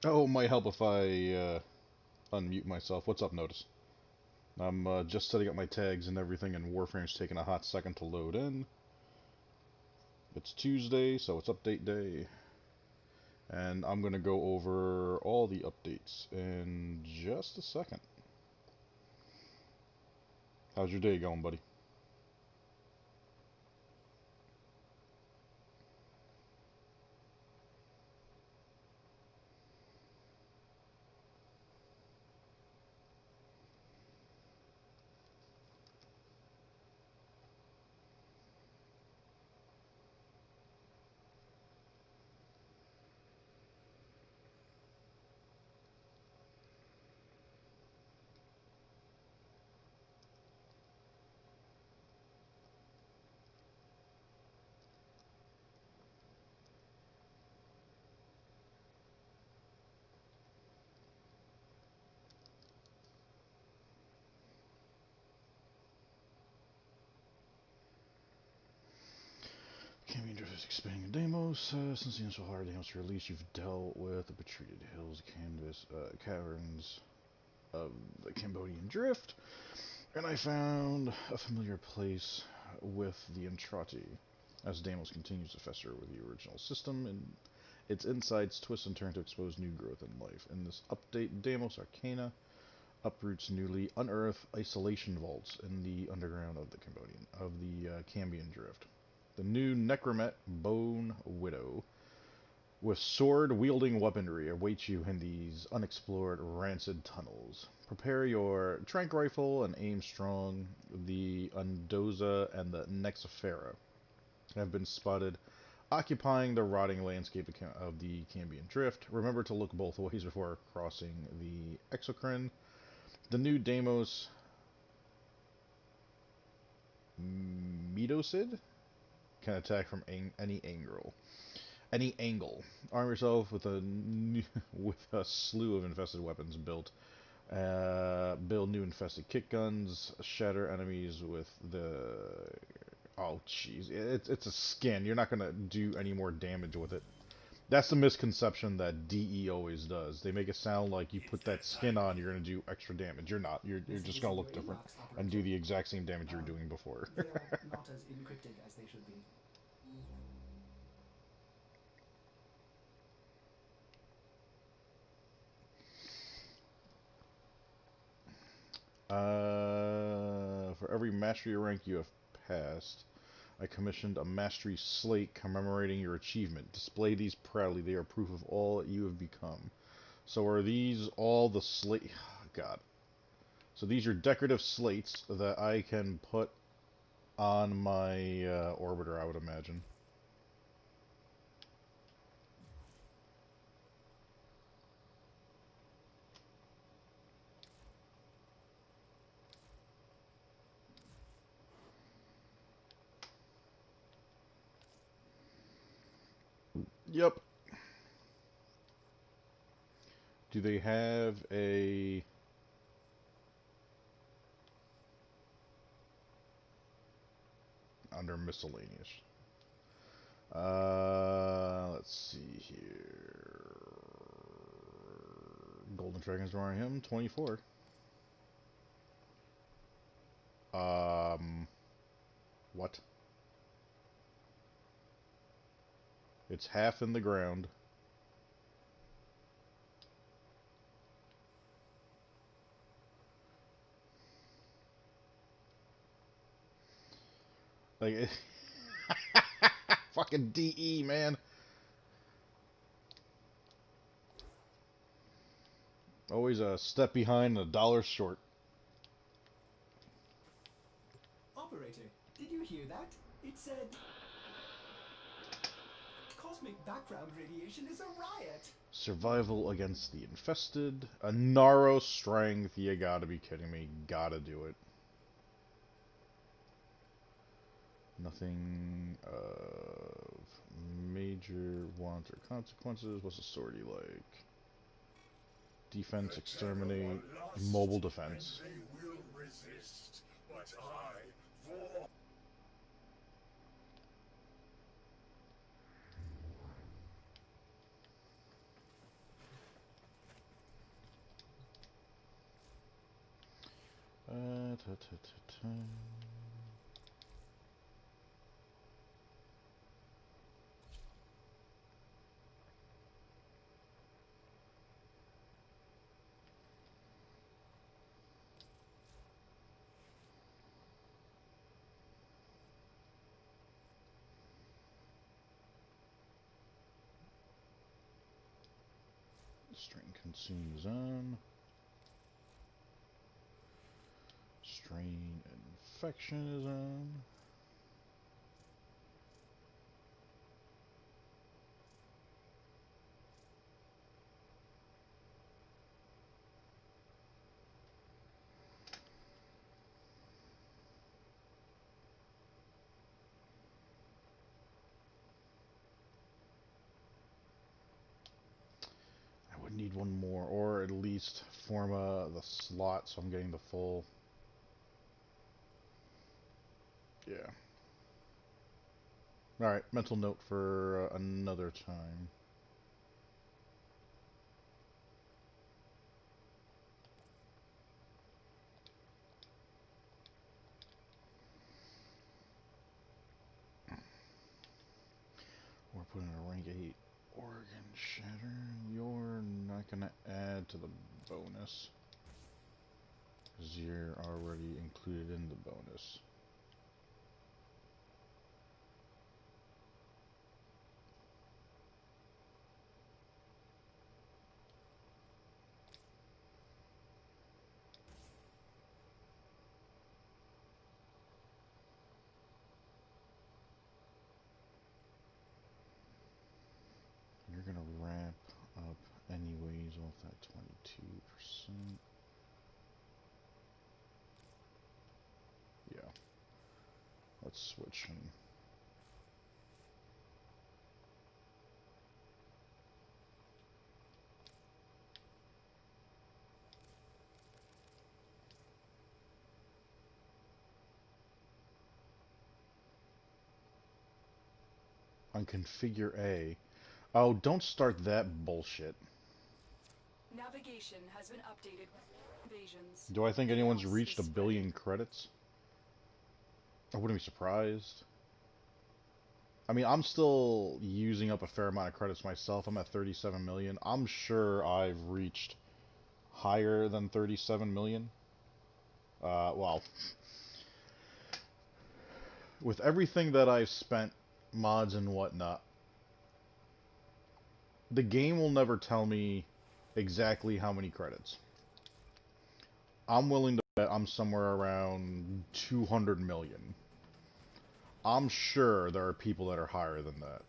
Oh, it might help if I unmute myself. What's up, Notice? I'm just setting up my tags and everything, and Warframe's taking a hot second to load in. It's Tuesday, so it's update day. And I'm going to go over all the updates in just a second. How's your day going, buddy? Campaign Drift is expanding Deimos. Since the initial Hard Deimos release, you've dealt with the Betrayed Hills, Canvas, Caverns of the Cambodian Drift. And I found a familiar place with the Entrati, as Deimos continues to fester with the original system, and its insides twist and turn to expose new growth in life. In this update, Deimos Arcana uproots newly unearthed isolation vaults in the underground of the Cambion Drift. The new Necromet Bone Widow with sword-wielding weaponry awaits you in these unexplored, rancid tunnels. Prepare your trank rifle and aim strong. The Undoza and the Nexifera have been spotted occupying the rotting landscape of the Cambion Drift. Remember to look both ways before crossing the Exocrine. The new Deimos Medocid can attack from any angle. Arm yourself with with a slew of infested weapons built. Build new infested kick guns. Shatter enemies with the. Oh, jeez, it's a skin. You're not gonna do any more damage with it. That's the misconception that DE always does. They make it sound like you put that skin on, you're gonna do extra damage. You're not. You're just Messages gonna in your look different inbox, and do operator. the exact same damage you were doing before. They are not as encrypted as they should be. For every mastery rank you have passed, I commissioned a mastery slate commemorating your achievement. Display these proudly. They are proof of all that you have become. So are these all the slate? God. So these are decorative slates that I can put on my orbiter, I would imagine. Yep. Do they have a under miscellaneous? Let's see here. Golden Dragon's drawing him 24. Um, what? It's half in the ground. Like, fucking DE, man. Always a step behind and a dollar short. Operator, did you hear that? It said cosmic background radiation is a riot. Survival against the infested. A narrow strength. You gotta be kidding me. Gotta do it. Nothing of major want or consequences. What's the sortie like? Defense, exterminate, mobile defense. They will resist, but I, for Ta-ta-ta-ta. Strain consume zone. Strain infection is on. I would need one more, or at least form the slot so I'm getting the full. Yeah. Alright, mental note for another time. We're putting a rank 8 Organ Shatter. You're not going to add to the bonus, because you're already included in the bonus. You're going to wrap up anyways off that 22%. Yeah. Let's switch and on configure A. Oh, don't start that bullshit. Navigation has been updated with invasions. Do I think anyone's Chaos reached is a billion credits? I wouldn't be surprised. I mean, I'm still using up a fair amount of credits myself. I'm at 37 million. I'm sure I've reached higher than 37 million. Well, with everything that I've spent, mods and whatnot, the game will never tell me exactly how many credits. I'm willing to bet I'm somewhere around 200 million. I'm sure there are people that are higher than that.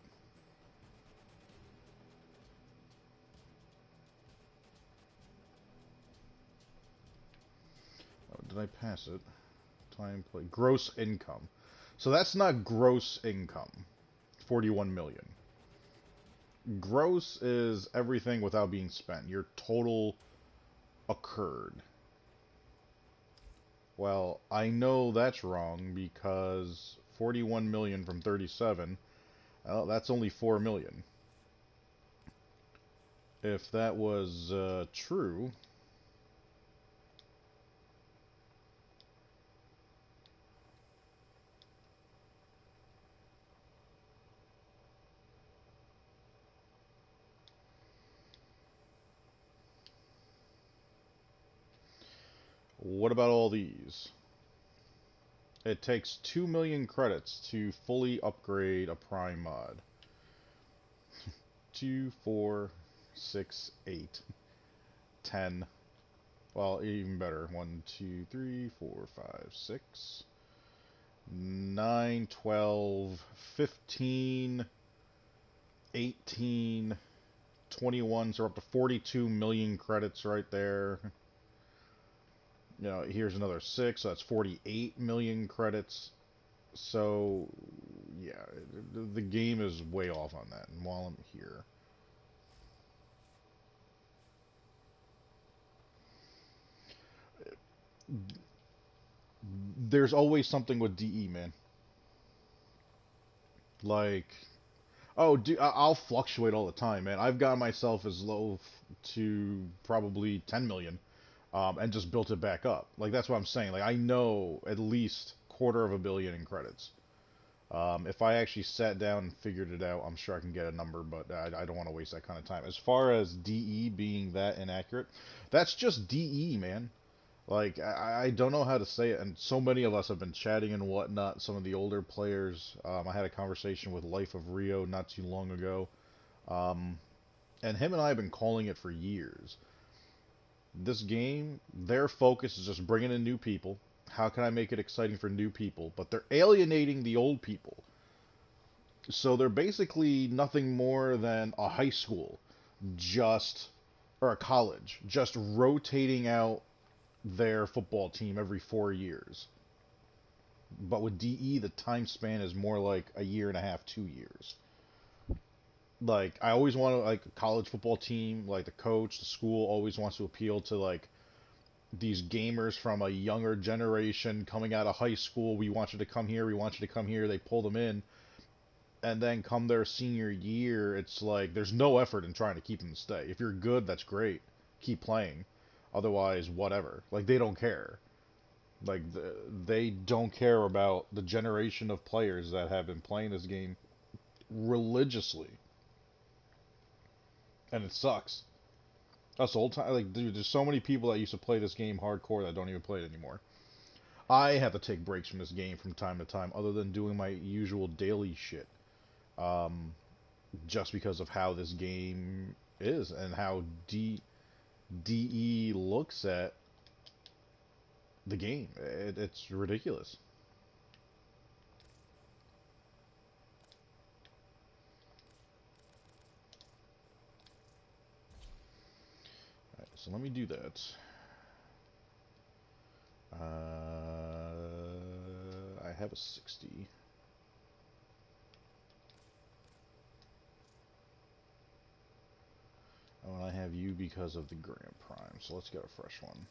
Oh, did I pass it? Time play. Gross income. So that's not gross income. 41 million. Gross is everything without being spent. Your total occurred. Well, I know that's wrong because 41 million from 37, well, that's only 4 million. If that was true, what about all these? It takes 2 million credits to fully upgrade a Prime mod. 2, 4, 6, 8, 10. Well, even better. 1, 2, 3, 4, 5, 6, 9, 12, 15, 18, 21. So we're up to 42 million credits right there. You know, here's another 6, so that's 48 million credits. So, yeah, the game is way off on that. And while I'm here, there's always something with DE, man. Like, oh, I'll fluctuate all the time, man. I've got myself as low to probably 10 million. and just built it back up. Like, that's what I'm saying. Like, I know at least $250 million in credits. If I actually sat down and figured it out, I'm sure I can get a number, but I don't want to waste that kind of time. As far as DE being that inaccurate, that's just DE, man. Like, I don't know how to say it, and so many of us have been chatting and whatnot, some of the older players. I had a conversation with Life of Rio not too long ago, and him and I have been calling it for years. This game, their focus is just bringing in new people. How can I make it exciting for new people? But they're alienating the old people. So they're basically nothing more than a high school, just, or a college, just rotating out their football team every 4 years. But with DE, the time span is more like a year and a half, 2 years. Like, I always want to, like, a college football team, like, the coach, the school always wants to appeal to, like, these gamers from a younger generation coming out of high school. We want you to come here, we want you to come here. They pull them in. And then come their senior year, it's like, there's no effort in trying to keep them to stay. If you're good, that's great. Keep playing. Otherwise, whatever. Like, they don't care. Like, they don't care about the generation of players that have been playing this game religiously. And it sucks. Us old time, like, dude, there's so many people that used to play this game hardcore that don't even play it anymore. I have to take breaks from this game from time to time, other than doing my usual daily shit. Just because of how this game is and how DE looks at the game. It's ridiculous. Alright, so let me do that. I have a 60. Oh, and I have you because of the Grand Prime, so let's get a fresh one.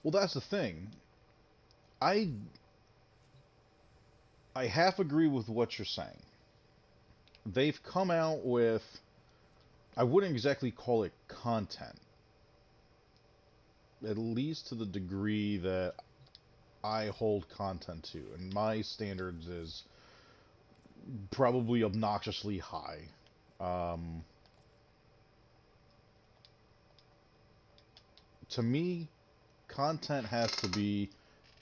Well, that's the thing. I half agree with what you're saying. They've come out with, I wouldn't exactly call it content, at least to the degree that I hold content to, and my standards is probably obnoxiously high. To me, content has to be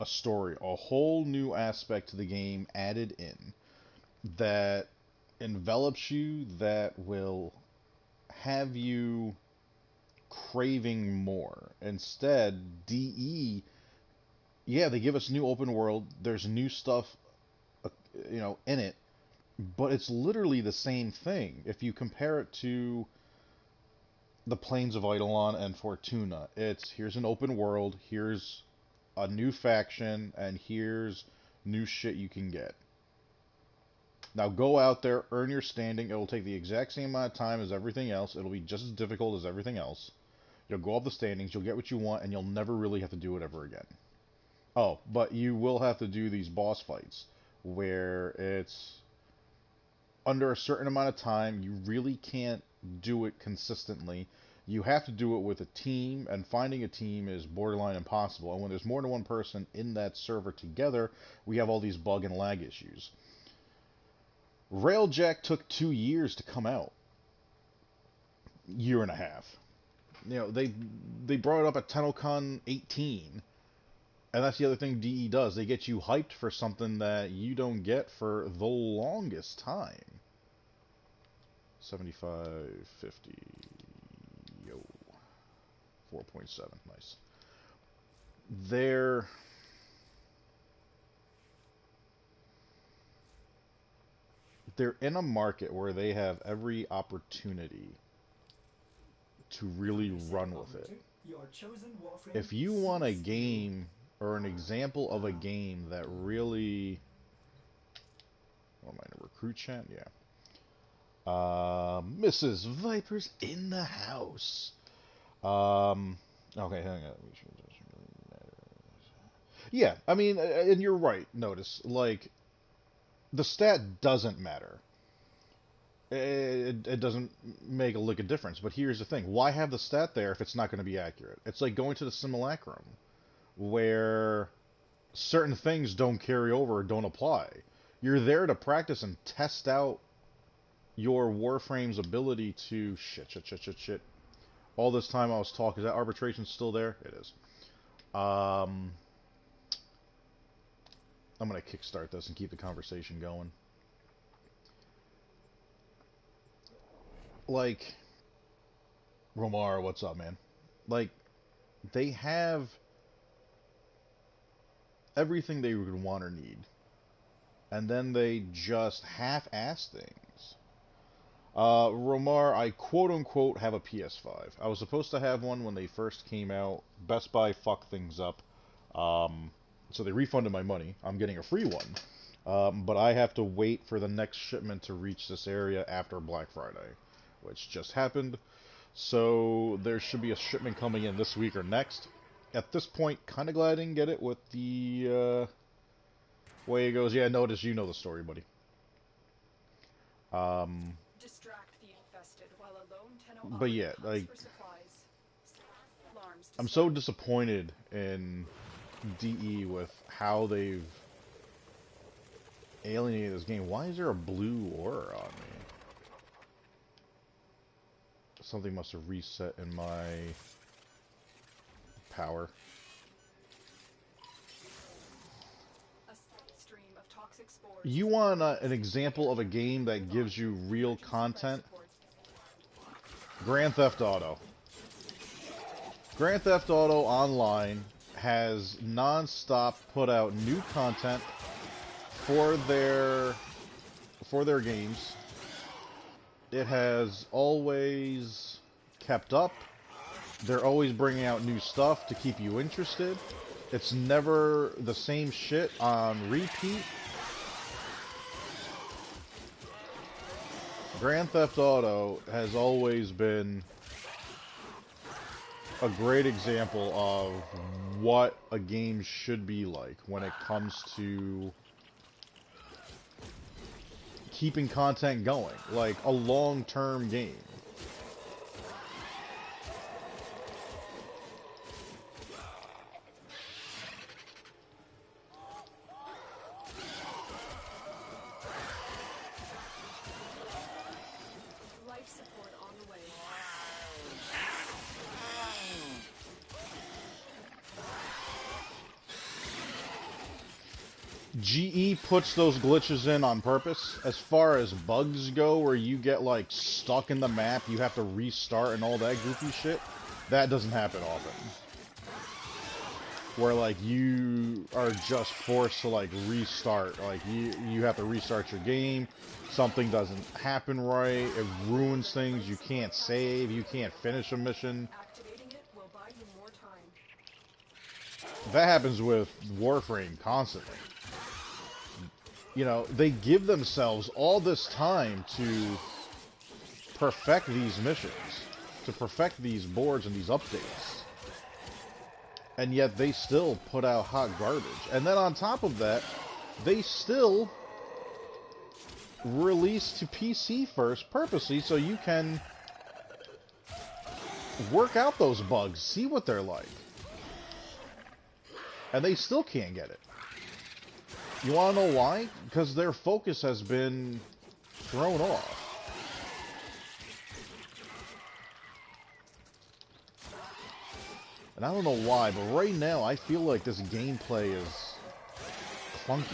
a story, a whole new aspect to the game added in that envelops you, that will have you craving more. Instead, DE, yeah, they give us new open world, there's new stuff, in it, but it's literally the same thing. If you compare it to the Plains of Eidolon and Fortuna, it's here's an open world, here's a new faction, and here's new shit you can get. Now go out there, earn your standing. It'll take the exact same amount of time as everything else. It'll be just as difficult as everything else. You'll go up the standings, you'll get what you want, and you'll never really have to do it ever again. Oh, but you will have to do these boss fights where it's under a certain amount of time. You really can't do it consistently. You have to do it with a team, and finding a team is borderline impossible. And when there's more than one person in that server together, we have all these bug and lag issues. Railjack took 2 years to come out. Year and a half. They brought it up at TennoCon 18. And that's the other thing DE does. They get you hyped for something that you don't get for the longest time. 75, 50. Yo. 4.7. Nice. They're in a market where they have every opportunity to really run with it. If you want a game or an example of a game that really, what am I in a recruit chat? Yeah. Mrs. Viper's in the house. Okay, hang on. Yeah, I mean, and you're right. Notice, like, the stat doesn't matter. It doesn't make a lick of difference. But here's the thing: why have the stat there if it's not going to be accurate? It's like going to the simulacrum, where certain things don't carry over or don't apply. You're there to practice and test out your Warframe's ability to shit. All this time I was talking, is that arbitration still there? It is. I'm gonna kickstart this and keep the conversation going. Like, Romar, what's up, man? Like, they have everything they would want or need, and then they just half-ass things. Romar, I quote-unquote have a PS5. I was supposed to have one when they first came out. Best Buy fucked things up. So they refunded my money. I'm getting a free one. But I have to wait for the next shipment to reach this area after Black Friday, which just happened. So there should be a shipment coming in this week or next. At this point, kind of glad I didn't get it with the way it goes. Yeah, notice you know the story, buddy. Distract the infested while a lone Tenno But yeah, hunts like, for supplies. Alarms I'm so disappointed in DE with how they've alienated this game. Why is there a blue aura on me? Something must have reset in my power. A stream of toxic spores. You want an example of a game that gives you real content? Grand Theft Auto. Grand Theft Auto Online has non-stop put out new content for their games. It has always kept up. They're always bringing out new stuff to keep you interested. It's never the same shit on repeat. Grand Theft Auto has always been a great example of what a game should be like when it comes to keeping content going, like a long-term game. Life support on the way. GE puts those glitches in on purpose. As far as bugs go, where you get like stuck in the map, you have to restart and all that goofy shit, that doesn't happen often. Where like you are just forced to like restart, like you have to restart your game, something doesn't happen right, it ruins things, you can't save, you can't finish a mission. Activating it will buy you more time. That happens with Warframe constantly. You know, they give themselves all this time to perfect these missions, to perfect these boards and these updates. And yet they still put out hot garbage. And then on top of that, they still release to PC first purposely so you can work out those bugs, see what they're like. And they still can't get it. You want to know why? Because their focus has been thrown off. And I don't know why, but right now I feel like this gameplay is clunky.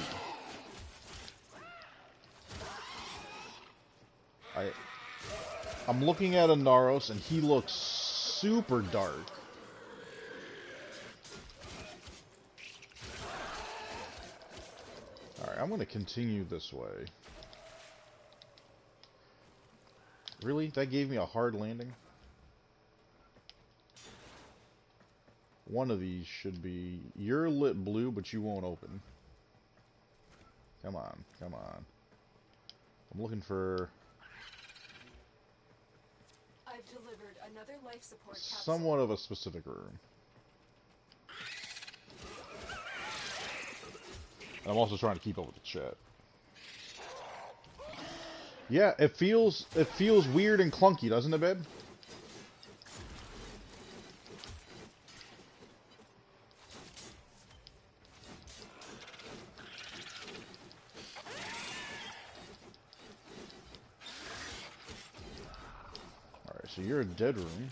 I'm looking at a Naros and he looks super dark. Alright, I'm going to continue this way. Really? That gave me a hard landing? One of these should be... You're lit blue, but you won't open. Come on, come on. I'm looking for... I've delivered another life support capsule. somewhat of a specific room. And I'm also trying to keep up with the chat. Yeah, it feels weird and clunky, doesn't it, babe? Alright, so you're a dead room.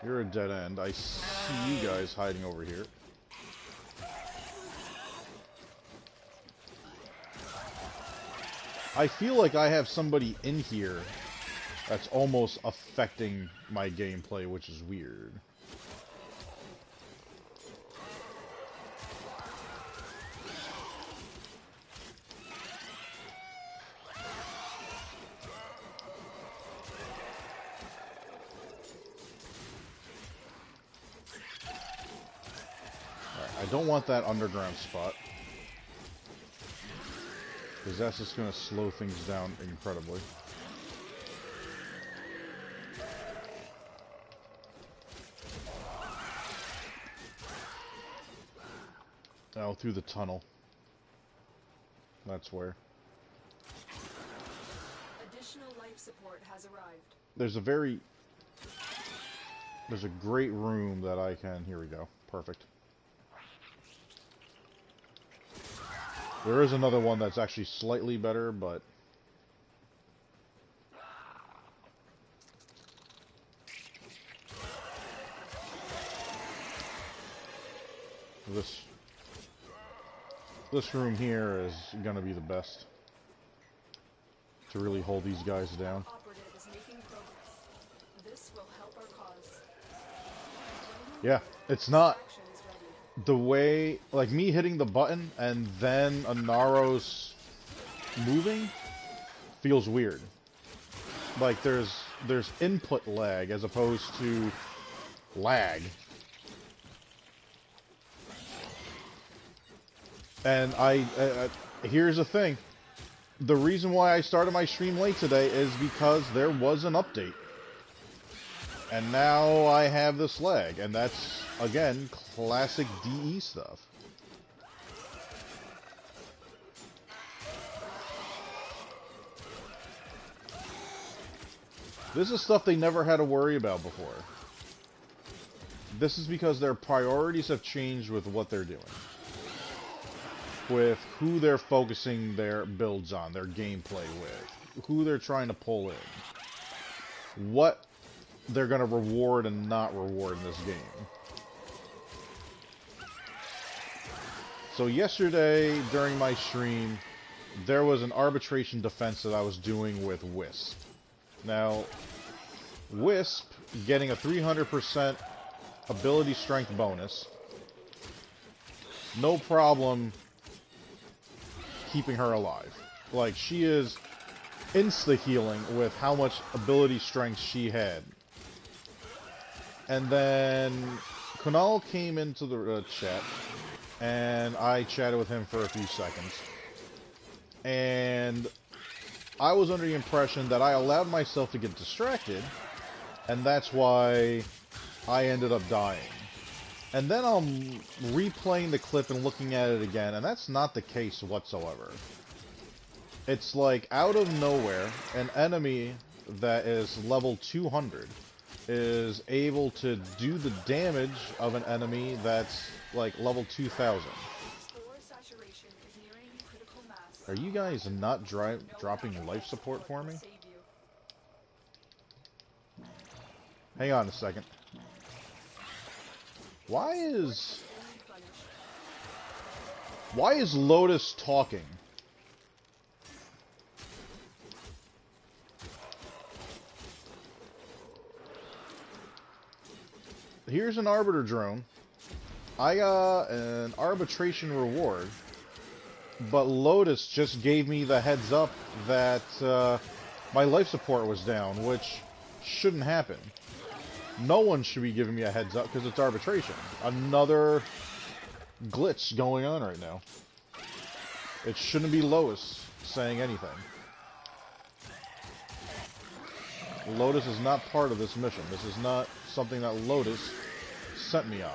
You're a dead end. I see you guys hiding over here. I feel like I have somebody in here that's almost affecting my gameplay, which is weird. Alright, I don't want that underground spot, because that's just going to slow things down incredibly. Oh, through the tunnel. That's where. Additional life support has arrived. There's a great room that I can... Here we go. Perfect. There is another one that's actually slightly better, but... This room here is gonna be the best to really hold these guys down. Operative is making progress. This will help our cause. Yeah, it's not Action is ready. the way, like me hitting the button and then Anaro's moving feels weird. Like there's input lag as opposed to lag. And here's the thing. The reason why I started my stream late today is because there was an update. And now I have this lag. And that's, again, classic DE stuff. This is stuff they never had to worry about before. This is because their priorities have changed with what they're doing. With who they're focusing their builds on, their gameplay with, who they're trying to pull in, what they're going to reward and not reward in this game. So yesterday, during my stream, there was an arbitration defense that I was doing with Wisp. Now, Wisp getting a 300% ability strength bonus, no problem keeping her alive. Like, she is insta-healing with how much ability strength she had. And then Kunal came into the chat, and I chatted with him for a few seconds. And I was under the impression that I allowed myself to get distracted, and that's why I ended up dying. And then I'm replaying the clip and looking at it again, and that's not the case whatsoever. It's like, out of nowhere, an enemy that is level 200 is able to do the damage of an enemy that's like level 2000. Are you guys not dropping life support for me? Hang on a second. Why is Lotus talking? Here's an Arbiter drone. I got an arbitration reward, but Lotus just gave me the heads up that my life support was down, which shouldn't happen. No one should be giving me a heads up because it's arbitration. Another glitch going on right now. It shouldn't be Lotus saying anything. Lotus is not part of this mission. This is not something that Lotus sent me on.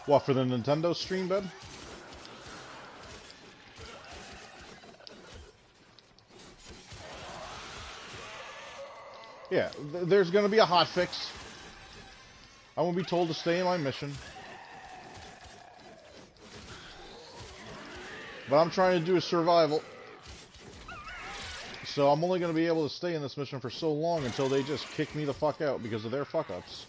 What, for the Nintendo stream, bud? Yeah, there's gonna be a hotfix. I won't be told to stay in my mission. But I'm trying to do a survival. So I'm only gonna be able to stay in this mission for so long until they just kick me the fuck out because of their fuck-ups.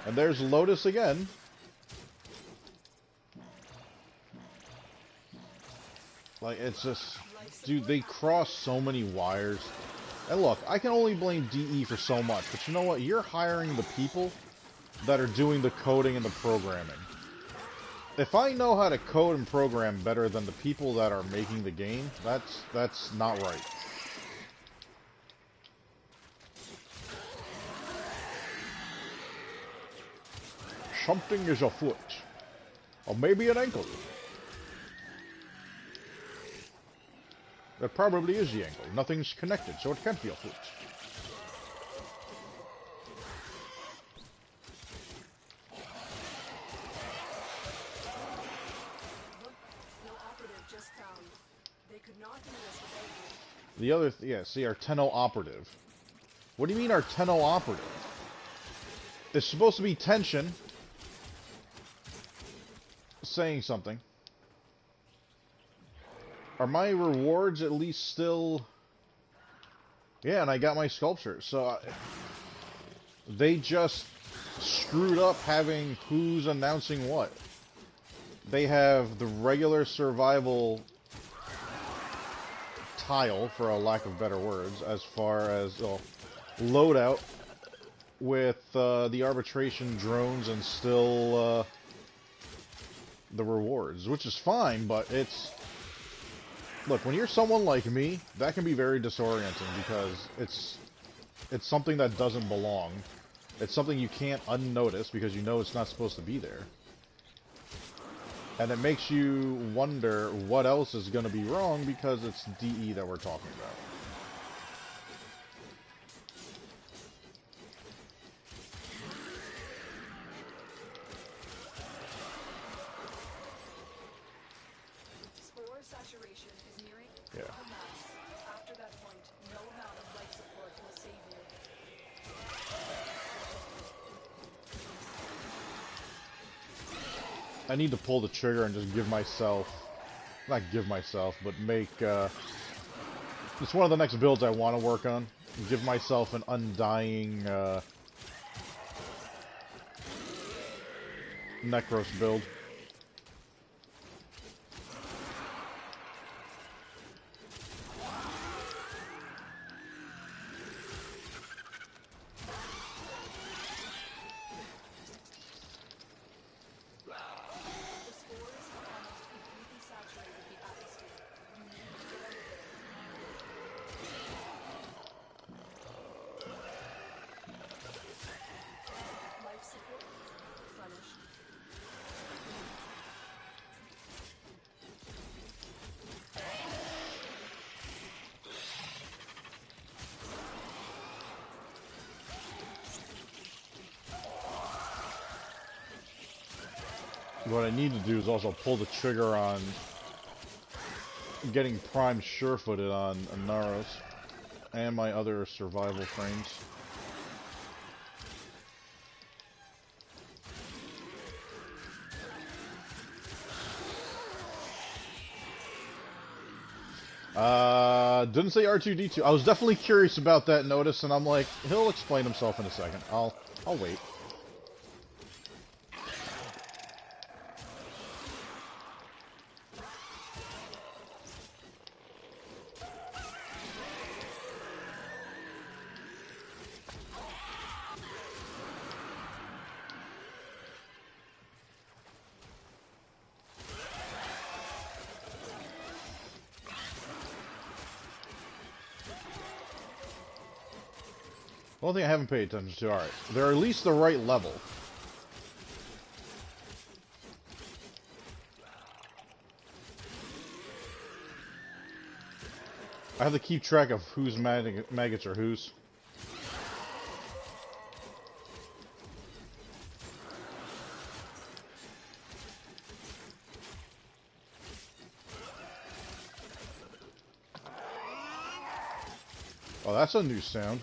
And there's Lotus again. Like, it's just... Dude, they cross so many wires. And look, I can only blame DE for so much, but you know what? You're hiring the people that are doing the coding and the programming. If I know how to code and program better than the people that are making the game, that's not right. Something is afoot. Or maybe an ankle. That probably is the ankle. Nothing's connected, so it can't be afoot. No operative just found. They could not do this without you. The other, yeah, see, our Tenno operative. What do you mean our Tenno operative? It's supposed to be tension. Saying something. Are my rewards at least still... Yeah, and I got my sculpture. So they just screwed up having who's announcing what. They have the regular survival tile, for a lack of better words, as far as loadout with the arbitration drones and still... the rewards, which is fine, but it's... Look, when you're someone like me, that can be very disorienting because it's something that doesn't belong. It's something you can't unnotice because you know it's not supposed to be there. And it makes you wonder what else is going to be wrong because it's DE that we're talking about. Yeah. After that point, no amount of life support will save you. I need to pull the trigger and just give myself... Not give myself, but make... It's one of the next builds I want to work on. Give myself an undying... Necros build. What I need to do is also pull the trigger on getting Prime sure-footed on Naros and my other survival frames. Didn't say R2-D2. I was definitely curious about that notice, and I'm like, he'll explain himself in a second. I'll wait. One thing I haven't paid attention to. Alright. They're at least the right level. I have to keep track of whose maggots are whose. Oh, that's a new sound.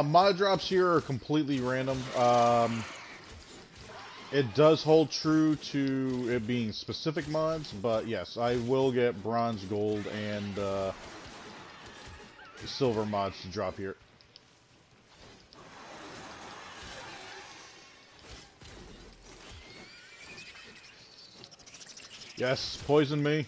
Mod drops here are completely random. It does hold true to it being specific mods, but yes, I will get bronze, gold, and silver mods to drop here. Yes, poison me.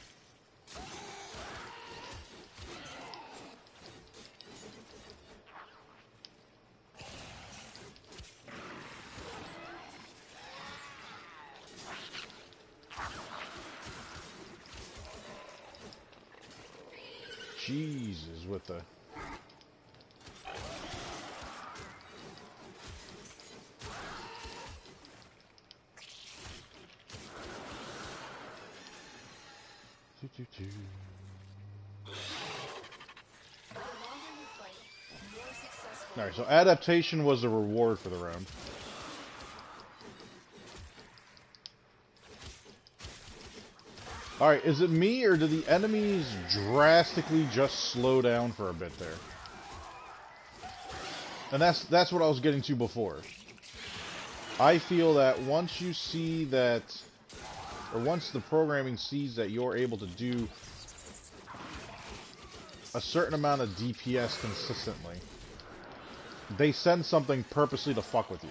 Jesus, with the... Alright, so adaptation was the reward for the round. Alright, is it me, or do the enemies drastically just slow down for a bit there? And that's what I was getting to before. I feel that once you see that, or once the programming sees that you're able to do a certain amount of DPS consistently, they send something purposely to fuck with you.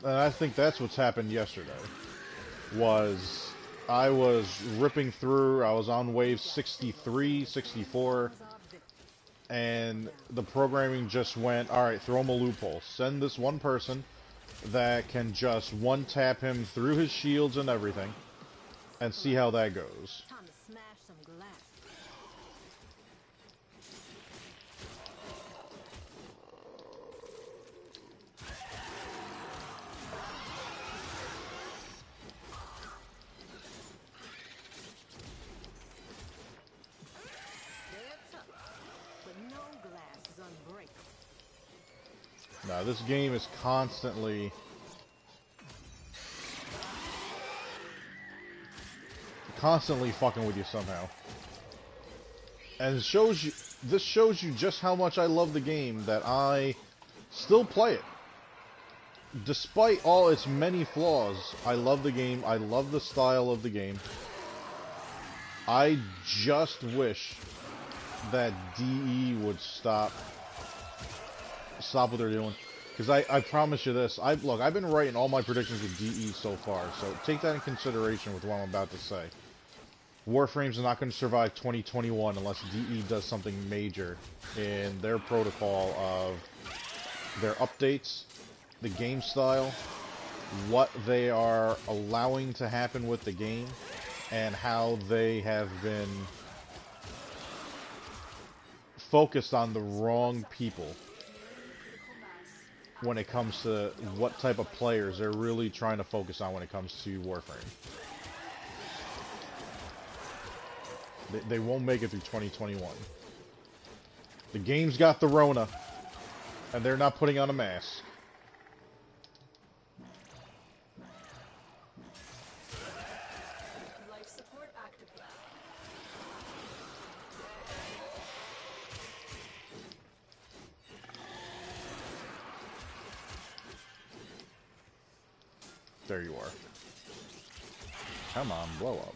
And I think that's what's happened yesterday. I was ripping through, I was on wave 63, 64, and the programming just went, alright, throw him a loophole. Send this one person that can just one-tap him through his shields and everything, and see how that goes. Time to smash some glass. They're tough, but no glass is unbreakable. Now, this game is constantly fucking with you somehow. And it shows you, this shows you just how much I love the game, that I still play it. Despite all its many flaws, I love the game, I love the style of the game. I just wish that DE would stop what they're doing. Because I promise you this, I've been writing all my predictions with DE so far, so take that in consideration with what I'm about to say. Warframe's not going to survive 2021 unless DE does something major in their protocol of their updates, the game style, what they are allowing to happen with the game, and how they have been focused on the wrong people when it comes to what type of players they're really trying to focus on when it comes to Warframe. They won't make it through 2021. The game's got the Rona, and they're not putting on a mask. Life support activated. There you are. Come on, blow up.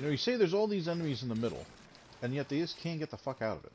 You know, you say there's all these enemies in the middle, and yet they just can't get the fuck out of it.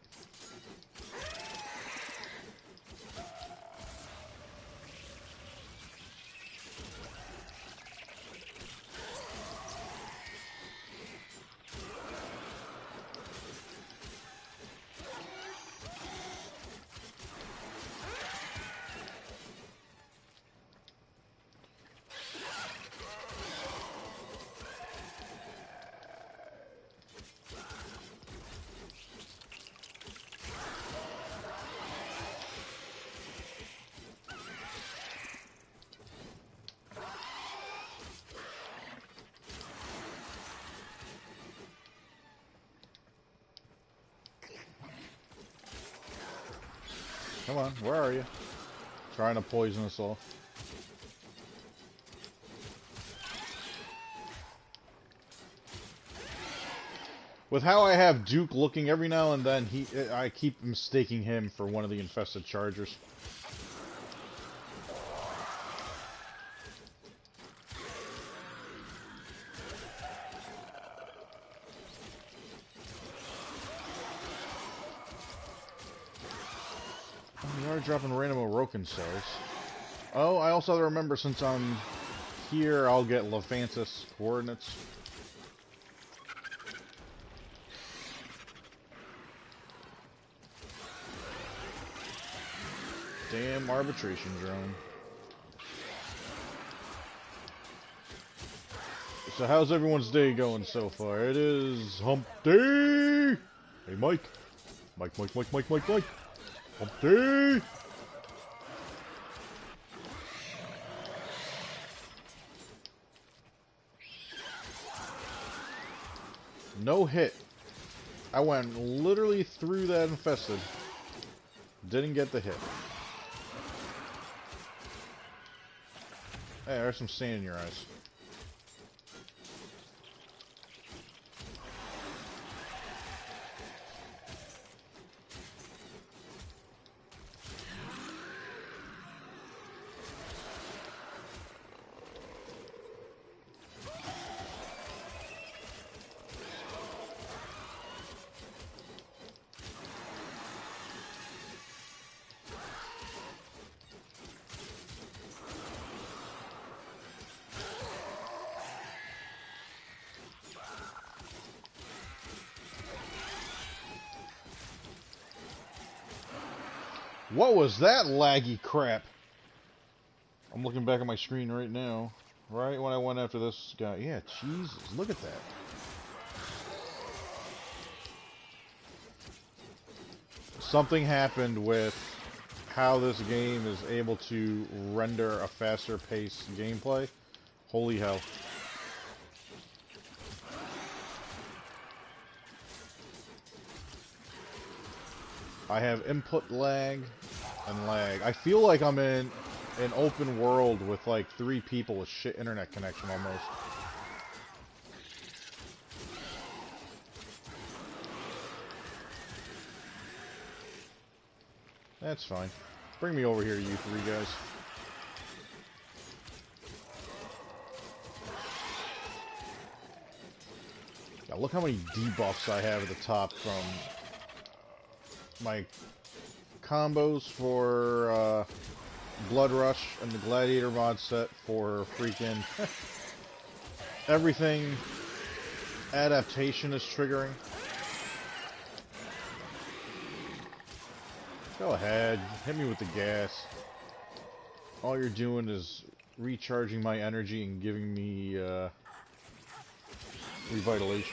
Come on, where are you? Trying to poison us all. With how I have Duke looking every now and then, I keep mistaking him for one of the infested chargers. We are dropping random Orokin cells. Oh, I also have to remember, since I'm here, I'll get Levantis coordinates. Damn arbitration drone. So how's everyone's day going so far? It is hump day! Hey Mike! Mike. Hump day! No hit. I went literally through that infested. Didn't get the hit. Hey, there's some sand in your eyes. What was that laggy crap? I'm looking back at my screen right now. Right when I went after this guy. Yeah, Jesus, look at that. Something happened with how this game is able to render a faster paced gameplay. Holy hell. I have input lag and lag. I feel like I'm in an open world with like 3 people with shit internet connection almost. That's fine. Bring me over here, you 3 guys. Now look how many debuffs I have at the top from my combos for Blood Rush and the Gladiator mod set for freaking everything adaptation is triggering. Go ahead, hit me with the gas. All you're doing is recharging my energy and giving me revitalization.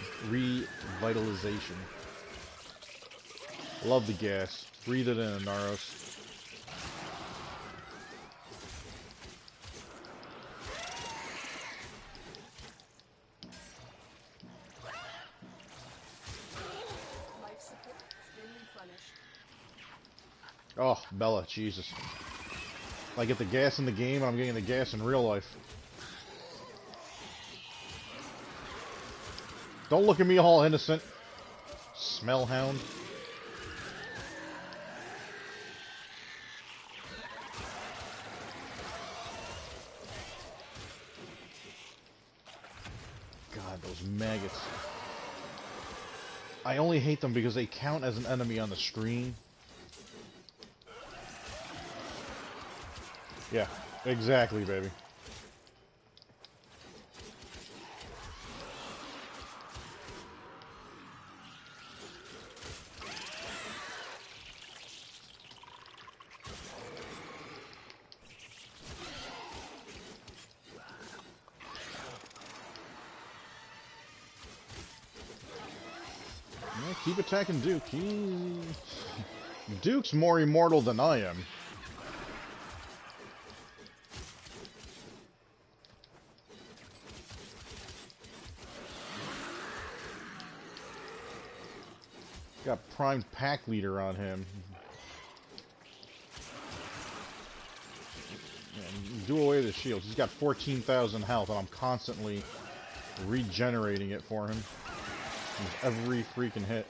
Love the gas. Breathe it in, Naros. Life support has been replenished. Oh, Bella, Jesus. I get the gas in the game, I'm getting the gas in real life. Don't look at me all innocent. Smellhound. God, those maggots. I only hate them because they count as an enemy on the screen. Yeah, exactly, baby. Yeah, keep attacking Duke. Duke's more immortal than I am. Got primed pack leader on him. Yeah, do away with the shields. He's got 14,000 health, and I'm constantly regenerating it for him with every freaking hit.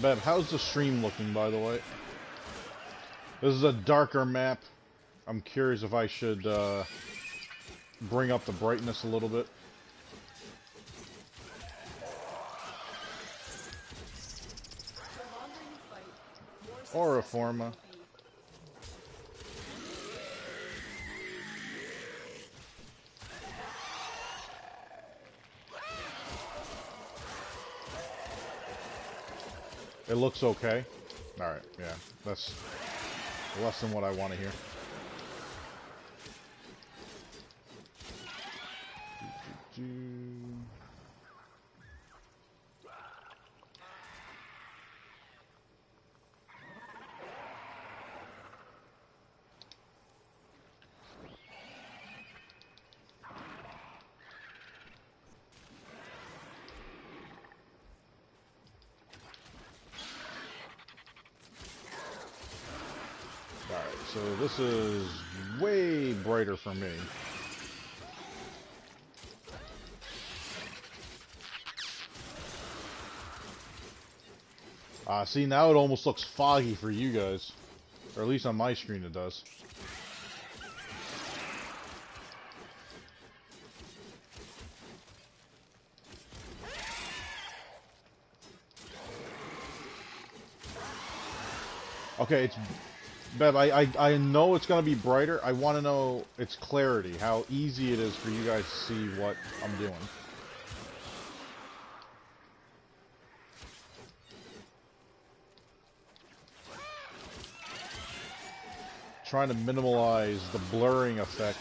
Bev, how's the stream looking, by the way? This is a darker map. I'm curious if I should bring up the brightness a little bit. Or a forma. It looks okay. Alright, yeah. That's less than what I want to hear. So this is way brighter for me. See, now it almost looks foggy for you guys. Or at least on my screen it does. Okay, it's... Bev, I know it's going to be brighter. I want to know its clarity, how easy it is for you guys to see what I'm doing. Trying to minimize the blurring effect.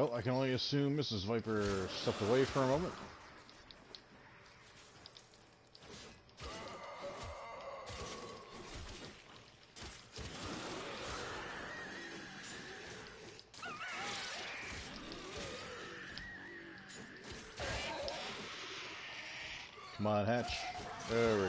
Well, I can only assume Mrs. Viper stepped away for a moment. Come on, Hatch. There we go.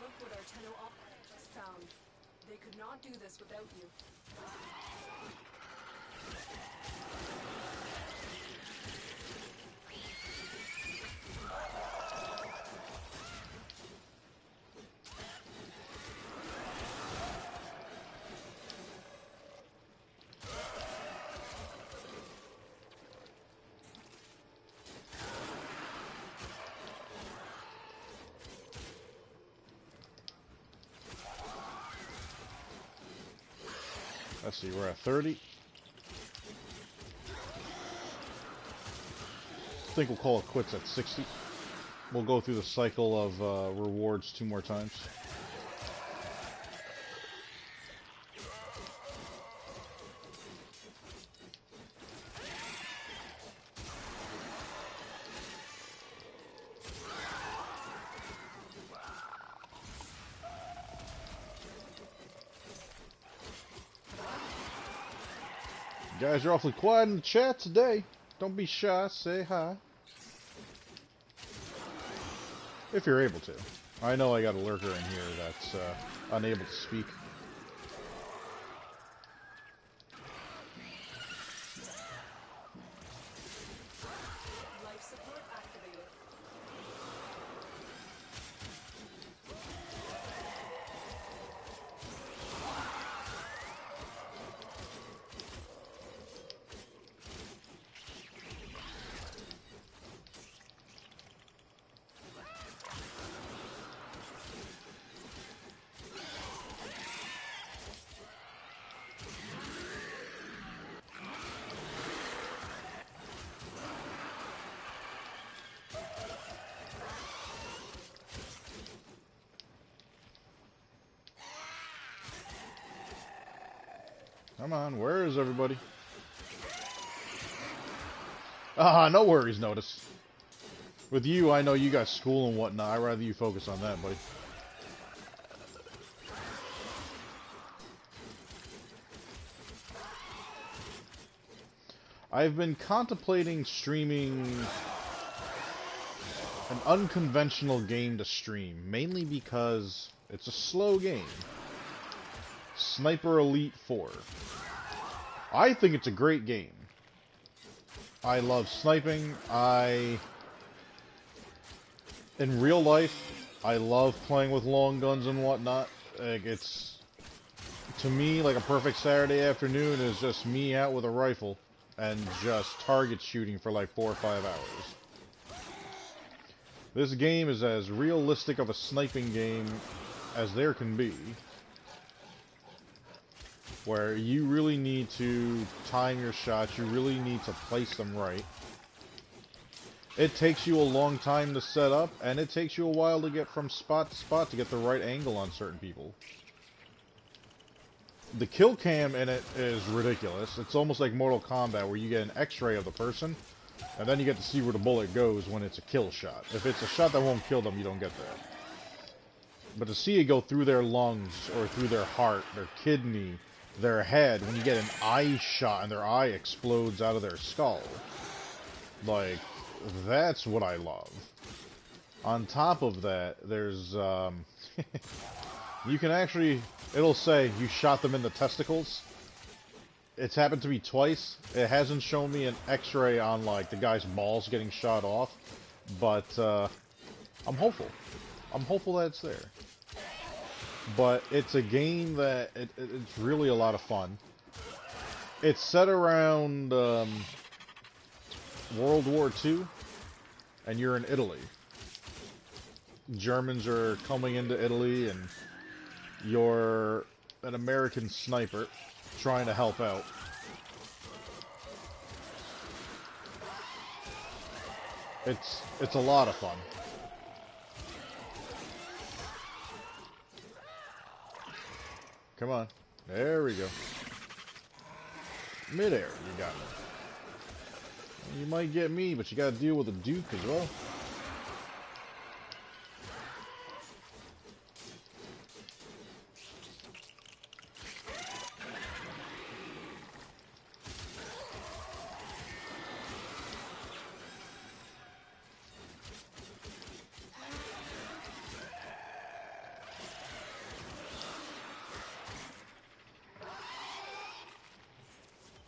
Look what our Tenno operator just found. They could not do this without you. Let's see, we're at 30. I think we'll call it quits at 60. We'll go through the cycle of rewards 2 more times. You guys are awfully quiet in the chat today. Don't be shy, say hi. If you're able to. I know I got a lurker in here that's unable to speak. Life support activated. Come on, where is everybody? Ah, no worries, Notice. With you, I know you got school and whatnot. I'd rather you focus on that, buddy. I've been contemplating streaming an unconventional game to stream, mainly because it's a slow game. Sniper Elite 4. I think it's a great game. I love sniping. In real life, I love playing with long guns and whatnot. Like, it's, to me, like a perfect Saturday afternoon is just me out with a rifle and just target shooting for like 4 or 5 hours. This game is as realistic of a sniping game as there can be, where you really need to time your shots, you really need to place them right. It takes you a long time to set up, and it takes you a while to get from spot to spot to get the right angle on certain people. The kill cam in it is ridiculous. It's almost like Mortal Kombat, where you get an x-ray of the person, and then you get to see where the bullet goes when it's a kill shot. If it's a shot that won't kill them, you don't get that. But to see it go through their lungs, or through their heart, their kidney, their head, when you get an eye shot and their eye explodes out of their skull, like, that's what I love. On top of that, there's you can actually, it'll say you shot them in the testicles. It's happened to me twice. It hasn't shown me an x-ray on like the guy's balls getting shot off, but I'm hopeful. I'm hopeful that it's there. But it's a game that it's really a lot of fun. It's set around World War II, and you're in Italy. Germans are coming into Italy, and you're an American sniper trying to help out. It's a lot of fun. Come on. There we go. Midair, you got me. You might get me, but you gotta deal with the Duke as well.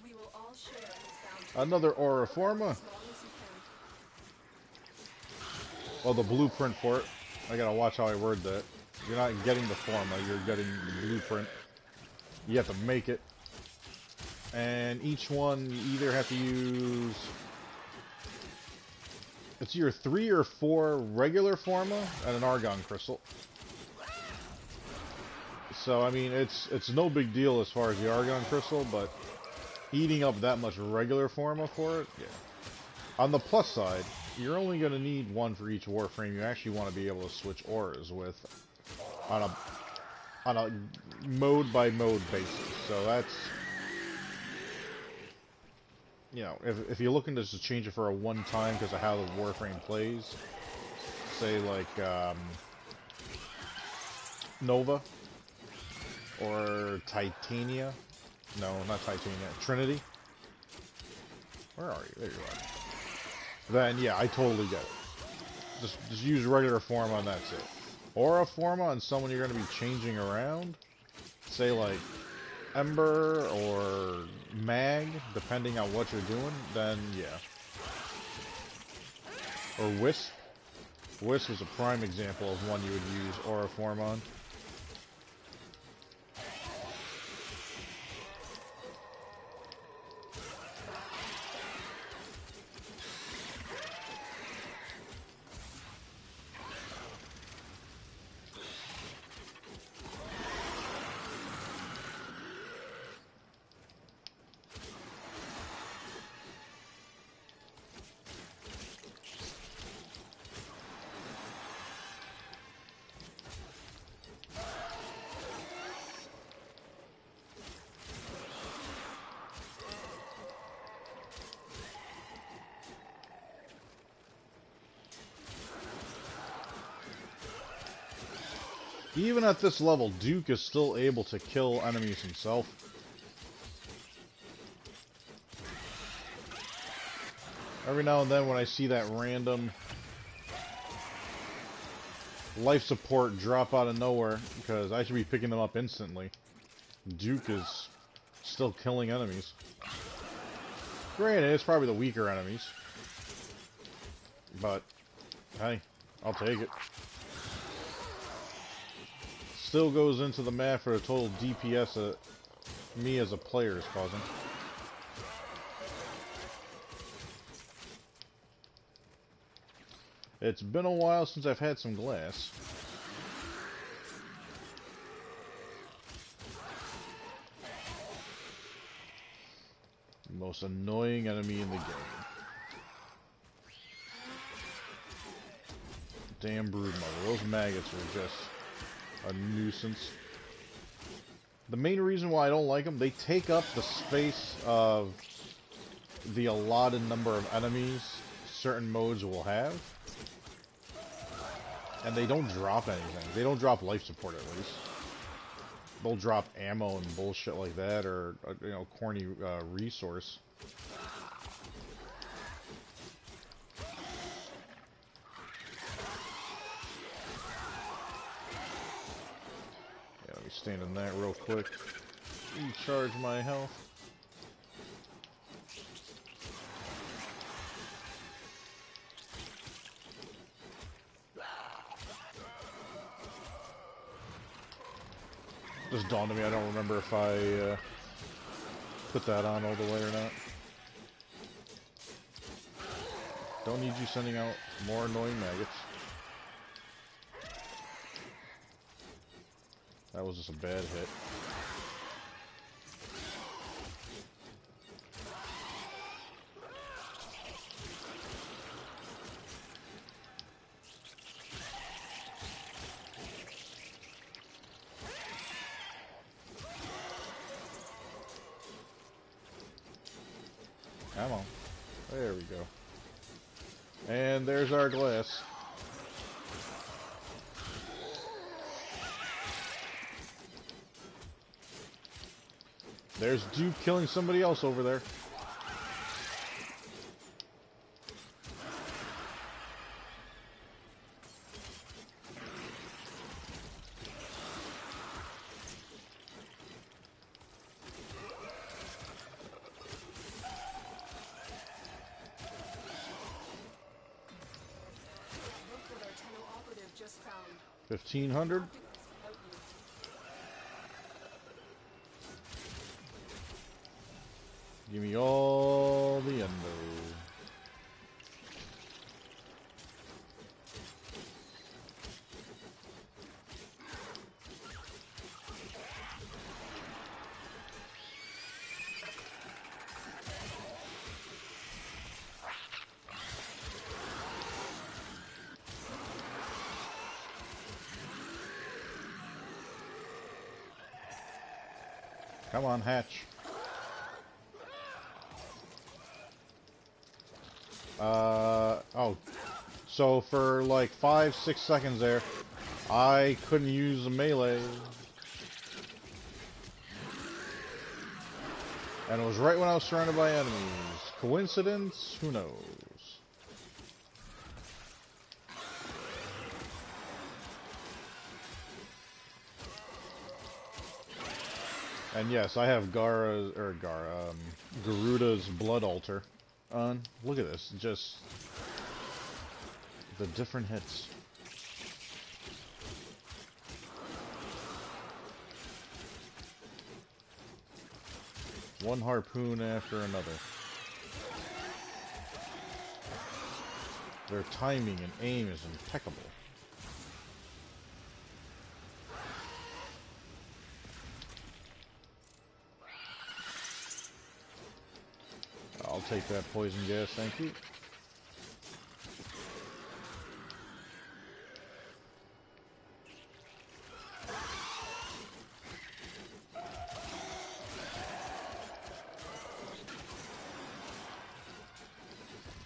We will all share in this downturn Another Aura Forma. as long as you can. Well, the blueprint for it. I gotta watch how I word that. You're not getting the Forma, you're getting the blueprint. You have to make it. And each one, you either have to use... It's either 3 or 4 regular Forma and an Argon Crystal. So, I mean, it's no big deal as far as the Argon Crystal, but eating up that much regular Forma for it, yeah. On the plus side, you're only going to need 1 for each Warframe you actually want to be able to switch auras with on a mode-by-mode basis. So that's... You know, if you're looking to just change it for a one-time because of how the Warframe plays, say like Nova or Titania, no, not Titania, Trinity. Where are you? There you are. Then yeah, I totally get it. Just use regular Forma and that's it. Aura Forma on someone you're going to be changing around, say like Ember or Mag, depending on what you're doing, then yeah. Or Wisp. Wisp is a prime example of one you would use Aura Form on. Even at this level, Duke is still able to kill enemies himself. Every now and then when I see that random life support drop out of nowhere, because I should be picking them up instantly, Duke is still killing enemies. Granted, it's probably the weaker enemies. But, hey, I'll take it. Still goes into the math for the total DPS that me as a player is causing. It's been a while since I've had some glass. Most annoying enemy in the game. Damn broodmother. Those maggots are just a nuisance. The main reason why I don't like them, they take up the space of the allotted number of enemies certain modes will have. And they don't drop anything. They don't drop life support at least. They'll drop ammo and bullshit like that, or you know, corny resource. Yeah, let me stand in that real quick. Recharge my health. Just dawned on me, I don't remember if I put that on all the way or not. Don't need you sending out More annoying maggots. That was just a bad hit. Come on. There we go. And there's our glass. There's Duke killing somebody else over there. Look what our Tenno operative just found. 1,500. Out you. Give me all the endo. Come on, hatch. Oh. So for like 5-6 seconds there, I couldn't use the melee. And it was right when I was surrounded by enemies. Coincidence? Who knows? And yes, I have Garuda's Blood Altar on. Look at this, just the different hits. One harpoon after another. Their timing and aim is impeccable. I'll take that poison gas, thank you.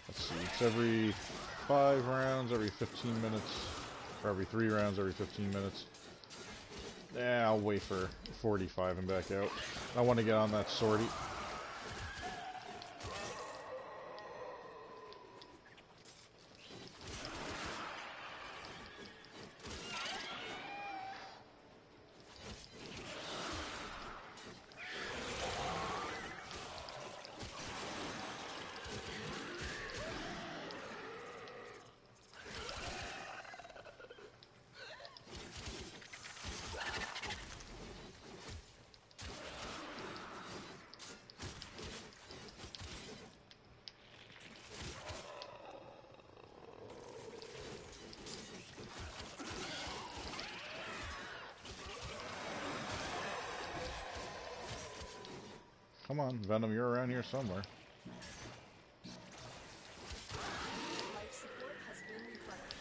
Let's see, it's every 5 rounds, every 15 minutes, or every 3 rounds, every 15 minutes. Yeah, I'll wait for 45 and back out. I want to get on that sortie. Come on, Venom, you're around here somewhere. Life support has been replenished.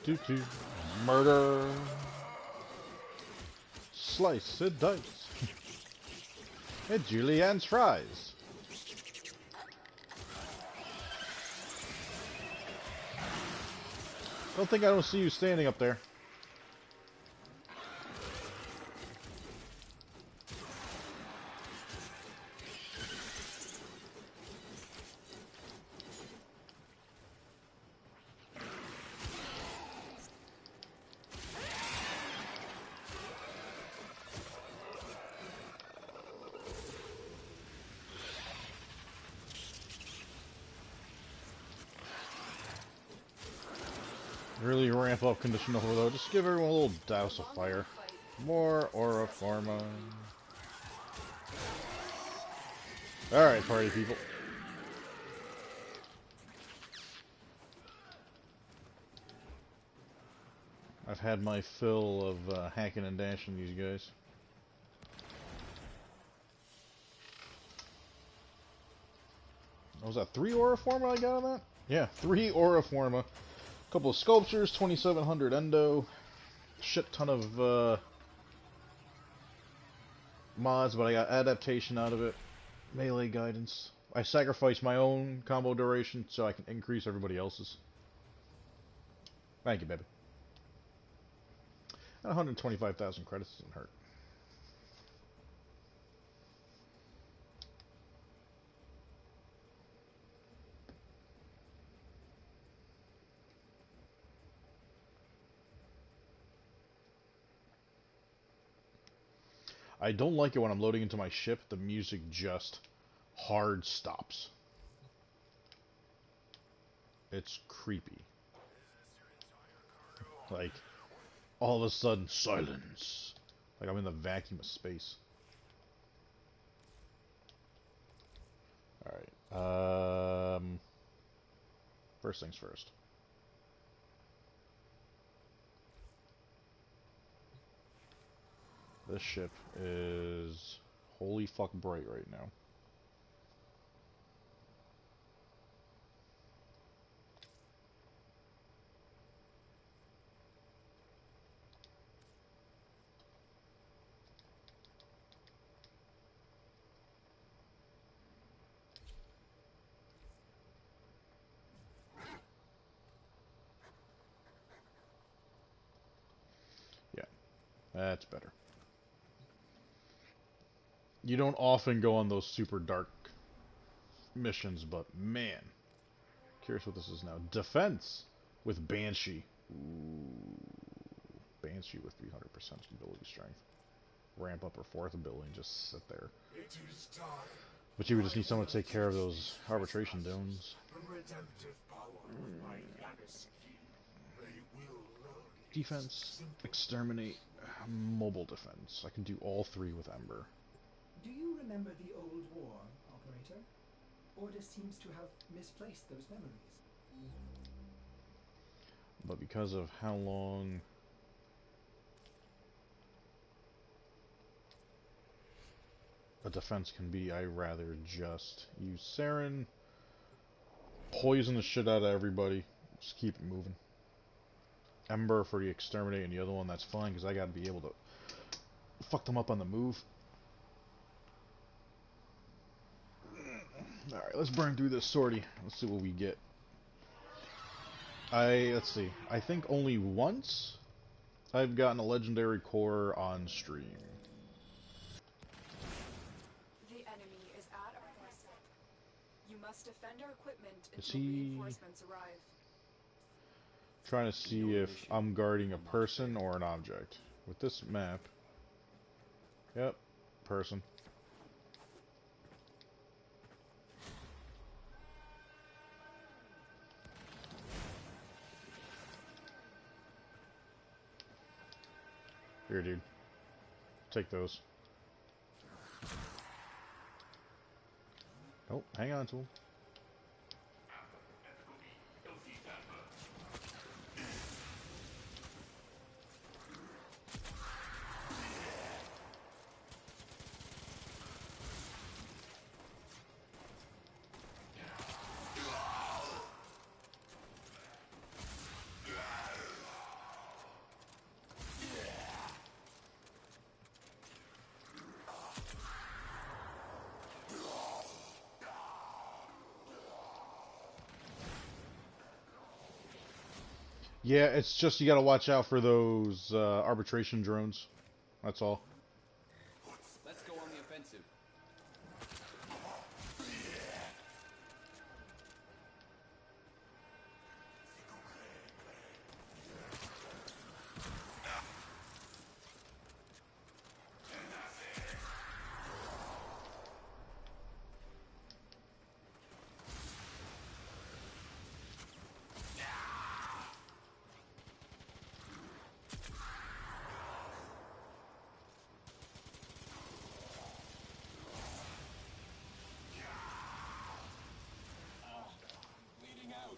Do. Murder. Slice and dice. And Julianne's fries. Don't think I don't see you standing up there. Really ramp up condition over though. Just give everyone a little douse of fire. More Aura Forma. Alright, party people. I've had my fill of hacking and dashing these guys. What was that 3 Aura Forma I got on that? Yeah, 3 Aura Forma. Couple of sculptures, 2700 endo, shit ton of mods, but I got adaptation out of it, melee guidance. I sacrificed my own combo duration so I can increase everybody else's. Thank you, baby. And 125,000 credits doesn't hurt. I don't like it when I'm loading into my ship, the music just hard stops. It's creepy. Like, all of a sudden, silence. Like I'm in the vacuum of space. Alright, first things first. This ship is holy fuck bright right now. Yeah, that's better. You don't often go on those super dark missions, but man. Curious what this is now. Defense with Banshee. Ooh. Banshee with 300% ability strength. Ramp up her 4th ability and just sit there. It is time. But you would just need someone to take care of those arbitration domes. The redemptive power of my legacy. They will learn Defense, exterminate, mobile defense. I can do all 3 with Ember. Do you remember the old war, Operator? Order seems to have misplaced those memories. But because of how long a defense can be, I rather just use Saren, poison the shit out of everybody, just keep it moving. Ember for the exterminate, and the other one, that's fine, because I gotta be able to fuck them up on the move. Alright, let's burn through this sortie. Let's see what we get. Let's see. I think only once I've gotten a legendary core on stream. The enemy is at our doorstep. You must defend our equipment Is until he reinforcements arrive. trying to see if I'm guarding a person or an object? With this map. Yep, person. Here, dude. Take those. Oh, hang on to them. Yeah, it's just you gotta watch out for those arbitration drones. That's all. Let's go on the offensive. Bleeding out.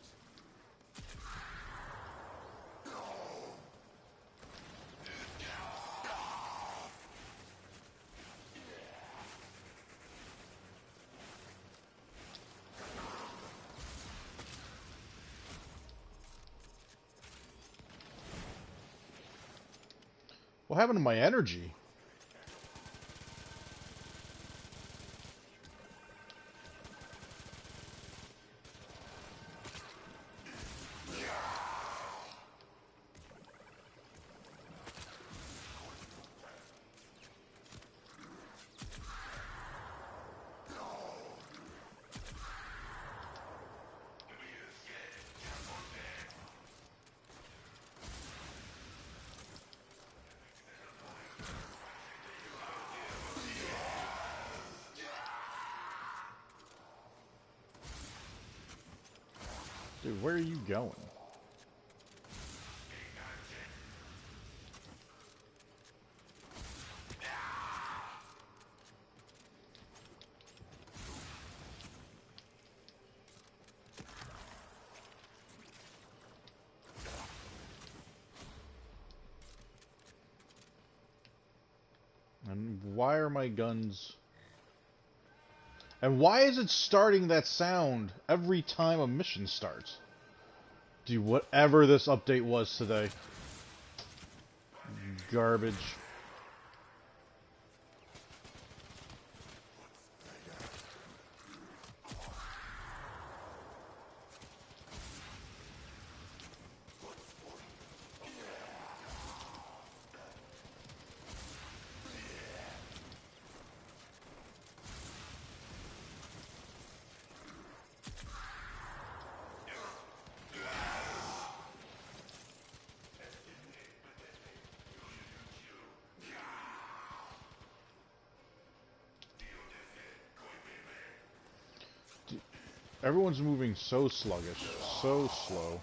What happened to my energy? Dude, where are you going? And why are my guns... And why is it starting that sound every time a mission starts? Dude, whatever this update was today. Garbage. Everyone's moving so sluggish, so slow.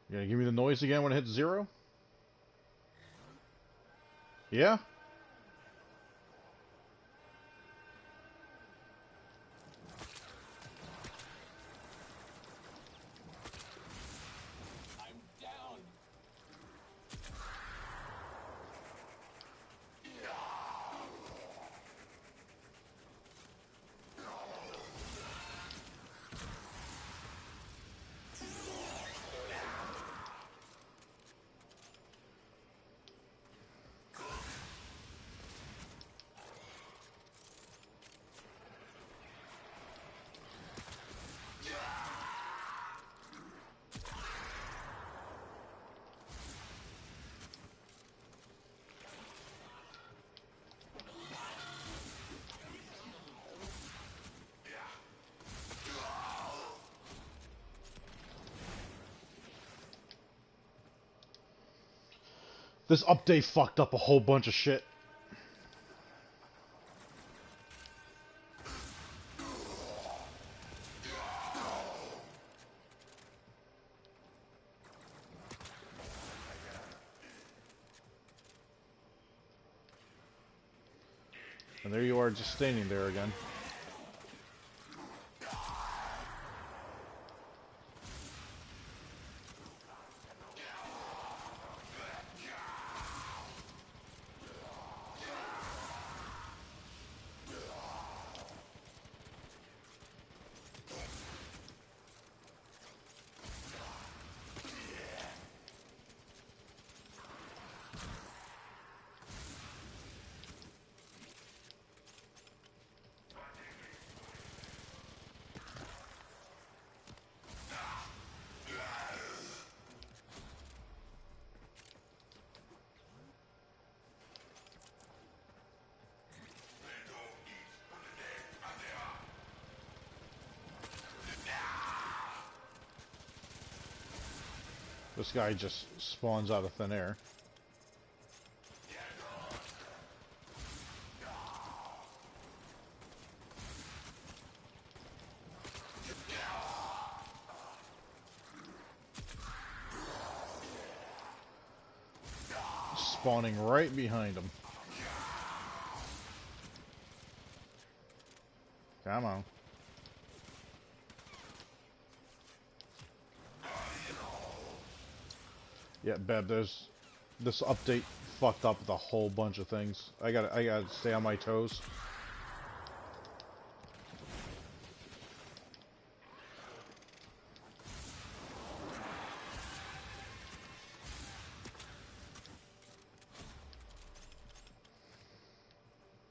You gonna give me the noise again when it hits 0? Yeah? I'm down. This update fucked up a whole bunch of shit. And there you are, just standing there again. This guy just spawns out of thin air. Spawning right behind him. Come on. Yeah, Beb, this update fucked up with a whole bunch of things. I gotta stay on my toes.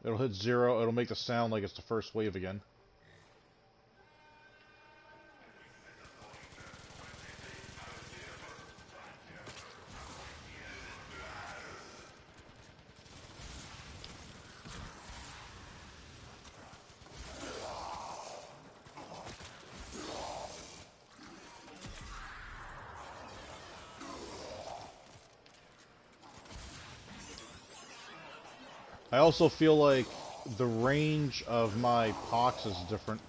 It'll hit 0, it'll make the sound like it's the first wave again. I also feel like the range of my pox is different.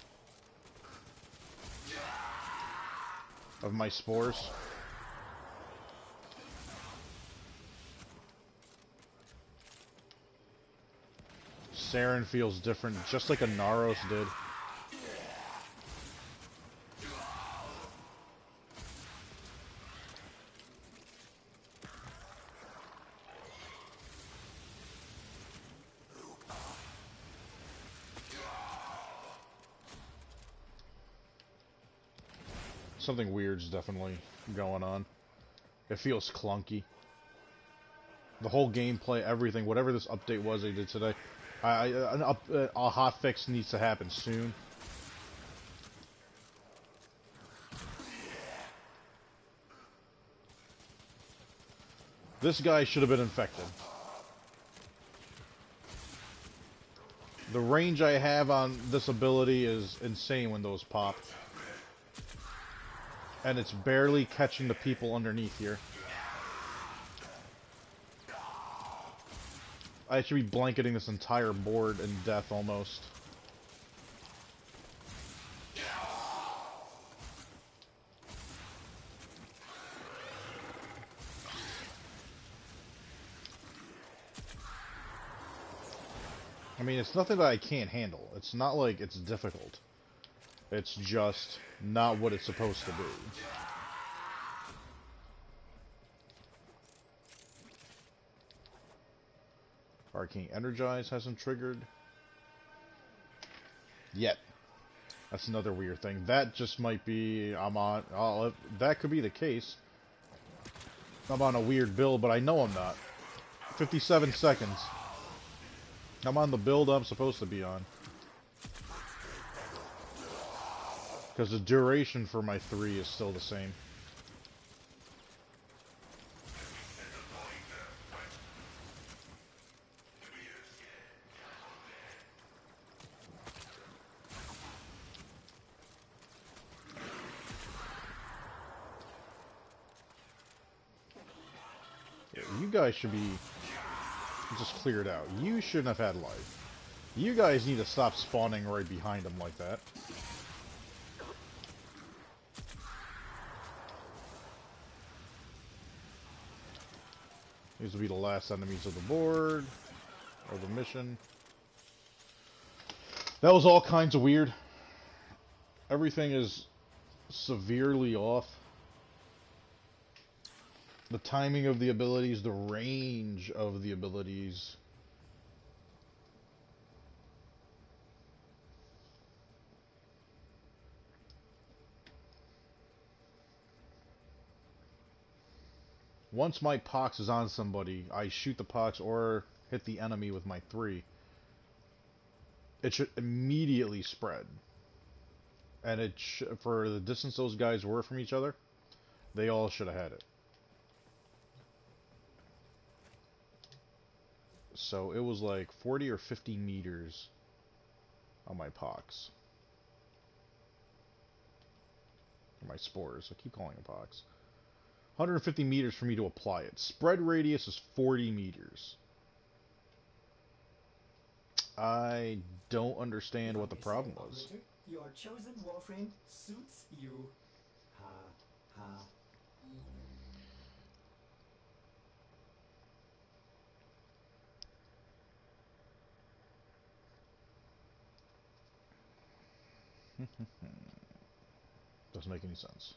Of my spores. Saren feels different, just like a Naros did. Something weird's definitely going on. It feels clunky. The whole gameplay, everything, whatever this update was they did today, a hotfix needs to happen soon. This guy should have been infected. The range I have on this ability is insane when those pop. And it's barely catching the people underneath here. I should be blanketing this entire board in death almost. I mean, it's nothing that I can't handle. It's not like it's difficult. It's just not what it's supposed to be. Arcane Energize hasn't triggered yet. That's another weird thing. That just might be that could be the case. I'm on a weird build, but I know I'm not. 57 seconds. I'm on the build I'm supposed to be on. Because the duration for my 3 is still the same. Yeah, you guys should be just cleared out. You shouldn't have had life. You guys need to stop spawning right behind them like that. These will be the last enemies of the board, or the mission. That was all kinds of weird. Everything is severely off. The timing of the abilities, the range of the abilities. Once my pox is on somebody, I shoot the pox or hit the enemy with my 3. It should immediately spread. And it for the distance those guys were from each other, they all should have had it. So it was like 40 or 50 meters on my pox. Or my spores. I keep calling them pox. 150 meters for me to apply it. Spread radius is 40 meters. I don't understand what the problem was. Operator, your chosen Warframe suits you. Ha ha. Doesn't make any sense.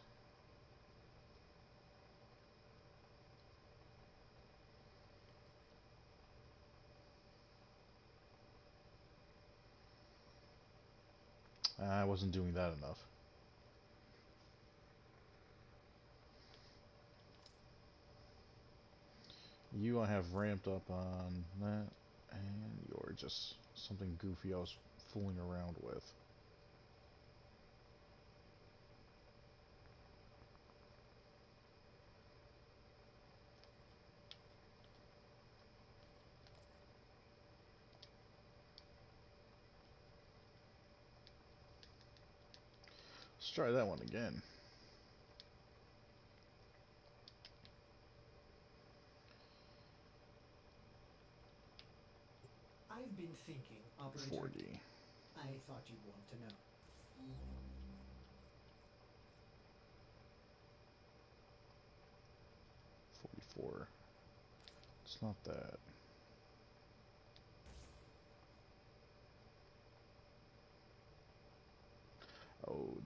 I wasn't doing that enough. You I have ramped up on that, and you're just something goofy I was fooling around with. Let's try that one again. I've been thinking, Operator. 40. I thought you'd want to know. 44. It's not that. Oh,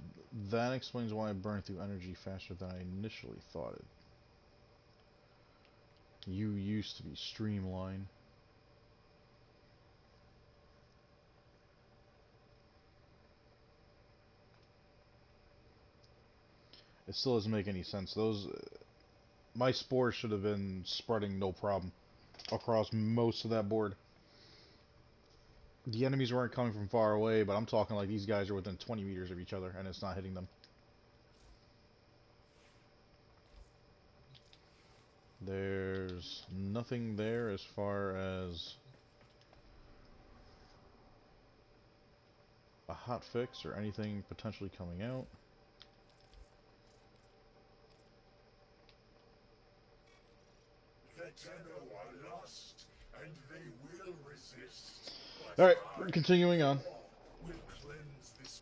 that explains why I burned through energy faster than I initially thought it. You used to be streamlined. It still doesn't make any sense. Those, my spores should have been spreading no problem across most of that board. The enemies weren't coming from far away, but I'm talking like these guys are within 20 meters of each other, and it's not hitting them. There's nothing there as far as a hot fix or anything potentially coming out. The Tenno are lost, and they will resist. Alright, continuing on. Will cleanse this.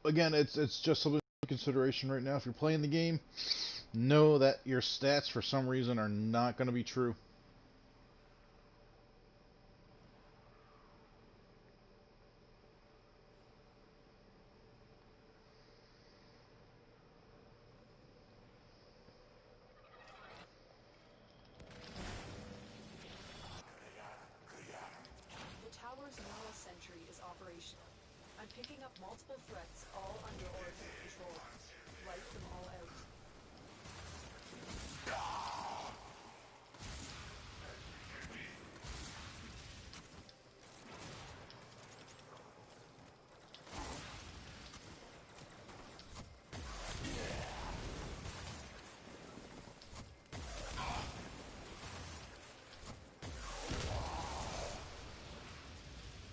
Again, it's just something in consideration right now. If you're playing the game, know that your stats for some reason are not going to be true. The tower's Nala sentry is operational. I'm picking up multiple threats, all under Oracle control. Wipe them all out.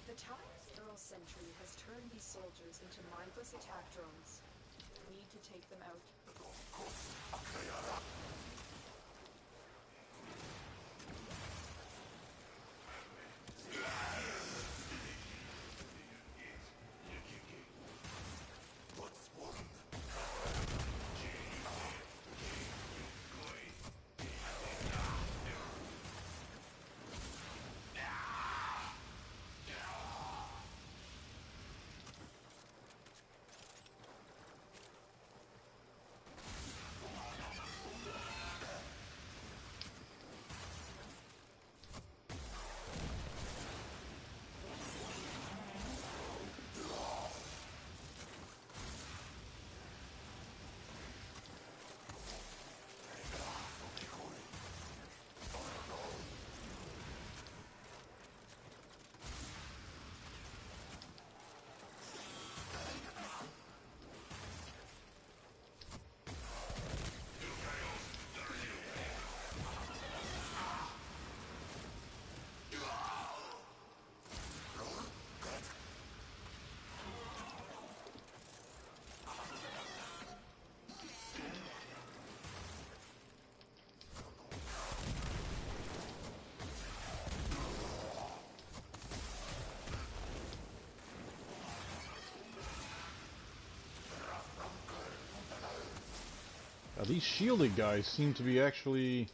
The tower's neural sentry has turned these soldiers into mindless attack drones. We need to take them out. These shielded guys seem to be actually...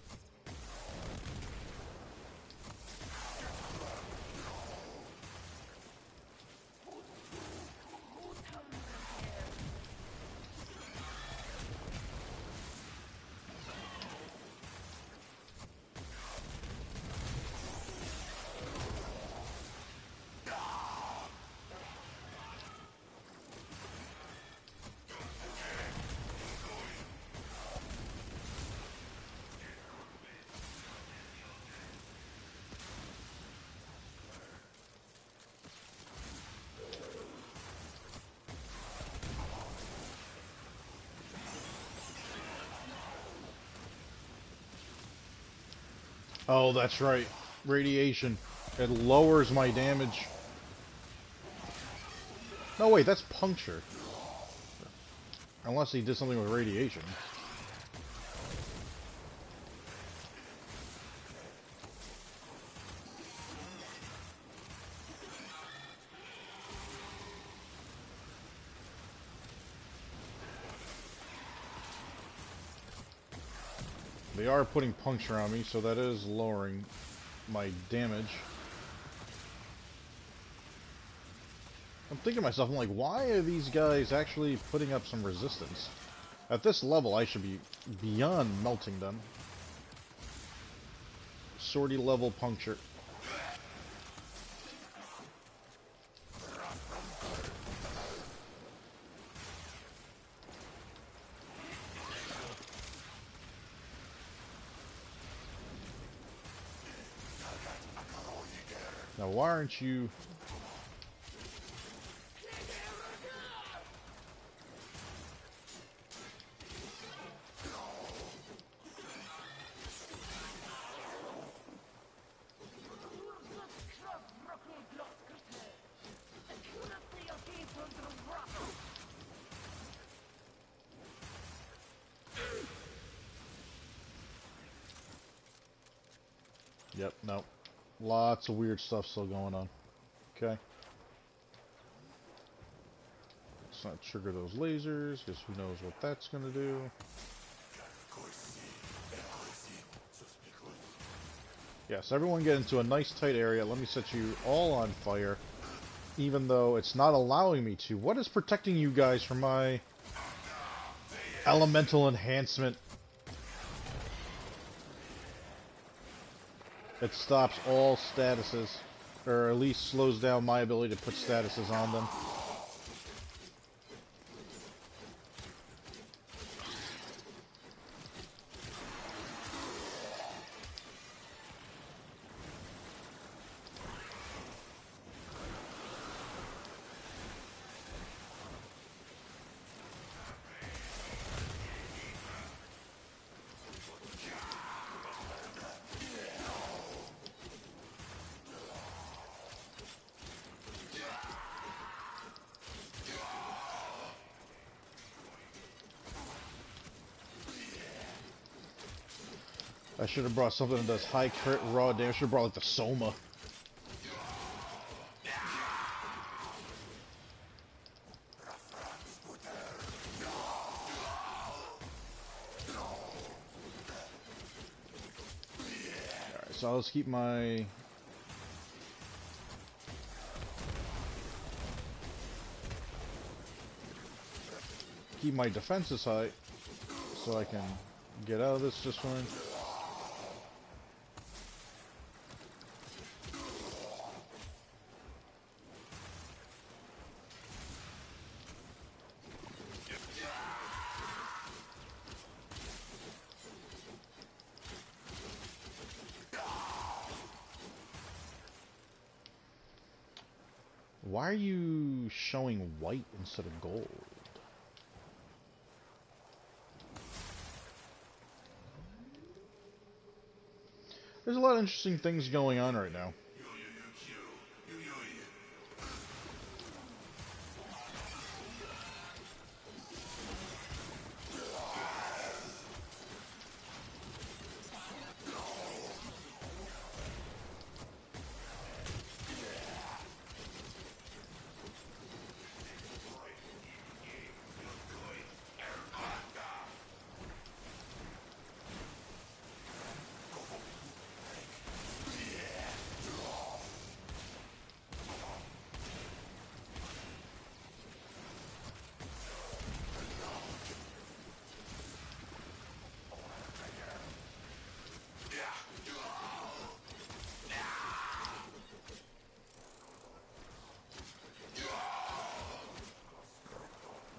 Oh, that's right. Radiation. It lowers my damage. No, wait, that's puncture. Unless he did something with radiation. They are putting puncture on me, so that is lowering my damage. I'm thinking to myself, I'm like, why are these guys actually putting up some resistance? At this level, I should be beyond melting them. Sortie level puncture. Now, why aren't you... Yep, no. Lots of weird stuff still going on. Okay. Let's not trigger those lasers, because who knows what that's going to do. Yes, everyone get into a nice tight area. Let me set you all on fire. Even though it's not allowing me to. What is protecting you guys from my elemental enhancement? It stops all statuses. Or at least slows down my ability to put statuses on them. I should have brought something that does high crit raw damage. I should have brought like the Soma. Alright, so let's keep my... keep my defenses high so I can get out of this just fine. Why are you showing white instead of gold? There's a lot of interesting things going on right now.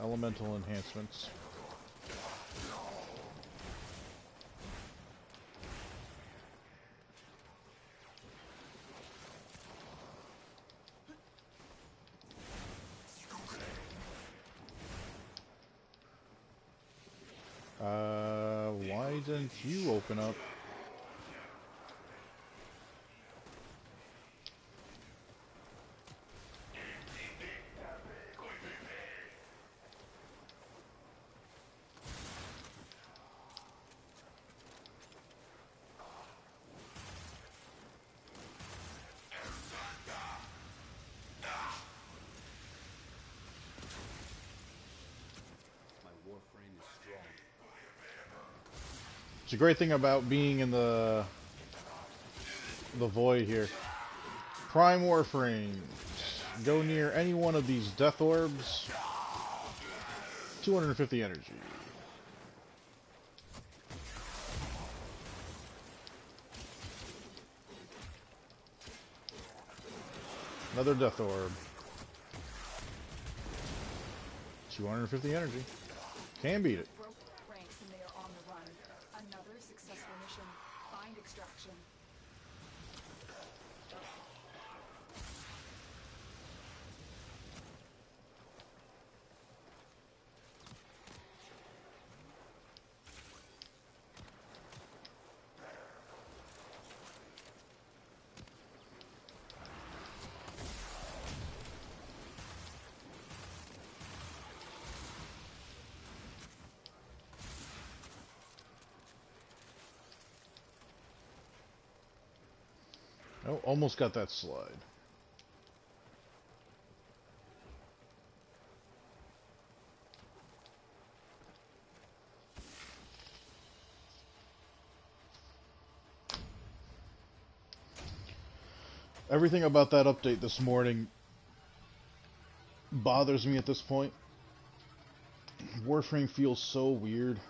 elemental enhancements. Why didn't you open up? My Warframe is strong. It's a great thing about being in the void here. Prime Warframes. Go near any one of these death orbs. 250 energy. Another death orb. 250 energy. Can beat it. Broke ranks and they are on the run. Another successful mission. Find extraction. Oh, almost got that slide. Everything about that update this morning bothers me at this point. Warframe feels so weird.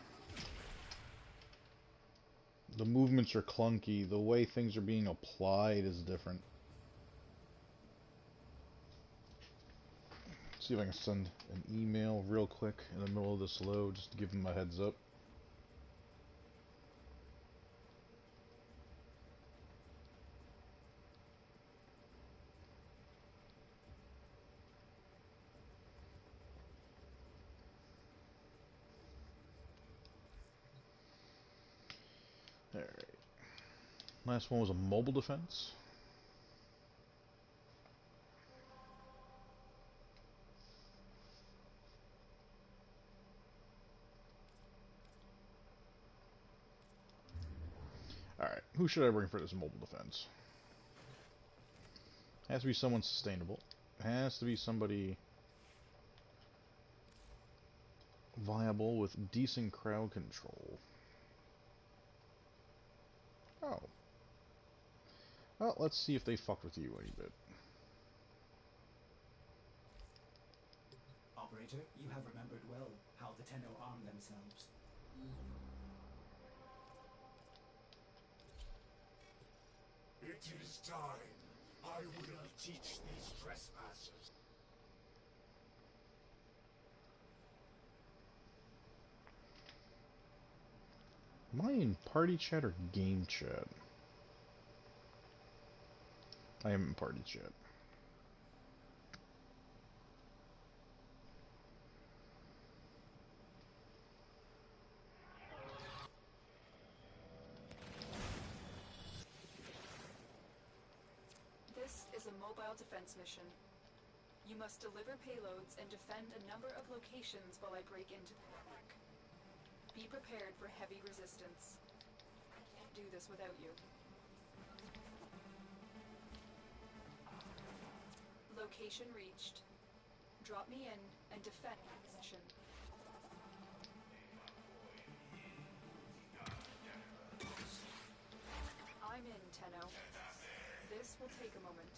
The movements are clunky. The way things are being applied is different. See if I can send an email real quick in the middle of this load, just to give them a heads up. Alright. Last one was a mobile defense. Alright, who should I bring for this mobile defense? Has to be someone sustainable. Has to be somebody viable with decent crowd control. Oh. Well, let's see if they fuck with you any bit. Operator, you have remembered well how the Tenno arm themselves. It is time. I will teach these trespassers. Am I in party chat or game chat? I am in party chat. This is a mobile defense mission. You must deliver payloads and defend a number of locations while I break into the network. Be prepared for heavy resistance. I can't do this without you. Location reached. Drop me in and defend my position. I'm in, Tenno. This will take a moment.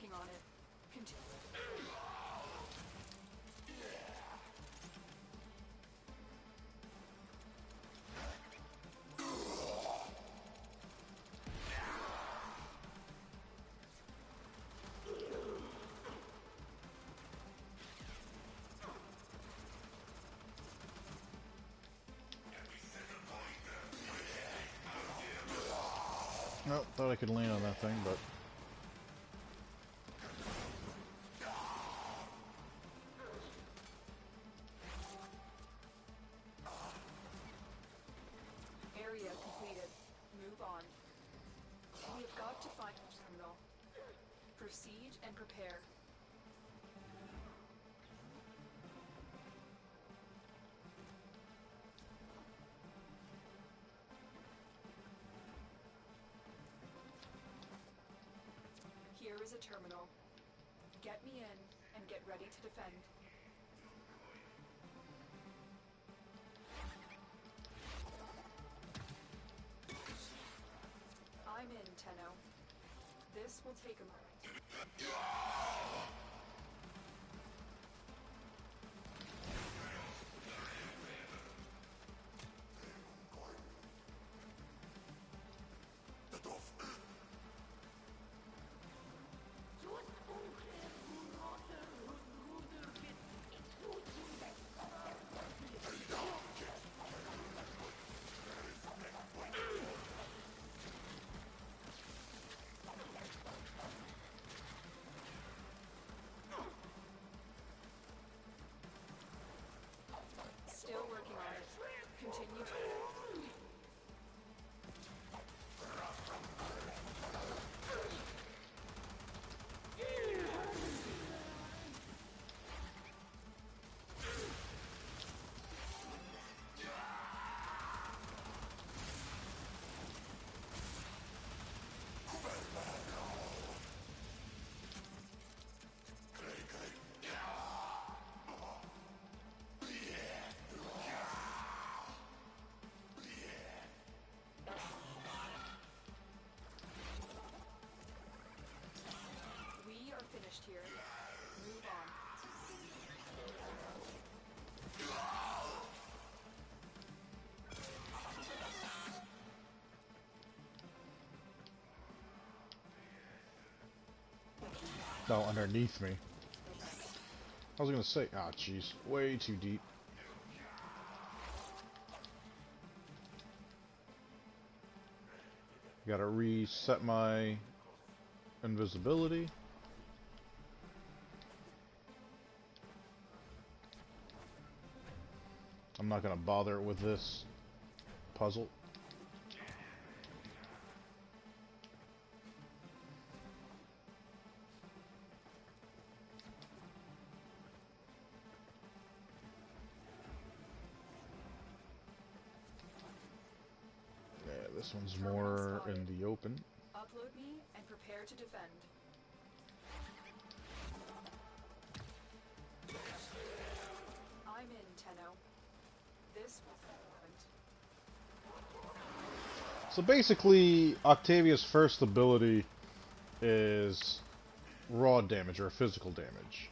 working on it. Continue. Oh, thought I could lean on that thing, but Area completed. Move on. We have got to find the terminal. Proceed and prepare. Here is a terminal. Get me in and get ready to defend. I'm in, Tenno. This will take a moment. Still working on it. Continue to... We are finished here. Move on. no, underneath me. I was gonna say, ah, jeez, way too deep. Gotta reset my invisibility. I'm not gonna bother with this puzzle. Yeah, this one's more in the open. Upload me and prepare to defend. I'm in, Tenno. This was important. So basically, Octavia's first ability is raw damage or physical damage.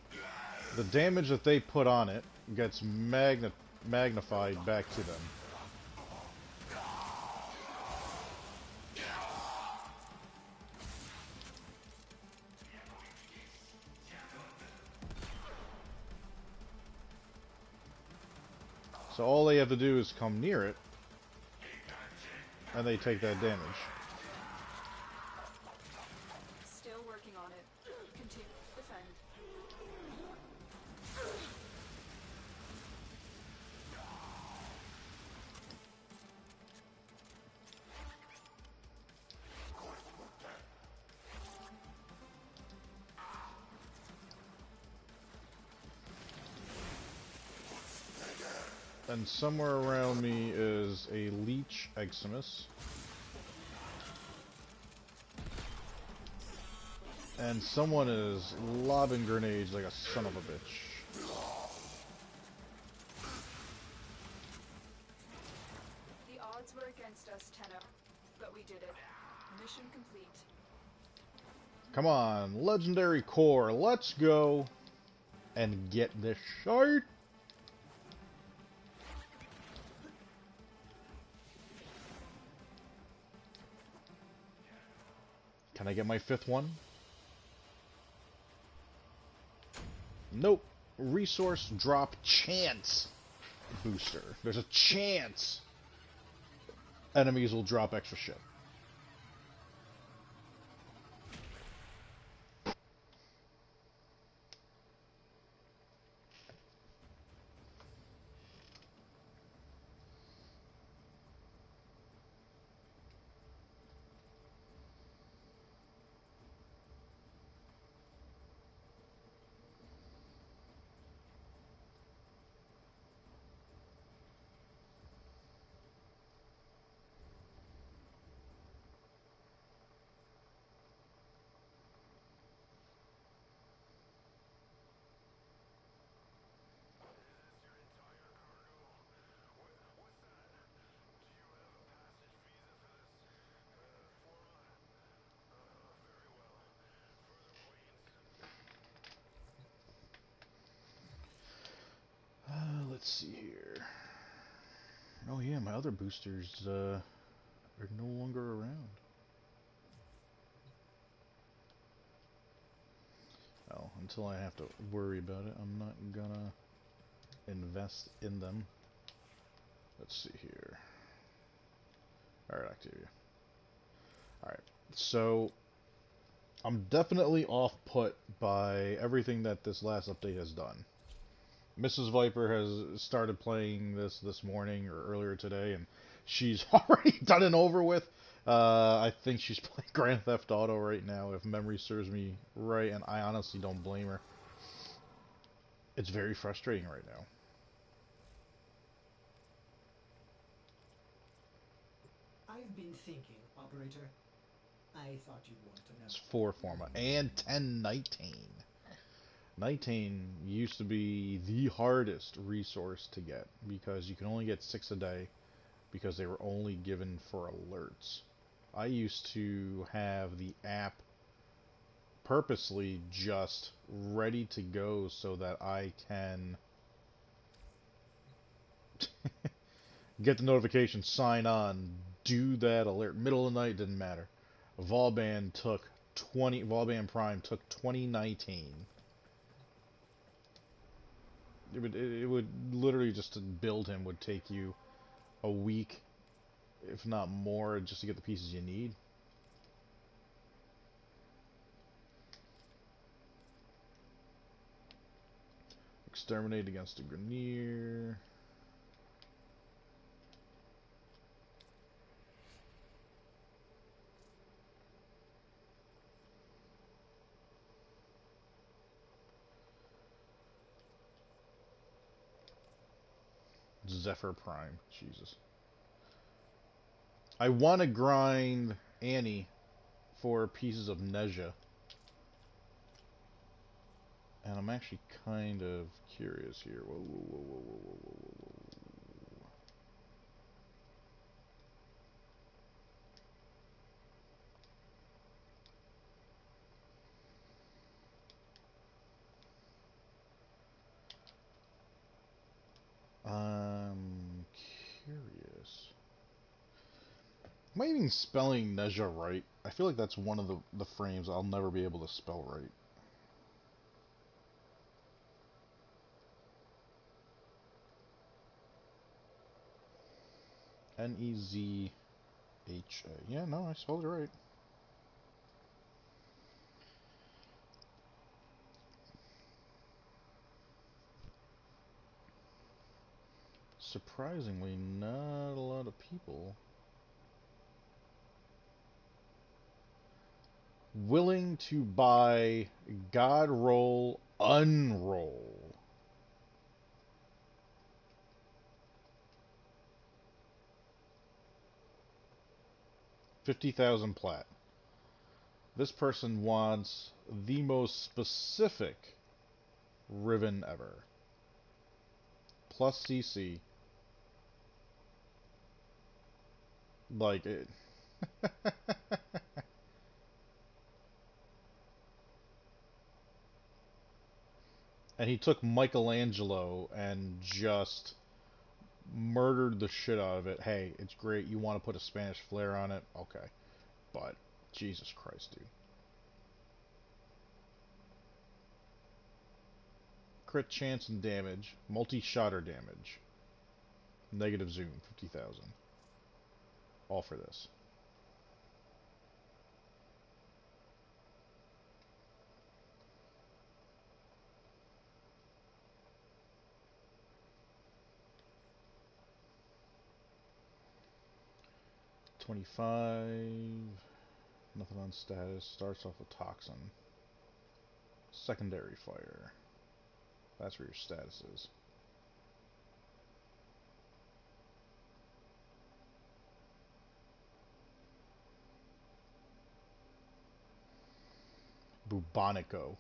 The damage that they put on it gets magnified back to them. So all they have to do is come near it, and they take that damage. Still working on it. Continue to defend. And somewhere around me is a Leech Eximus. And someone is lobbing grenades like a son of a bitch. The odds were against us, Tenno, but we did it. Mission complete. Come on, legendary core. Let's go and get this shard. Can I get my 5th one? Nope. Resource drop chance booster. There's a chance enemies will drop extra shit. Let's see here. Oh yeah, my other boosters are no longer around. Oh, until I have to worry about it, I'm not gonna invest in them. Let's see here. Alright, Octavia. Alright, so I'm definitely off put by everything that this last update has done. Mrs. Viper has started playing this morning or earlier today, and she's already done and over with. I think she's playing Grand Theft Auto right now, if memory serves me right, and I honestly don't blame her. It's very frustrating right now. I've been thinking, Operator. I thought you'd want to know. It's 4 Forma and 10 Nitane. Nitane used to be the hardest resource to get because you can only get 6 a day because they were only given for alerts. I used to have the app purposely just ready to go so that I can get the notification, sign on, do that alert. Middle of the night, didn't matter. Volband Prime took 20 Nitane. It would literally, just to build him would take you a week, if not more, just to get the pieces you need. Exterminate against a Grenier. Zephyr Prime. Jesus. I want to grind Annie for pieces of Neja. And I'm actually kind of curious here. Whoa, whoa, whoa, whoa, whoa, whoa, whoa, whoa, whoa. I'm curious. Am I even spelling Neja right? I feel like that's one of the frames I'll never be able to spell right. Nezha. Yeah, no, I spelled it right. Surprisingly, not a lot of people willing to buy God Roll Unroll. 50,000 plat. This person wants the most specific Riven ever. Plus CC. Like it. And he took Michelangelo and just murdered the shit out of it. Hey, it's great. You want to put a Spanish flair on it? Okay. But, Jesus Christ, dude. Crit chance and damage. Multi-shotter damage. Negative zoom, 50,000. All for this. $25. Nothing on status. Starts off with toxin. Secondary fire. That's where your status is. Bubonico.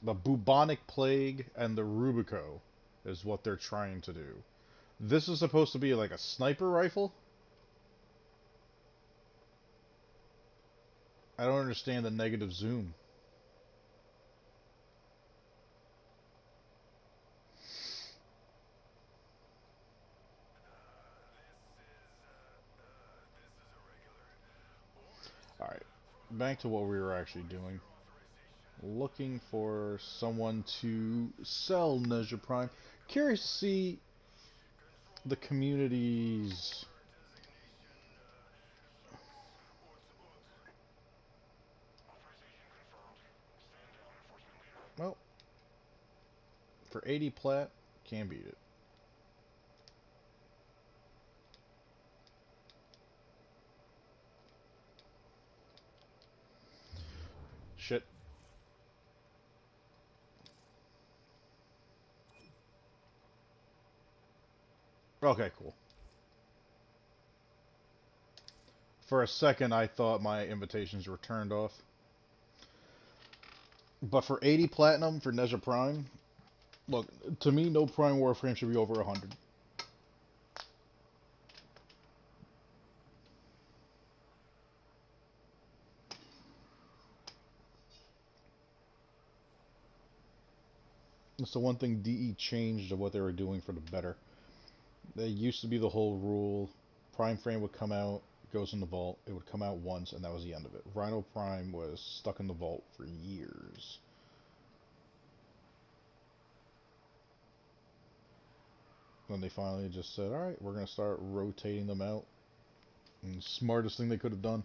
The bubonic plague and the Rubico is what they're trying to do. This is supposed to be like a sniper rifle? I don't understand the negative zoom. Alright, back to what we were actually doing. Looking for someone to sell Neja Prime. Curious to see the community's... Well, for 80 plat, can't beat it. Shit. Okay, cool. For a second, I thought my invitations were turned off. But for 80 platinum for Neja Prime, look, to me, no Prime Warframe should be over 100. That's the one thing DE changed of what they were doing for the better. They used to be the whole rule. Prime Frame would come out, goes in the vault. It would come out once, and that was the end of it. Rhino Prime was stuck in the vault for years. Then they finally just said, alright, we're going to start rotating them out. And the smartest thing they could have done.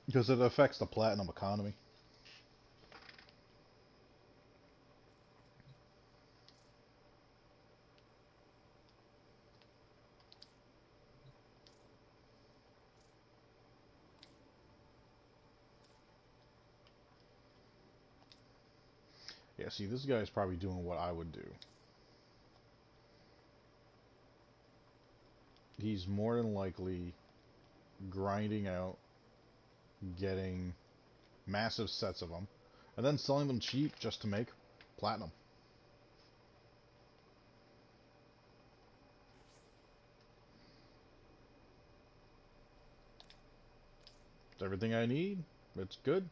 Because it affects the platinum economy. Yeah, see, this guy's probably doing what I would do. He's more than likely grinding out, getting massive sets of them, and then selling them cheap just to make platinum. It's everything I need. It's good.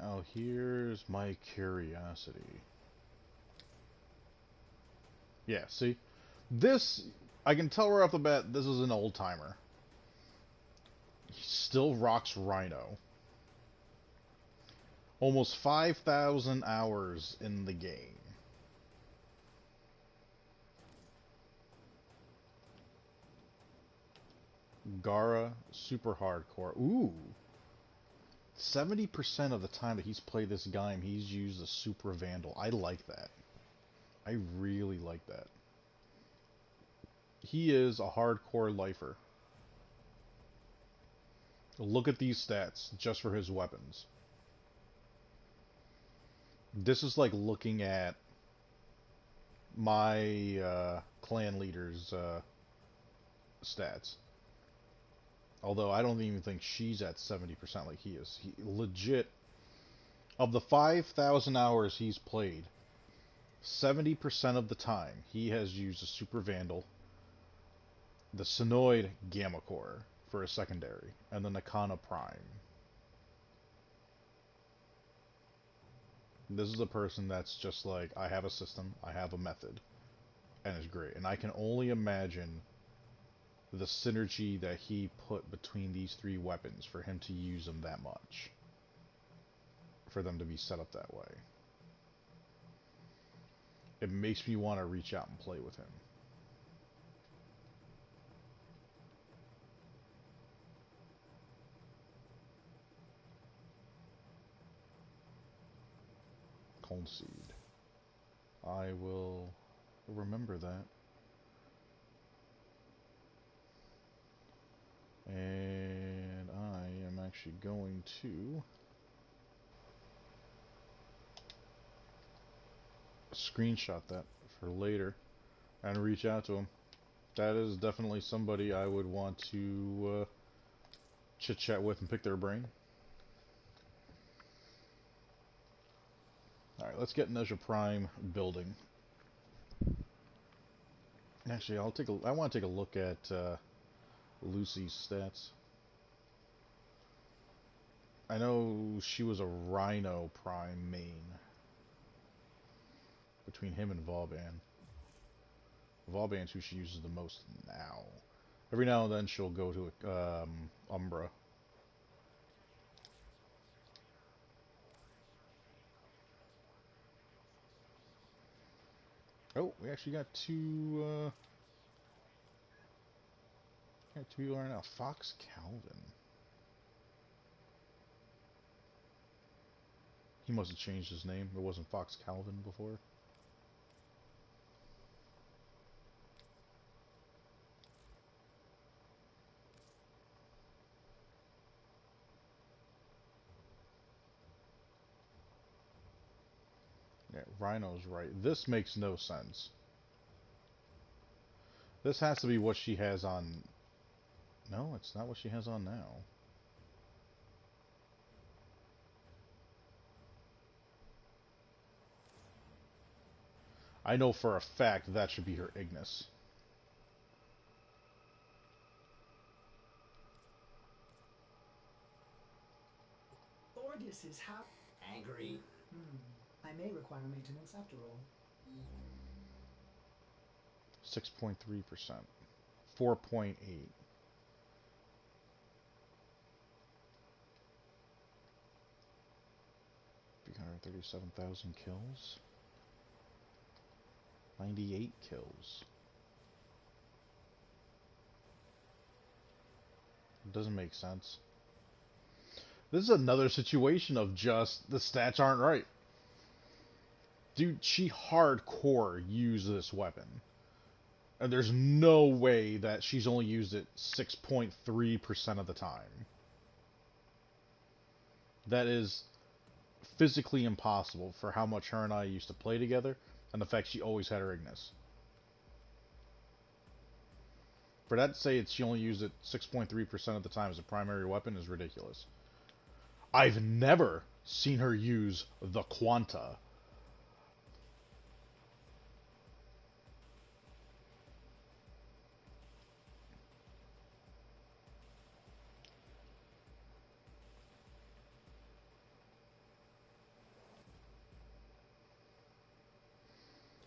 Now here's my curiosity. Yeah, see? This, I can tell right off the bat, this is an old-timer. He still rocks Rhino. Almost 5,000 hours in the game. Gara, super hardcore. Ooh! 70% of the time that he's played this game, he's used a Super Vandal. I like that. I really like that. He is a hardcore lifer. Look at these stats just for his weapons. This is like looking at my clan leader's stats. Although I don't even think she's at 70% like he is. He legit, of the 5,000 hours he's played, 70% of the time, he has used a Super Vandal, the Sinoid Gamma Core for a secondary, and the Nakana Prime. This is a person that's just like, I have a system, I have a method, and it's great. And I can only imagine the synergy that he put between these three weapons for him to use them that much. For them to be set up that way. It makes me want to reach out and play with him. Cold Seed. I will remember that. And I am actually going to screenshot that for later and reach out to him. That is definitely somebody I would want to chit-chat with and pick their brain. Alright, let's get Nezha Prime building. Actually, I want to take a look at Lucy's stats. I know she was a Rhino Prime main. Between him and Vauban. Vauban's who she uses the most now. Every now and then she'll go to Umbra. Oh, we actually got two people right now. Fox Calvin. He must have changed his name. It wasn't Fox Calvin before. Yeah, Rhino's right. This makes no sense. This has to be what she has on... No, it's not what she has on now. I know for a fact that should be her Ignis. Ordis is Angry? I may require maintenance after all. 6.3%. 4.8. 337,000 kills. 98 kills. It doesn't make sense. This is another situation of just the stats aren't right. Dude, she hardcore used this weapon. And there's no way that she's only used it 6.3% of the time. That is physically impossible for how much her and I used to play together, and the fact she always had her Ignis. For that to say she only used it 6.3% of the time as a primary weapon is ridiculous. I've never seen her use the Quanta.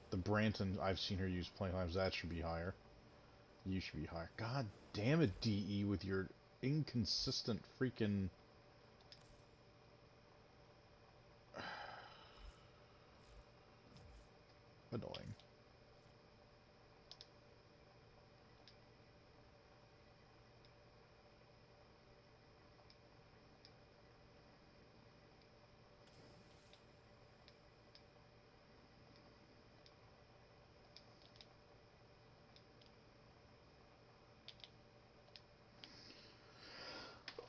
The Branton, I've seen her use plenty of times. That should be higher. You should be higher. God damn it, DE, with your inconsistent freaking... Annoying.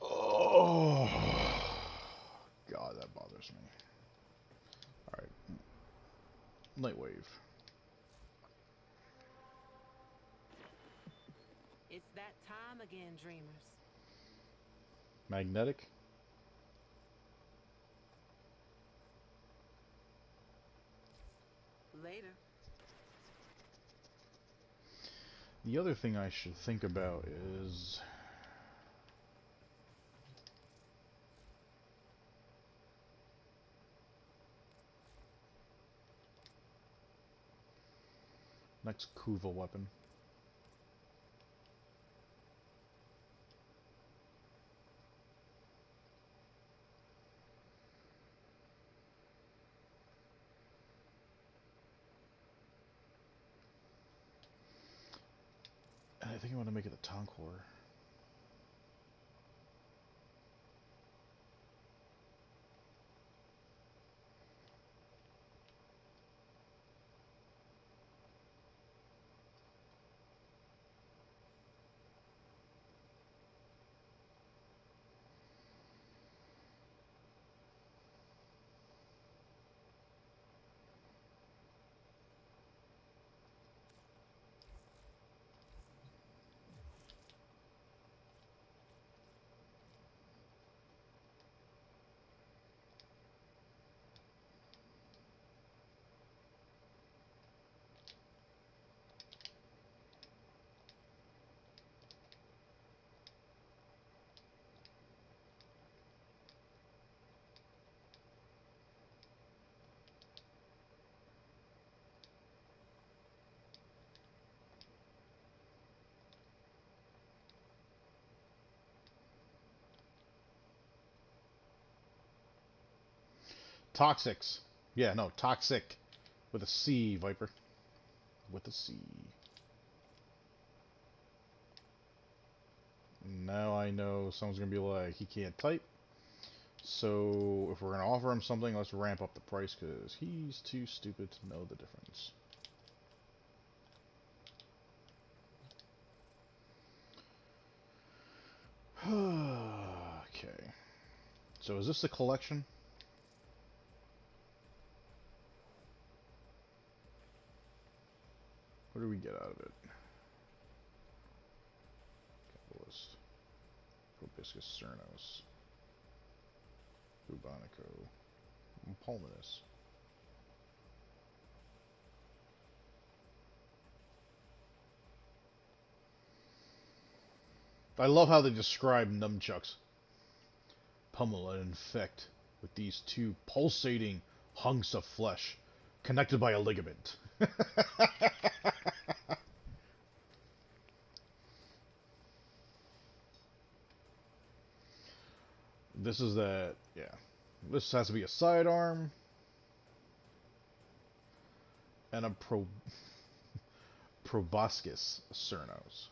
Oh, God, that bothers me. Alright. Nightwave. It's that time again, dreamers. Magnetic. later. The other thing I should think about is... next Kuva weapon. And I think I want to make it a Tonkor. Toxics. Yeah, no, toxic. With a C, Viper. With a C. Now I know someone's going to be like, he can't type. So, if we're going to offer him something, let's ramp up the price, because he's too stupid to know the difference. Okay. So, is this the collection? What do we get out of it? Catalyst. Probiscus Cernos. Bubonico. Pulmonus. I love how they describe nunchucks. Pummel and infect with these two pulsating hunks of flesh connected by a ligament. This is that, yeah. This has to be a sidearm. And a proboscis Cernos.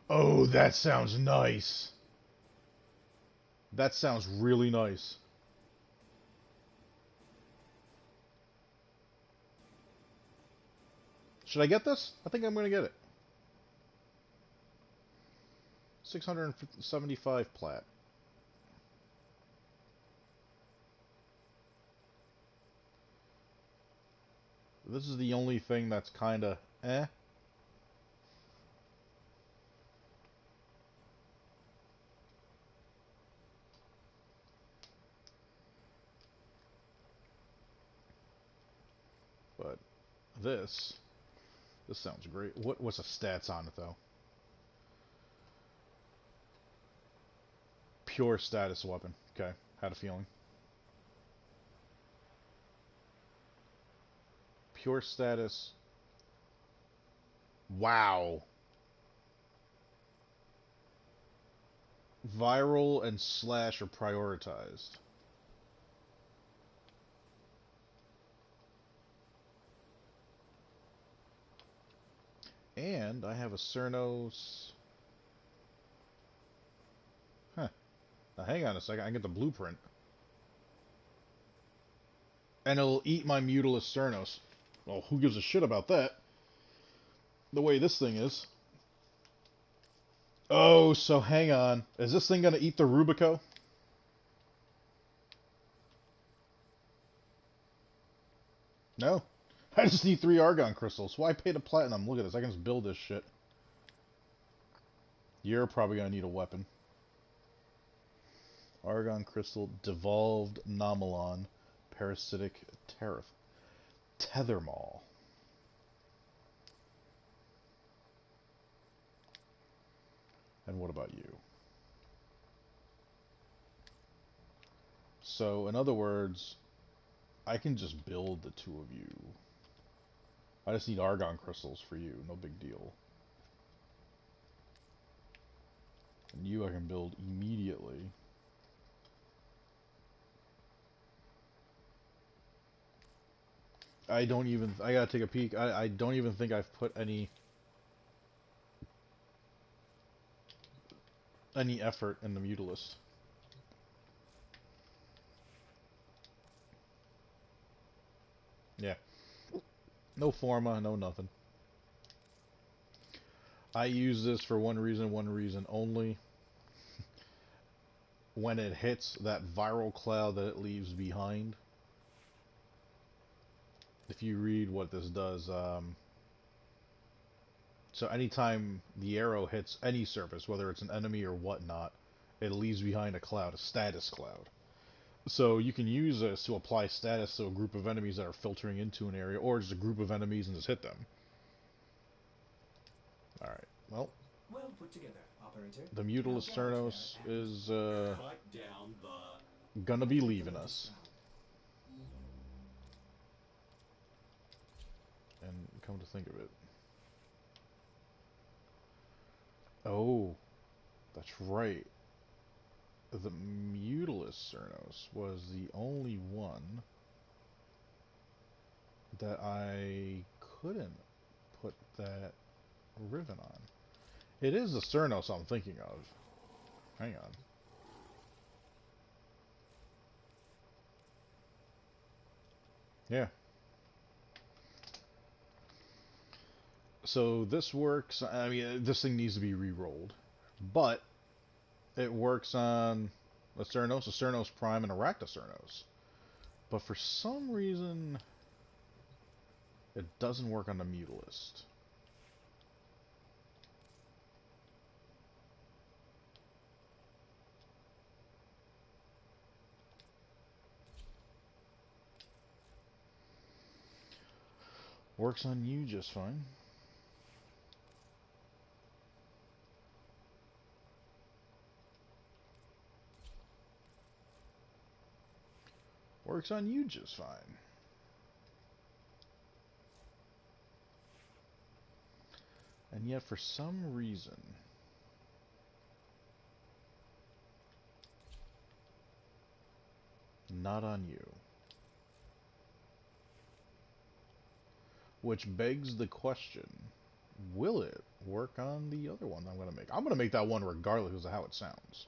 Oh, that sounds nice. That sounds really nice. Should I get this? I think I'm going to get it. 675 plat. This is the only thing that's kind of eh. But this sounds great. What's the stats on it though? Pure status weapon. Okay, had a feeling. Pure status. Wow. Viral and slash are prioritized. And I have a Cernos. Huh. Now hang on a second, I get the blueprint. And it'll eat my Mutilus Cernos. Well, who gives a shit about that? The way this thing is. Oh, so hang on. Is this thing gonna eat the Rubico? No. I just need 3 Argon crystals. Why pay the platinum? Look at this. I can just build this shit. You're probably gonna need a weapon. Argon Crystal, Devolved Nomalon, Parasitic Tariff, Tethermaul. And what about you? So, in other words, I can just build the two of you. I just need Argon Crystals for you, no big deal. And you I can build immediately. I gotta take a peek. I don't even think I've put any effort in the Mutalist. Yeah. No Forma, no nothing. I use this for one reason only. When it hits that viral cloud that it leaves behind. If you read what this does, so anytime the arrow hits any surface, whether it's an enemy or whatnot, it leaves behind a cloud, a status cloud. So you can use this to apply status to a group of enemies that are filtering into an area, or just a group of enemies and just hit them. Alright, well. Well put together, operator. The Mutalist Cernos is Cut down the... gonna be leaving us. And come to think of it. Oh, that's right. The Mutalist Cernos was the only one that I couldn't put that ribbon on. It is the Cernos I'm thinking of. Hang on. Yeah. So this works, I mean, this thing needs to be re-rolled. But it works on a Cernos Prime, and a Cernos. But for some reason, it doesn't work on the Mutalist. Works on you just fine. Works on you just fine. And yet, for some reason, not on you. Which begs the question, will it work on the other one I'm going to make? I'm going to make that one regardless of how it sounds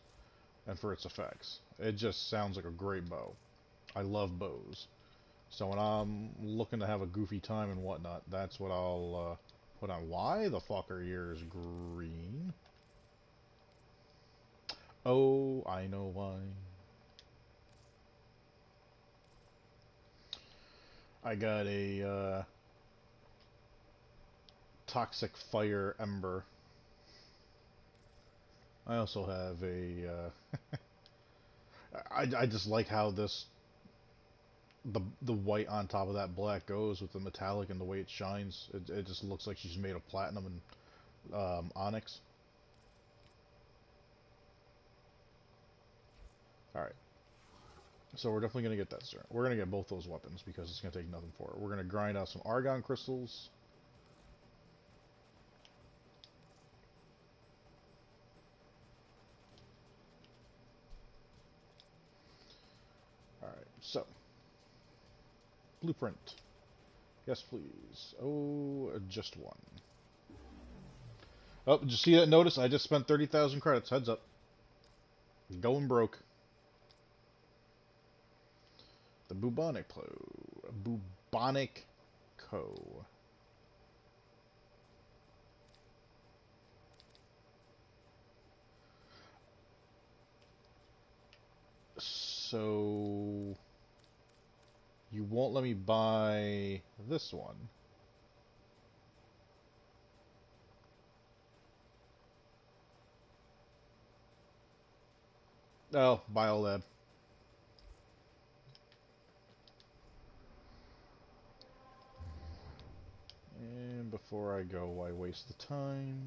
and for its effects. It just sounds like a great bow. I love bows. So when I'm looking to have a goofy time and whatnot, that's what I'll put on. Why the fuck are yours green? Oh, I know why. I got a Toxic Fire Ember. I also have a I just like how this the white on top of that black goes with the metallic and the way it shines. It just looks like she's made of platinum and onyx. Alright. So we're definitely going to get that start. We're going to get both those weapons because it's going to take nothing for it. We're going to grind out some Argon Crystals. Alright, so. Blueprint. Yes, please. Oh, just one. Oh, did you see that notice? I just spent 30,000 credits. Heads up. Going broke. The Bubonic Co. So you won't let me buy this one. Oh, biolab. And before I go, why waste the time?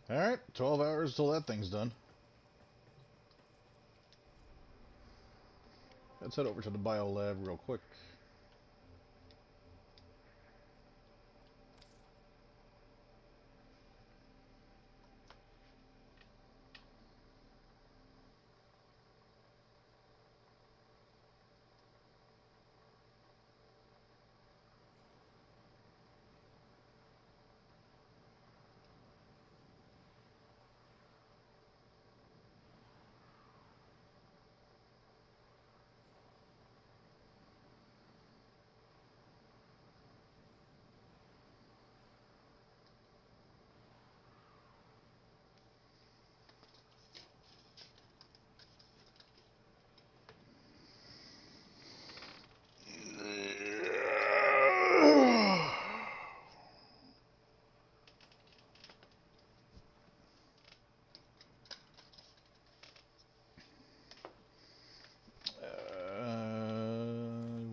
Alright, 12 hours till that thing's done. Let's head over to the biolab real quick.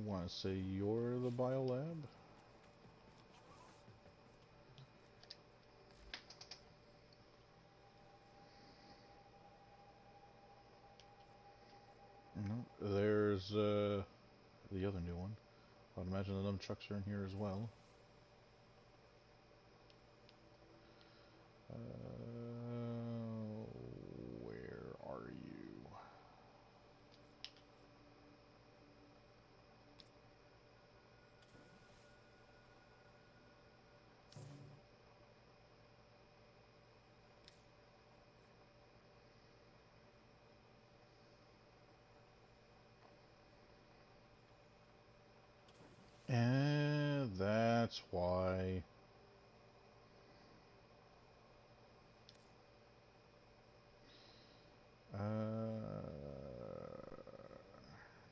I want to say you're the biolab? No, there's the other new one. I'd imagine the nunchucks are in here as well. Where are you? And that's why.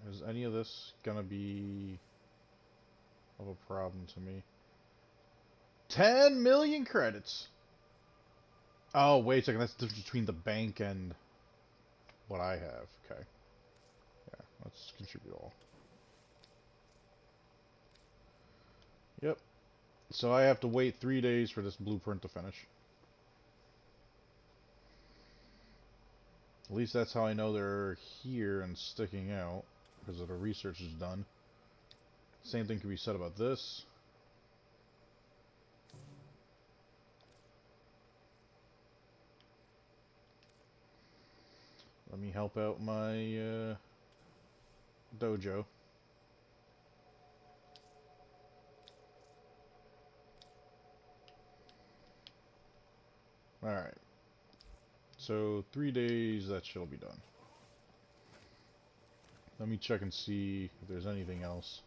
Is any of this gonna be of a problem to me? 10 million credits! Oh, wait a second, that's the difference between the bank and what I have. Okay. Yeah, let's contribute all. Yep. So I have to wait 3 days for this blueprint to finish. At least that's how I know they're here and sticking out, because the research is done. Same thing can be said about this. Let me help out my dojo. Alright. So 3 days, that shall be done. Let me check and see if there's anything else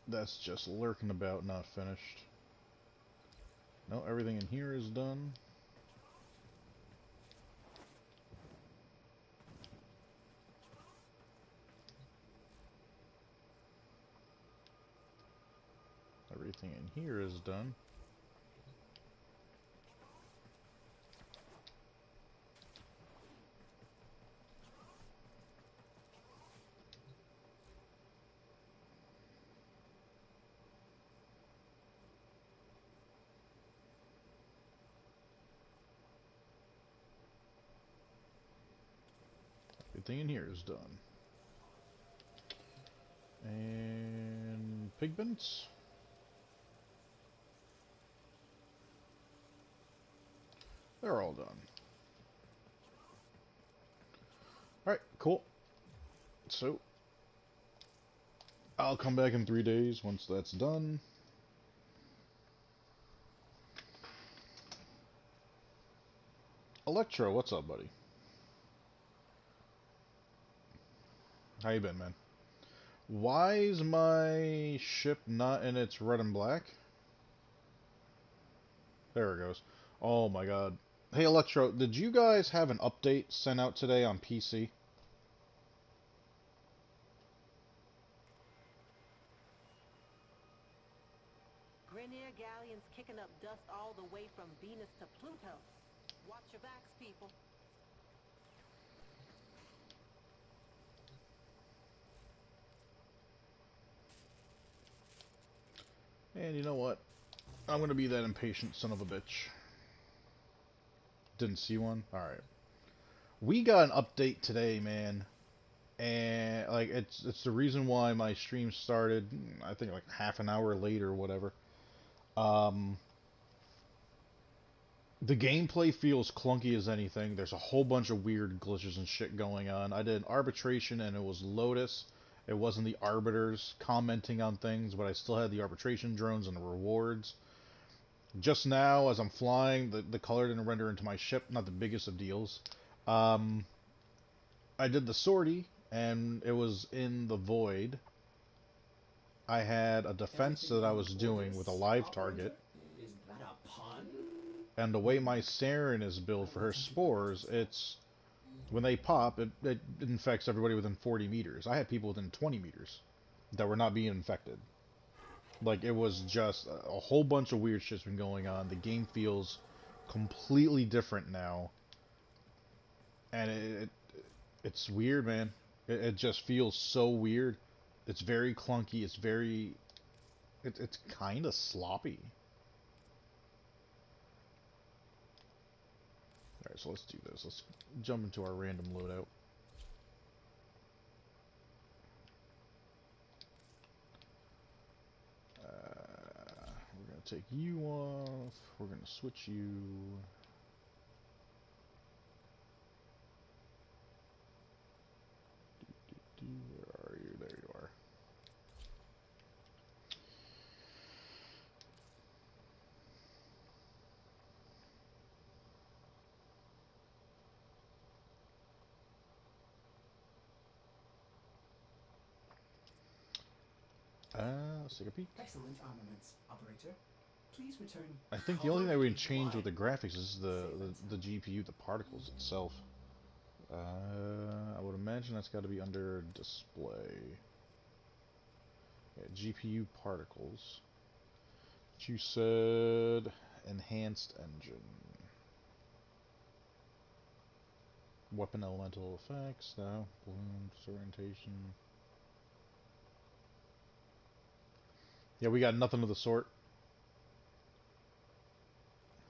that's just lurking about, not finished. No, everything in here is done. Everything in here is done. Everything in here is done. And pigments. They're all done. Alright, cool. So, I'll come back in 3 days once that's done. Electro, what's up, buddy? How you been, man? Why is my ship not in its red and black? There it goes. Oh my god. Hey Electro, did you guys have an update sent out today on PC? Grenier galleons kicking up dust all the way from Venus to Pluto. Watch your backs, people. And you know what? I'm gonna be that impatient son of a bitch. Didn't see one? Alright. We got an update today, man. And like it's the reason why my stream started, I think like half an hour late or whatever. The gameplay feels clunky as anything. There's a whole bunch of weird glitches and shit going on. I did an arbitration and it was Lotus. It wasn't the arbiters commenting on things, but I still had the arbitration drones and the rewards. Just now, as I'm flying, the color didn't render into my ship. Not the biggest of deals. I did the sortie, and it was in the void. I had a defense that I was doing with a live target. Is that a pun? And the way my Saren is built for her spores, it's... When they pop, it infects everybody within 40 meters. I had people within 20 meters that were not being infected. Like, it was just a whole bunch of weird shit's been going on. The game feels completely different now. And it's weird, man. It just feels so weird. It's very clunky. It's very... It's kind of sloppy. Alright, so let's do this. Let's jump into our random loadout. We're going to take you off. We're going to switch you. Where are you? There you are. Let's take a peek. Excellent armaments, operator. Please return. I think the only thing that we can change with the graphics is the GPU, the particles itself. I would imagine that's got to be under display. Yeah, GPU particles. You said enhanced engine. Weapon elemental effects, no. Balloon disorientation. Yeah, we got nothing of the sort.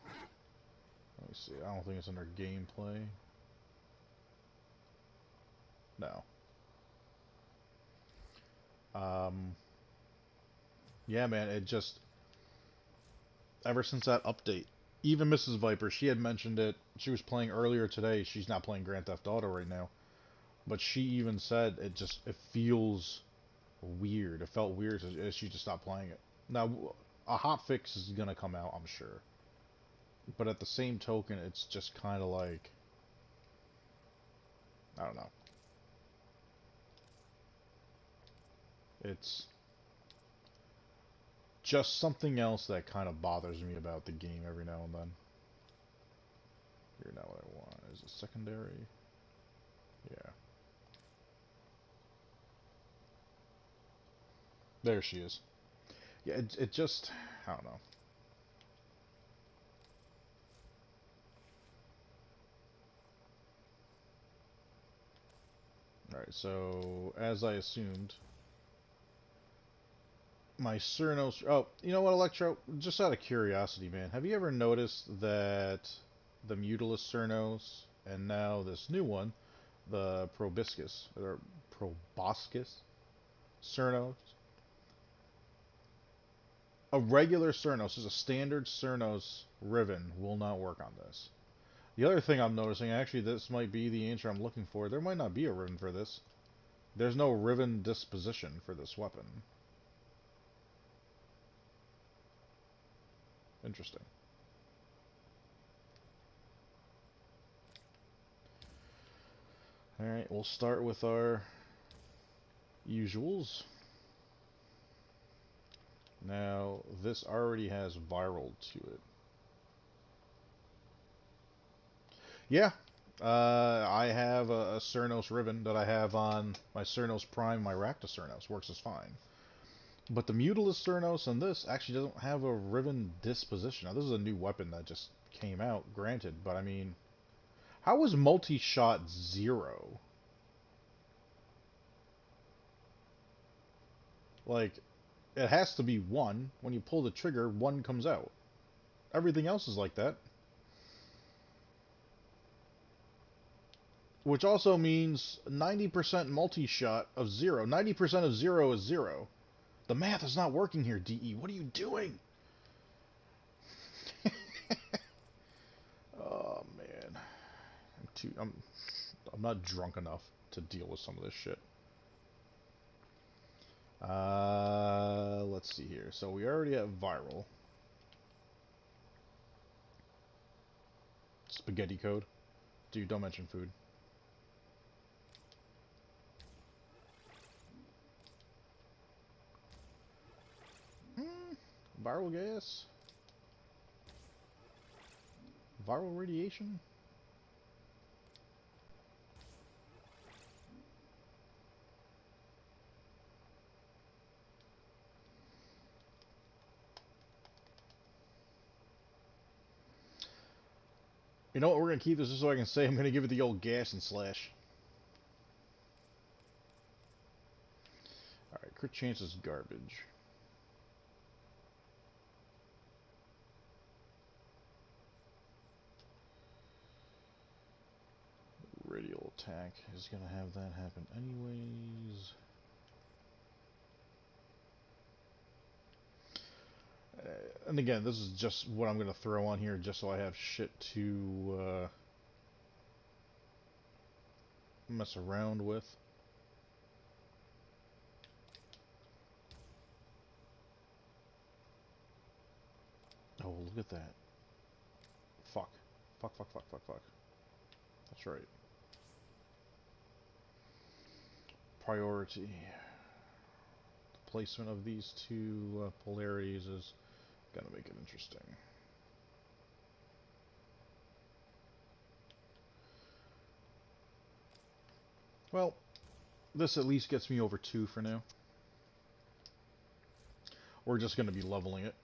Let me see. I don't think it's under gameplay. No. Yeah, man, it just... Ever since that update, even Mrs. Viper, she had mentioned it. She was playing earlier today. She's not playing Grand Theft Auto right now. But she even said it feels weird. It felt weird as she just stopped playing it. Now, a hotfix is going to come out, I'm sure. But at the same token, it's just kind of like... I don't know. It's just something else that kind of bothers me about the game every now and then. Here, now what I want is a secondary. Yeah. There she is. Yeah, it just... I don't know. Alright, so, as I assumed... My Cernos... Oh, you know what, Electro? Just out of curiosity, man. Have you ever noticed that the Mutilus Cernos, and now this new one, the Proboscis, or Proboscis Cernos? A regular Cernos, is a standard Cernos Riven, will not work on this. The other thing I'm noticing, actually, this might be the answer I'm looking for. There might not be a Riven for this. There's no Riven disposition for this weapon. Interesting. Alright, we'll start with our usuals. Now, this already has viral to it. Yeah. I have a Cernos Ribbon that I have on my Cernos Prime, my Rakta Cernos. Works just fine. But the Mutilis Cernos and this actually doesn't have a Ribbon disposition. Now, this is a new weapon that just came out, granted, but I mean, how is multi-shot 0? Like, it has to be 1. When you pull the trigger, 1 comes out. Everything else is like that. Which also means 90% multi-shot of 0. 90% of 0 is 0. The math is not working here, DE. What are you doing? Oh, man. I'm not drunk enough to deal with some of this shit. Let's see here. So we already have viral. Spaghetti code. Dude, don't mention food. Viral gas? Viral radiation? You know what? We're going to keep this just so I can say I'm going to give it the old gas and slash. Alright, crit chance is garbage. Radial attack is going to have that happen anyways. And again, this is just what I'm going to throw on here just so I have shit to mess around with. Oh, look at that. Fuck. Fuck, fuck, fuck, fuck, fuck. That's right. Priority. The placement of these two polarities is going to make it interesting. Well, this at least gets me over 2 for now. We're just going to be leveling it.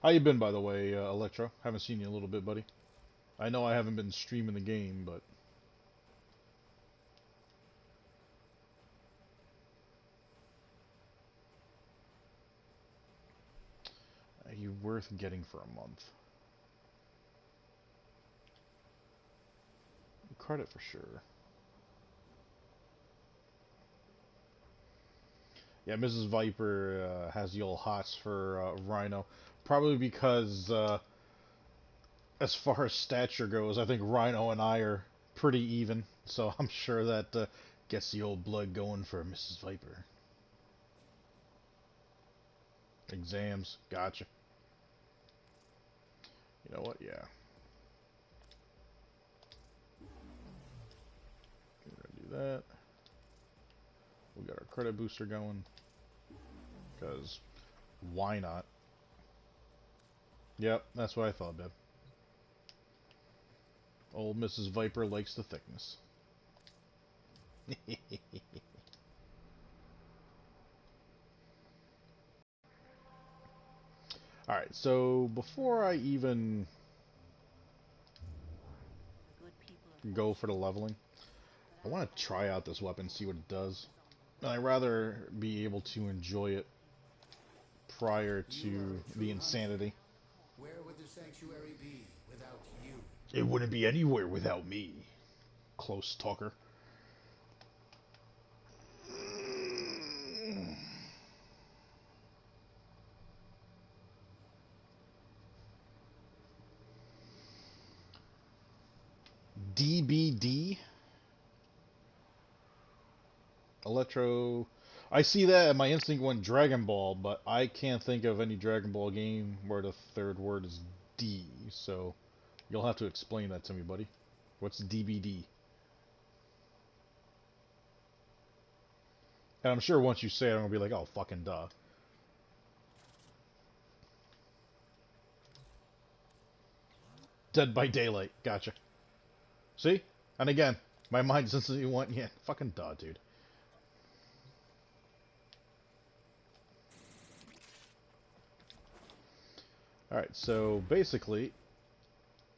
How you been, by the way, Electro? Haven't seen you in a little bit, buddy. I know I haven't been streaming the game, but... Are you worth getting for a month? Credit for sure. Yeah, Mrs. Viper has the old hots for Rhino. Probably because, as far as stature goes, I think Rhino and I are pretty even. So I'm sure that gets the old blood going for Mrs. Viper. Exams, gotcha. You know what? Yeah. We're gonna do that. We got our credit booster going. Because why not? Yep, that's what I thought, Deb. Old Mrs. Viper likes the thickness. Alright, so before I even go for the leveling, I want to try out this weapon, see what it does. And I'd rather be able to enjoy it prior to the insanity. Where would the sanctuary be without you? It wouldn't be anywhere without me. Close talker. DBD? Electro... I see that and my instinct went Dragon Ball, but I can't think of any Dragon Ball game where the third word is D, so you'll have to explain that to me, buddy. What's DBD? And I'm sure once you say it, I'm gonna be like, oh, fucking duh. Dead by Daylight. Gotcha. See? And again, my mind instantly went, yeah, fucking duh, dude. Alright, so basically,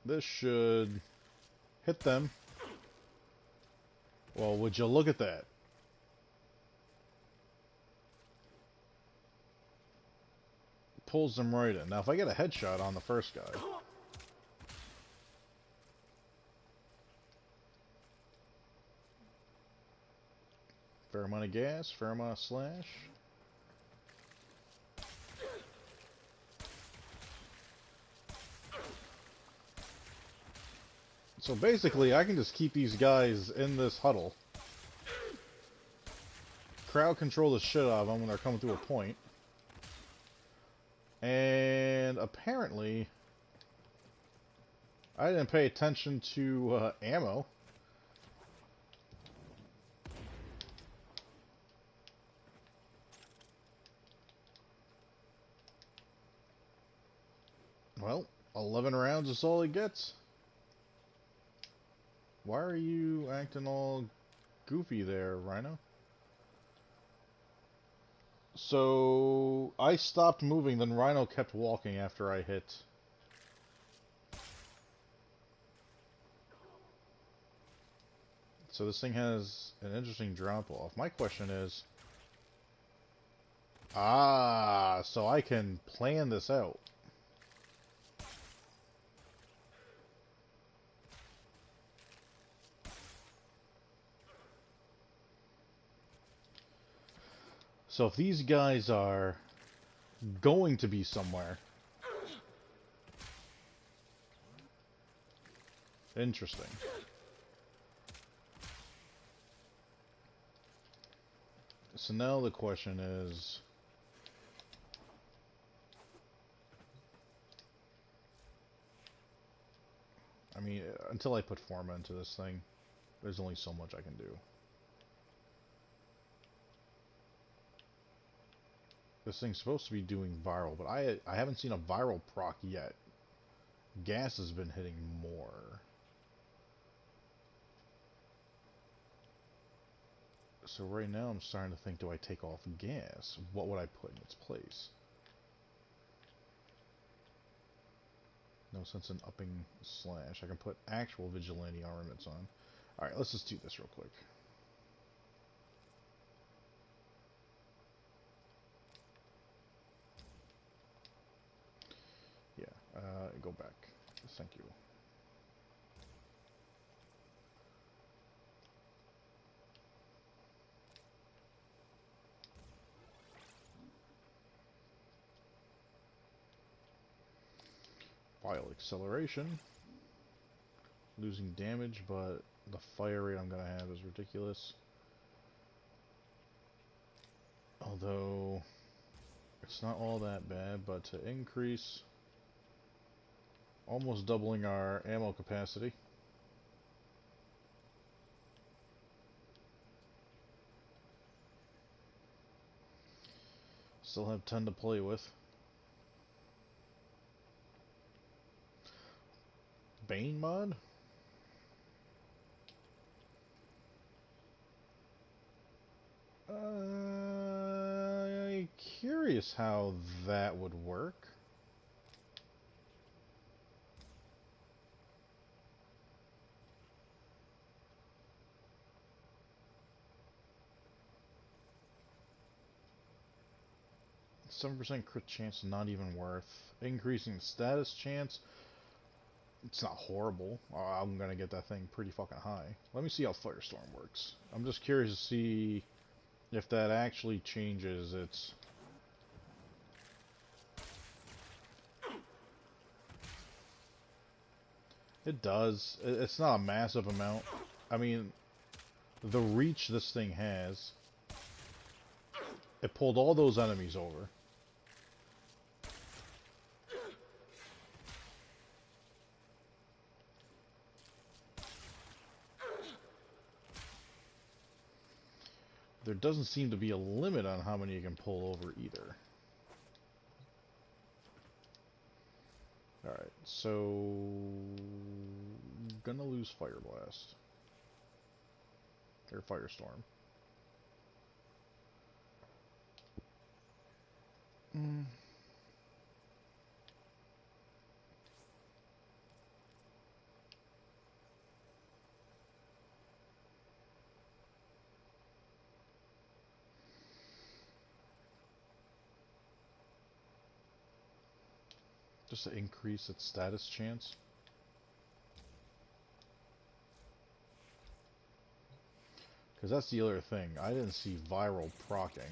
this should hit them. Well, would you look at that? Pulls them right in. Now, if I get a headshot on the first guy... Fair amount of gas, fair amount of slash. So basically, I can just keep these guys in this huddle. Crowd control the shit out of them when they're coming through a point. And apparently, I didn't pay attention to ammo. Well, 11 rounds is all he gets. Why are you acting all goofy there, Rhino? So, I stopped moving, then Rhino kept walking after I hit. So this thing has an interesting drop-off. My question is... Ah, so I can plan this out. So if these guys are going to be somewhere... Interesting. So now the question is... I mean, until I put Forma into this thing, there's only so much I can do. This thing's supposed to be doing viral, but I haven't seen a viral proc yet. Gas has been hitting more. So right now I'm starting to think, do I take off gas? What would I put in its place? No sense in upping slash. I can put actual vigilante armaments on. Alright, let's just do this real quick. Yeah, go back. Thank you. File acceleration. Losing damage, but the fire rate I'm going to have is ridiculous. Although, it's not all that bad, but to increase, almost doubling our ammo capacity. Still have 10 to play with. Bane mod? Curious how that would work. %7 crit chance, not even worth. Increasing status chance, it's not horrible. I'm gonna get that thing pretty fucking high. Let me see how Firestorm works. I'm just curious to see if that actually changes its... It does. It's not a massive amount. I mean, the reach this thing has, it pulled all those enemies over. there doesn't seem to be a limit on how many you can pull over either. Alright, so... gonna lose Fire Blast. Or Firestorm. Just to increase its status chance. Because that's the other thing. I didn't see viral proccing.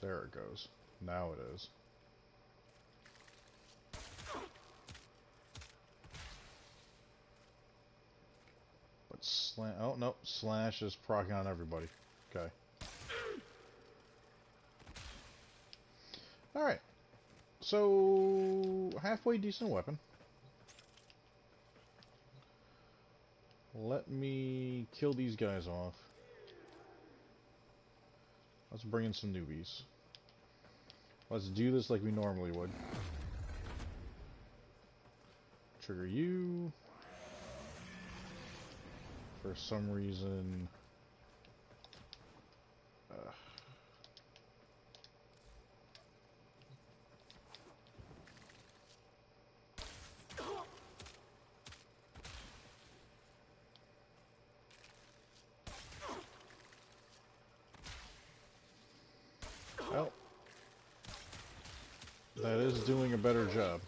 There it goes. Now it is. But slash... oh, no. Slash is proccing on everybody. Okay. Alright. So... halfway decent weapon. Let me kill these guys off. Let's bring in some newbies. Let's do this like we normally would. Trigger you. For some reason... well, that is doing a better job.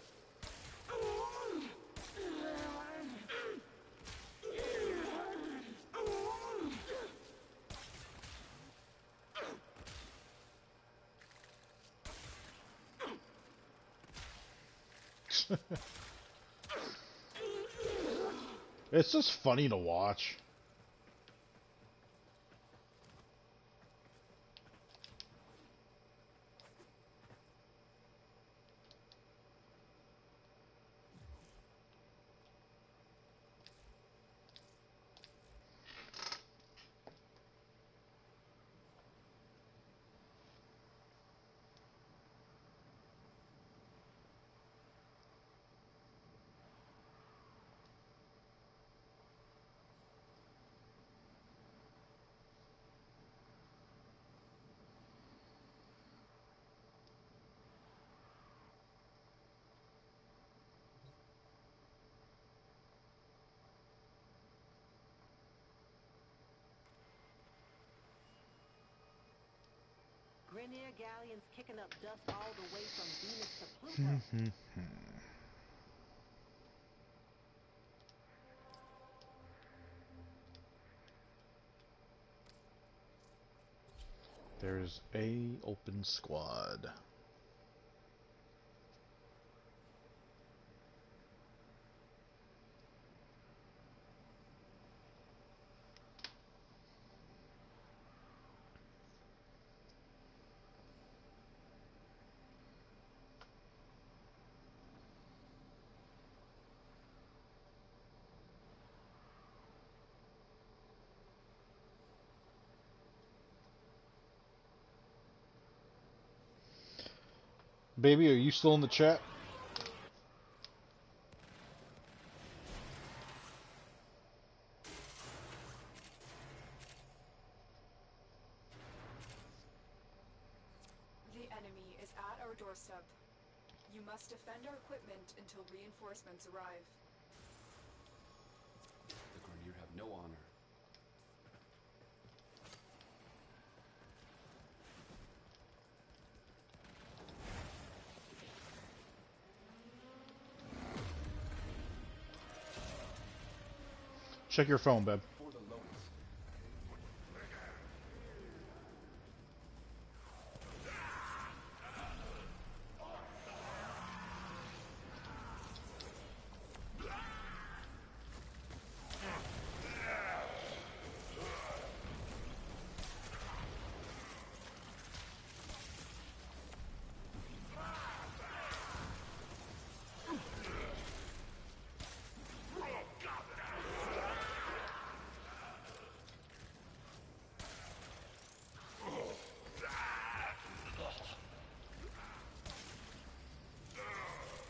It's just funny to watch. Grenier galleons kicking up dust all the way from Venus to Pluto. There's a open squad. Baby, are you still in the chat? The enemy is at our doorstep. You must defend our equipment until reinforcements arrive. The Grenier have no honor. Check your phone, babe. For the lowest.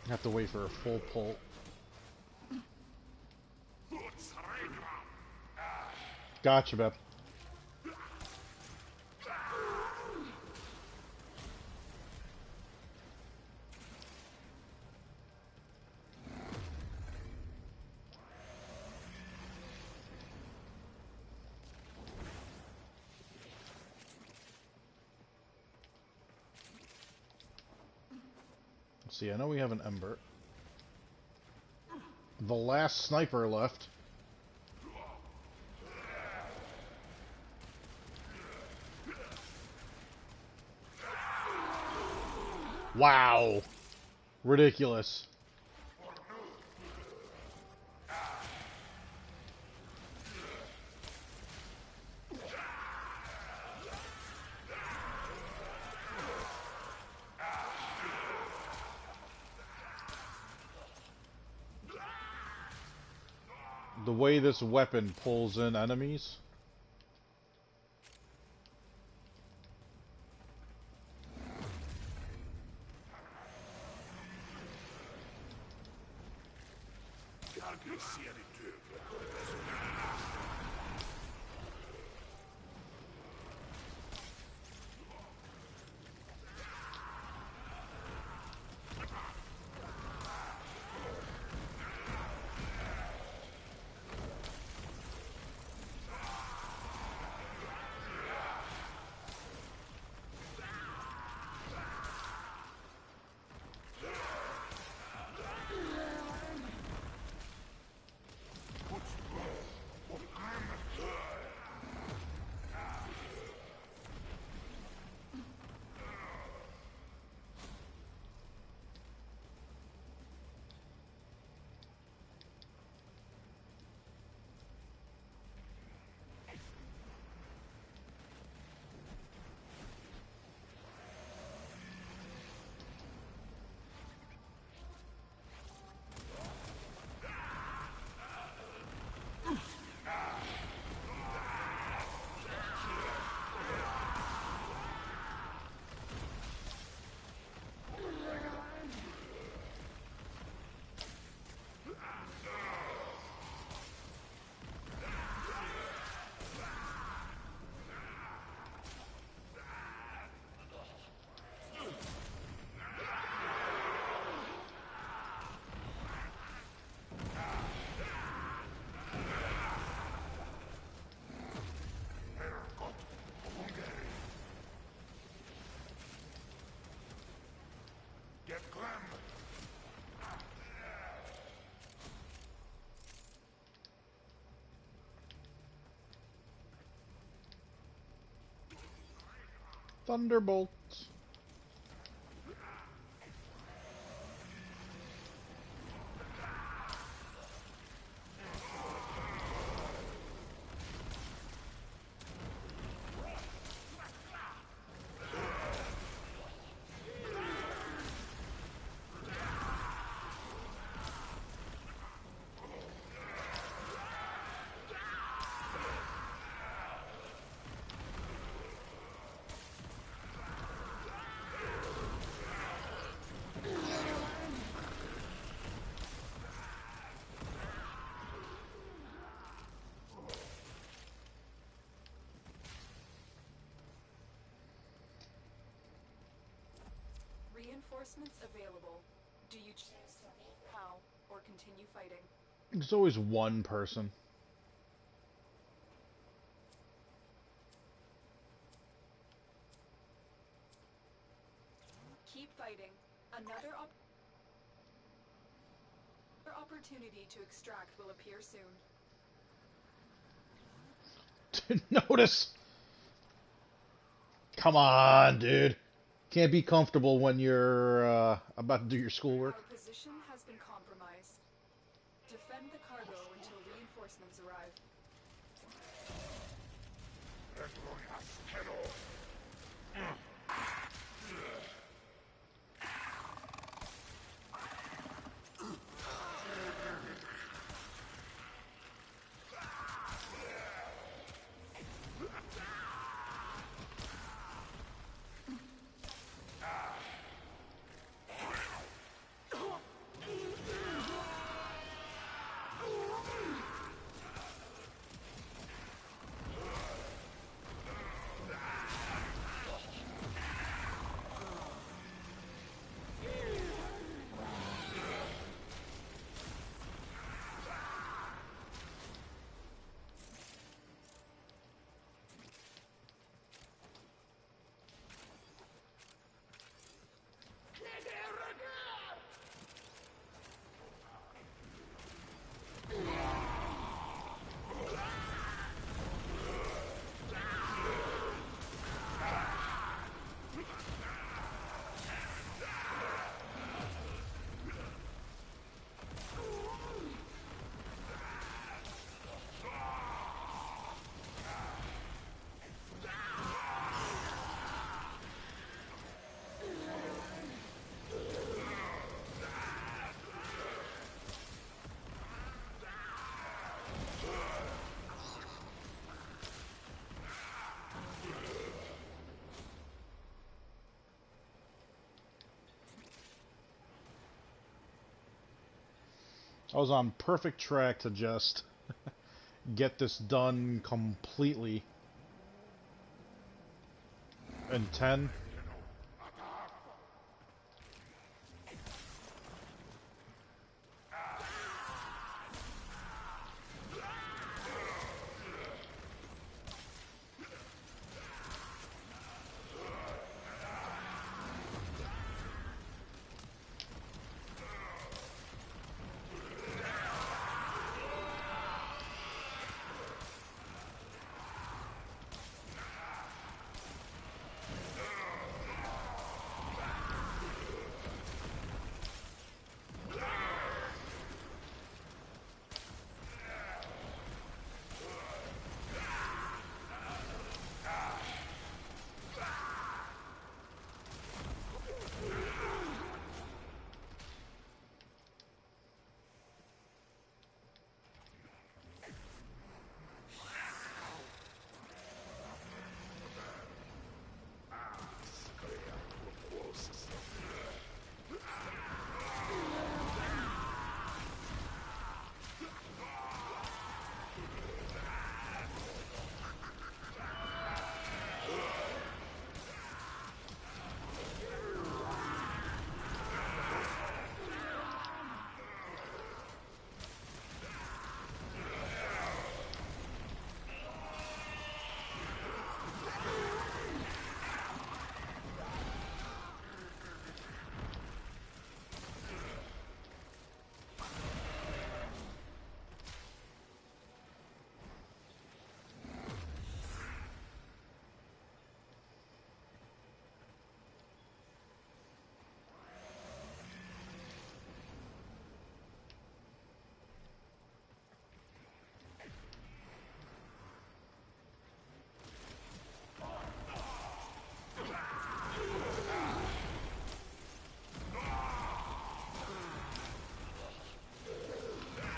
Have to wait for a full pull. Gotcha, Beb. See, I know we have an Ember. The last sniper left. Wow. Ridiculous. The way this weapon pulls in enemies. Get Clem! Thunderbolts. Reinforcements available. Do you choose to leave now or continue fighting? There's always one person. Keep fighting. Another opportunity to extract will appear soon. Didn't notice. Come on, dude. Can't be comfortable when you're about to do your schoolwork. Our position has been compromised. Defend the cargo until reinforcements arrive. I was on perfect track to just get this done completely in 10.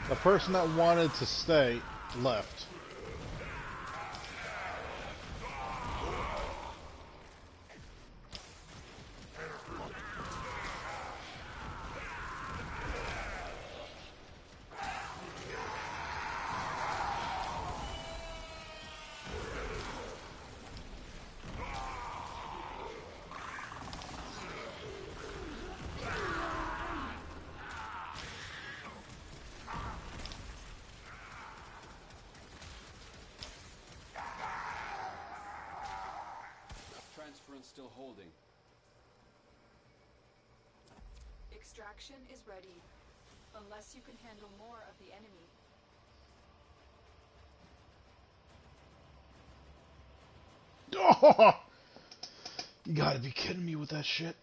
The person that wanted to stay left. Transference still holding. Extraction is ready. Unless you can handle more of the enemy. Oh! You gotta be kidding me with that shit.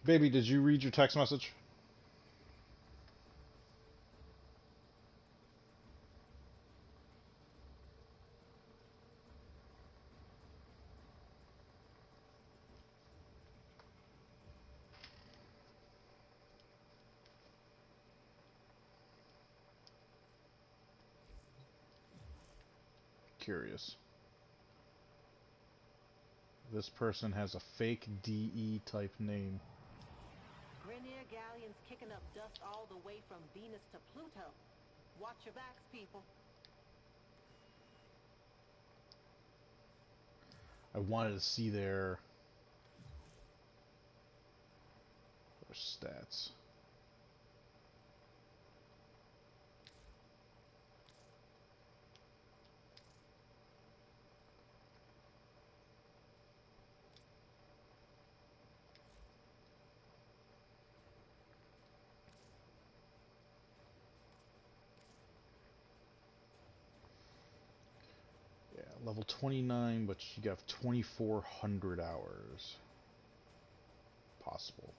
Baby, did you read your text message? Curious. This person has a fake DE type name. Grenier galleons kicking up dust all the way from Venus to Pluto. Watch your backs, people. I wanted to see their stats. Yeah, level 29, but you got 2,400 hours. Possible.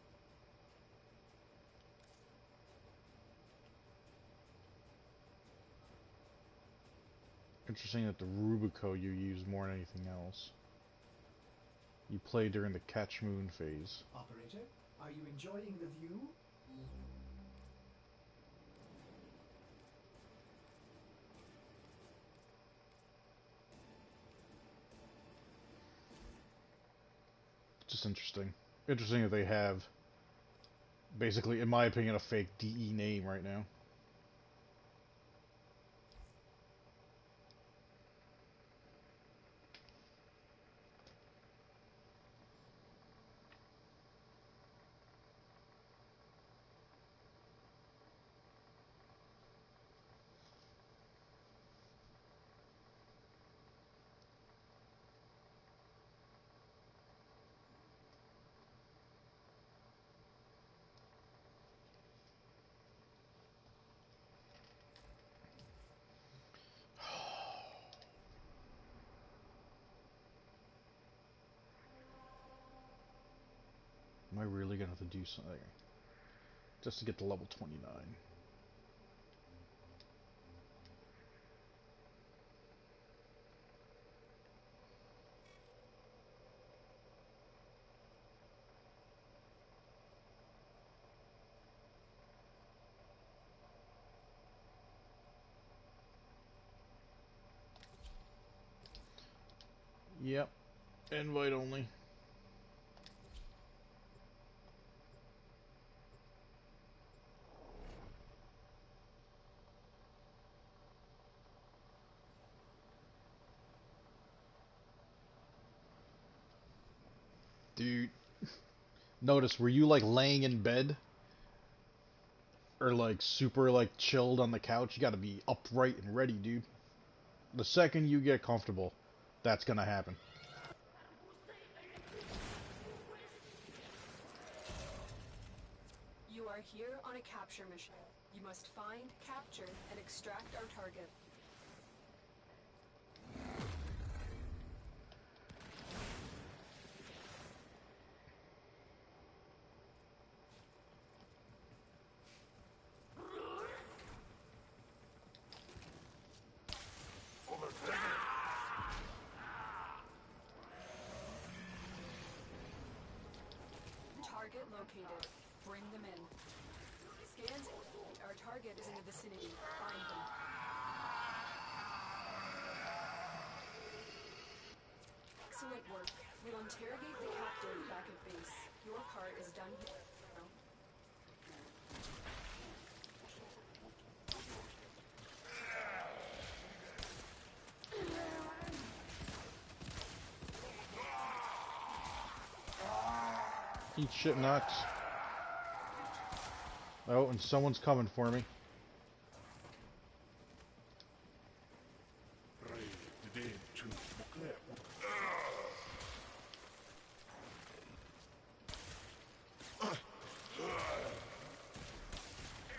Interesting that the Rubico you use more than anything else. You play during the Catch Moon phase. Operator, are you enjoying the view? Just interesting. Interesting that they have, basically, in my opinion, a fake DE name right now. Am I really gonna have to do something just to get to level 29? Yep. Invite only. Dude. Notice, were you like laying in bed? Or like super like chilled on the couch? You gotta be upright and ready, dude. The second you get comfortable, that's gonna happen. You are here on a capture mission. You must find, capture, and extract our target. Target located. Bring them in. Scans. Our target is in the vicinity. Find them. Excellent work. We'll interrogate the captive back at base. Your part is done here. Eat shit nuts. Oh, and someone's coming for me.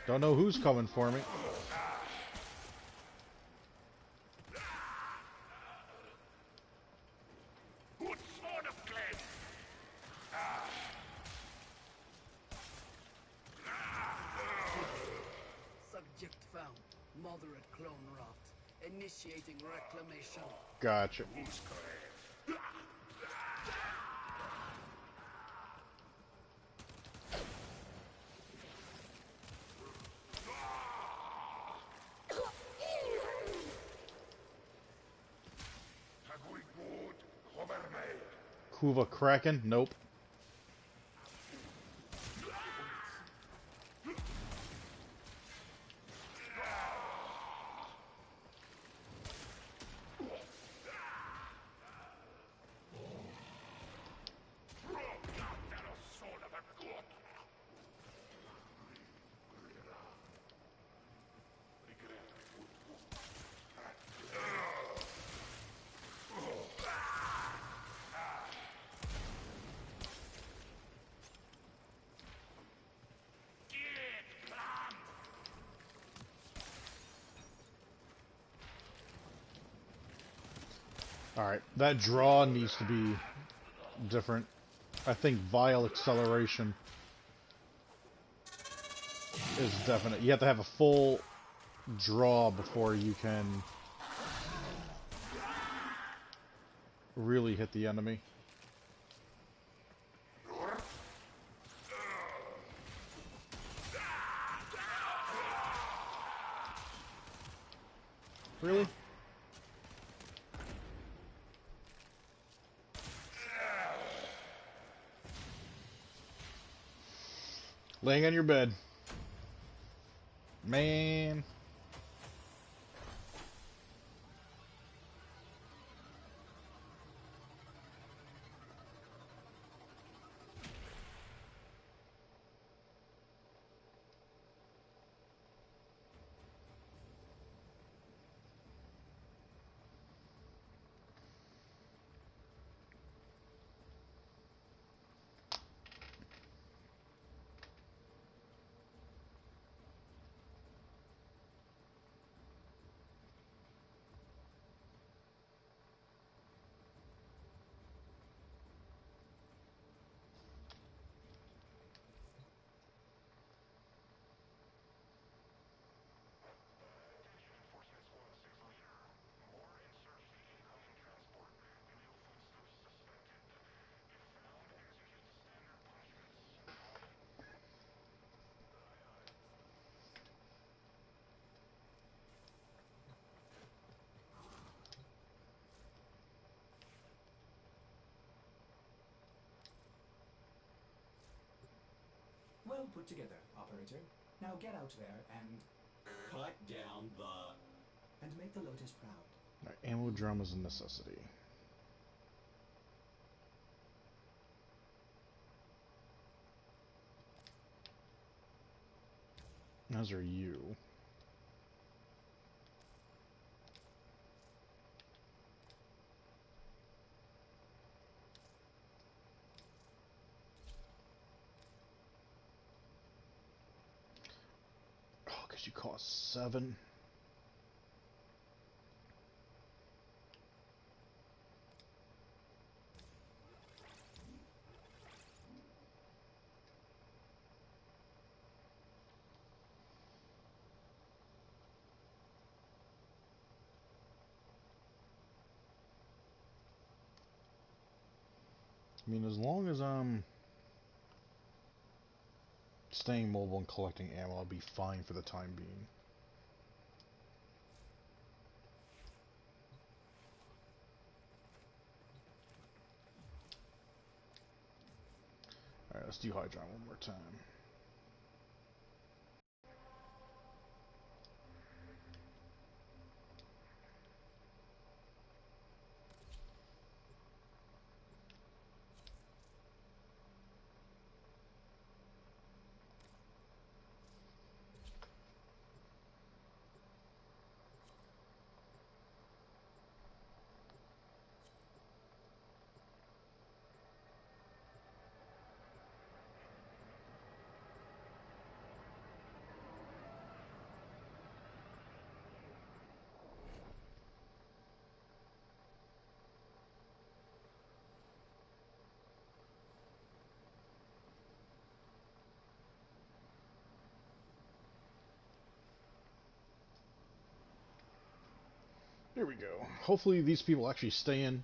Don't know who's coming for me. Good sword of Clem. Subject found. Moderate clone rot. Initiating reclamation. Gotcha. Who's correct? Kuva Kraken? Nope. Alright, that draw needs to be different. I think Vile Acceleration is definite. You have to have a full draw before you can really hit the enemy. Really? Laying on your bed. Man. Well put together, operator. Now get out there and Cut down the... make the Lotus proud. Alright, ammo drum is a necessity. As are you. Oh, because you cost 7. I mean, as long as I'm staying mobile and collecting ammo, I'll be fine for the time being. Alright, let's do Hydron one more time. Here we go. Hopefully these people actually stay in.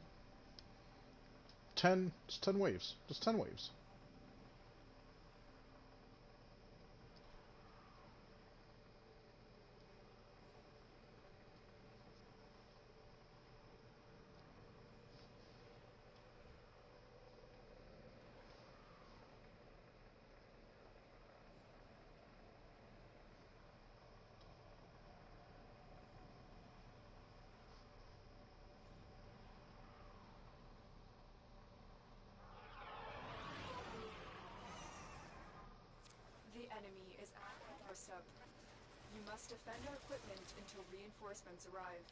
10, just 10 waves. Just 10 waves. The enemy is at our doorstep. You must defend our equipment until reinforcements arrive.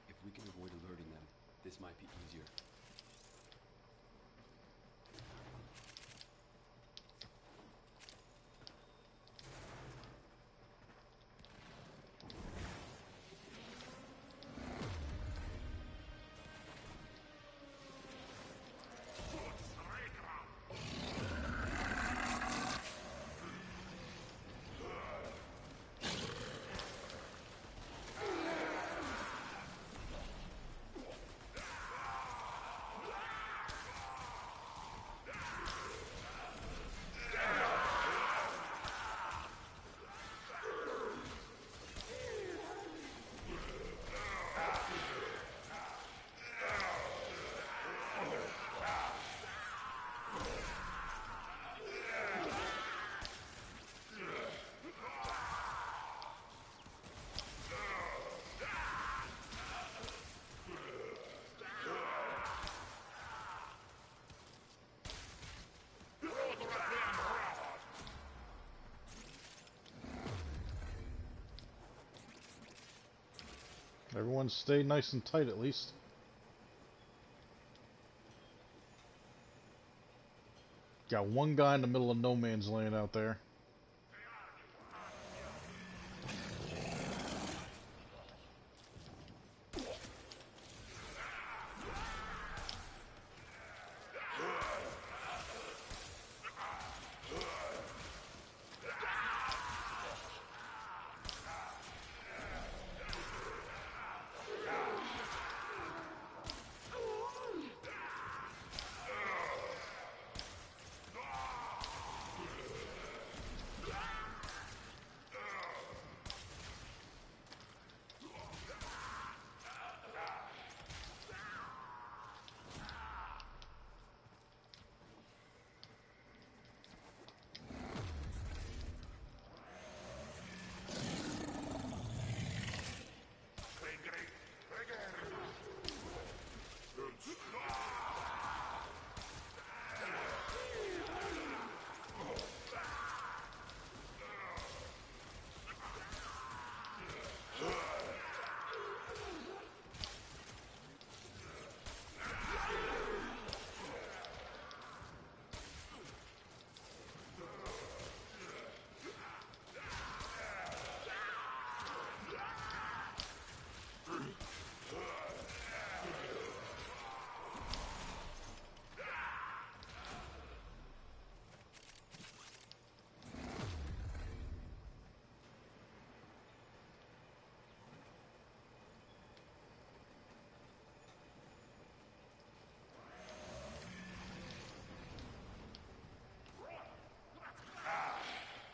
If we can avoid alerting them, this might be easier. Everyone stay nice and tight at least. Got one guy in the middle of no man's land out there.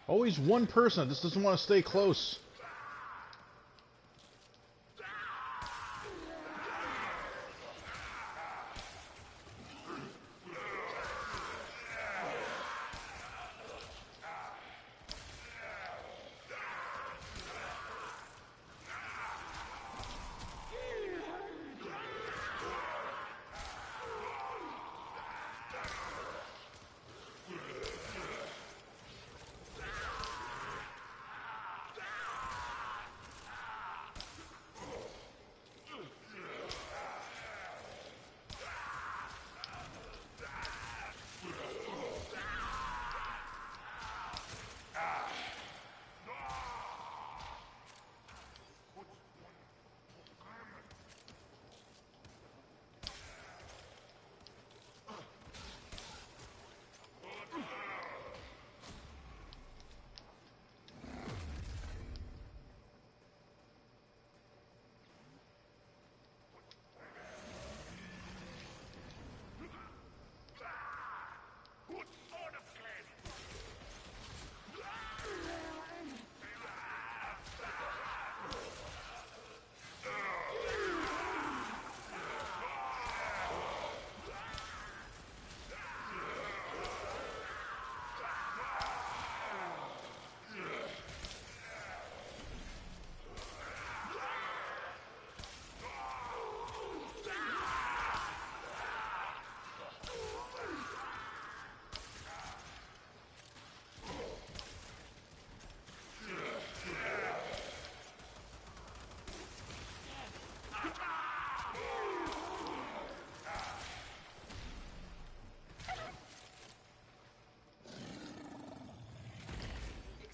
Always one person that just doesn't want to stay close.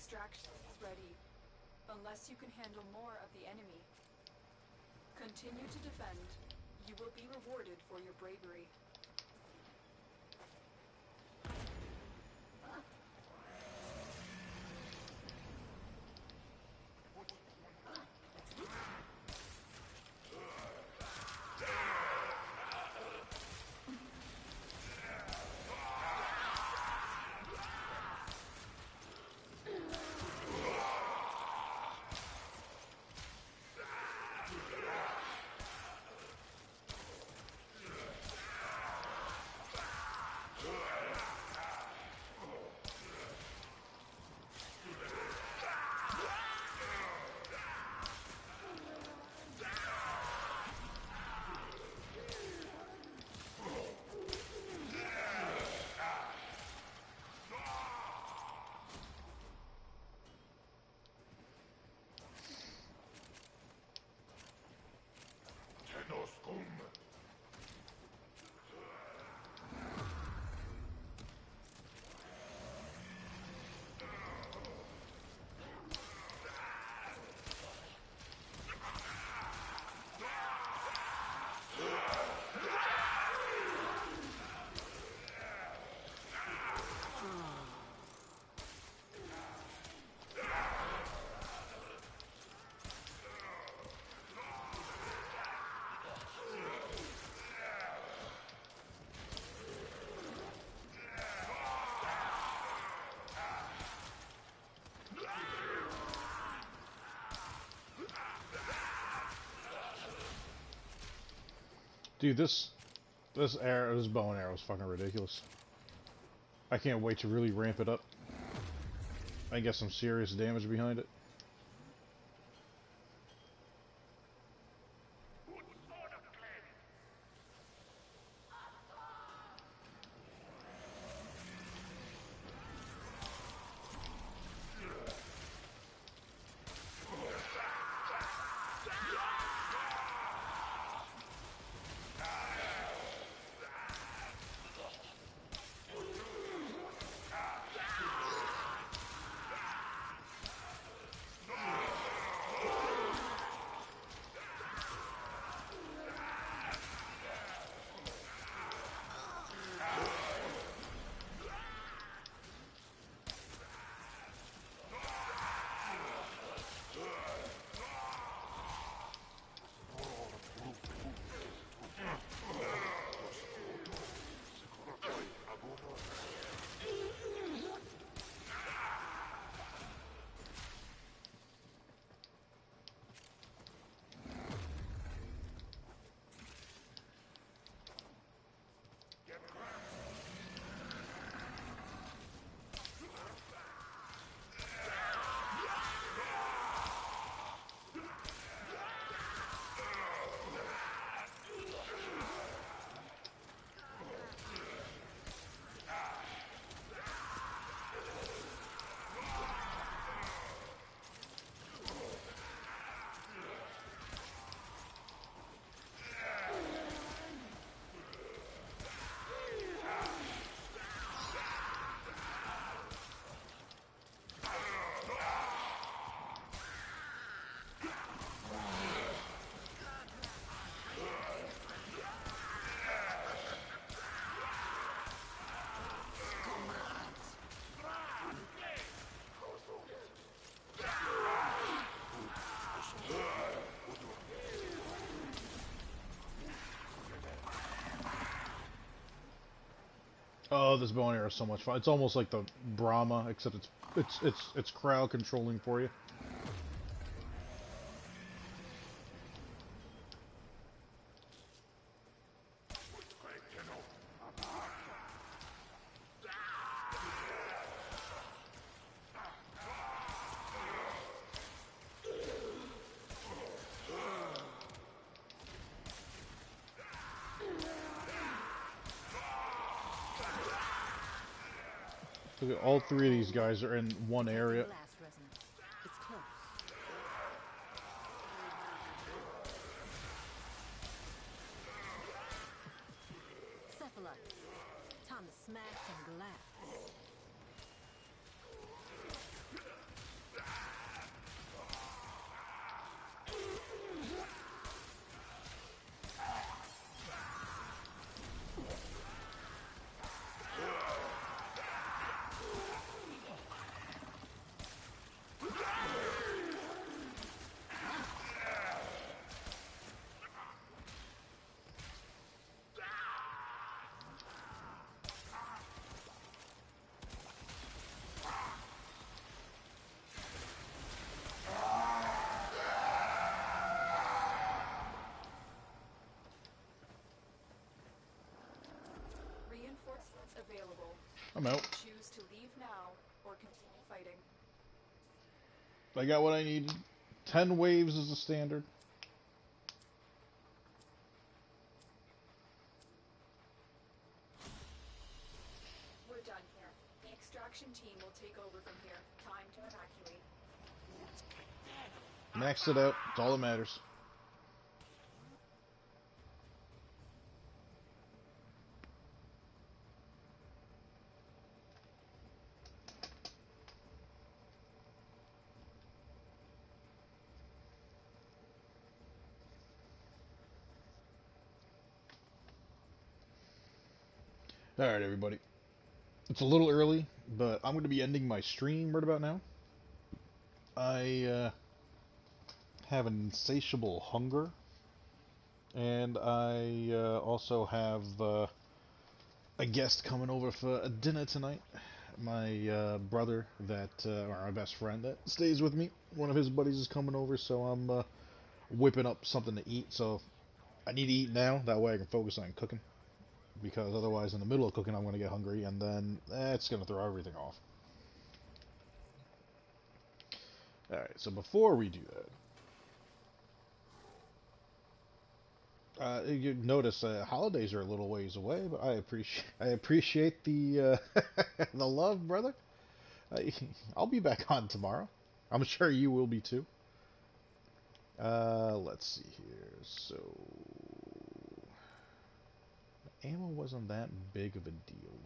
Extraction is ready, unless you can handle more of the enemy. Continue to defend. You will be rewarded for your bravery. Dude, this bow and arrow is fucking ridiculous. I can't wait to really ramp it up. I get some serious damage behind it. Oh, this bow and arrow is so much fun. It's almost like the Brahma, except it's crowd controlling for you. Look at all three of these guys are in one area. Blast resonance. It's close. Cephalite. Time to smash some glass. Reinforcements available. I'm out. Choose to leave now or continue fighting. I got what I needed. 10 waves is the standard. We're done here. The extraction team will take over from here. Time to evacuate. Maxed it out. It's all that matters. Alright, everybody. It's a little early, but I'm going to be ending my stream right about now. I have an insatiable hunger, and I also have a guest coming over for a dinner tonight. My brother, or my best friend that stays with me, one of his buddies is coming over, so I'm whipping up something to eat. So I need to eat now. That way I can focus on cooking. Because otherwise, in the middle of cooking, I'm going to get hungry, and then it's going to throw everything off. Alright, so before we do that, you notice holidays are a little ways away, but I appreciate the the love, brother. I'll be back on tomorrow. I'm sure you will be too. Let's see here. So, ammo wasn't that big of a deal.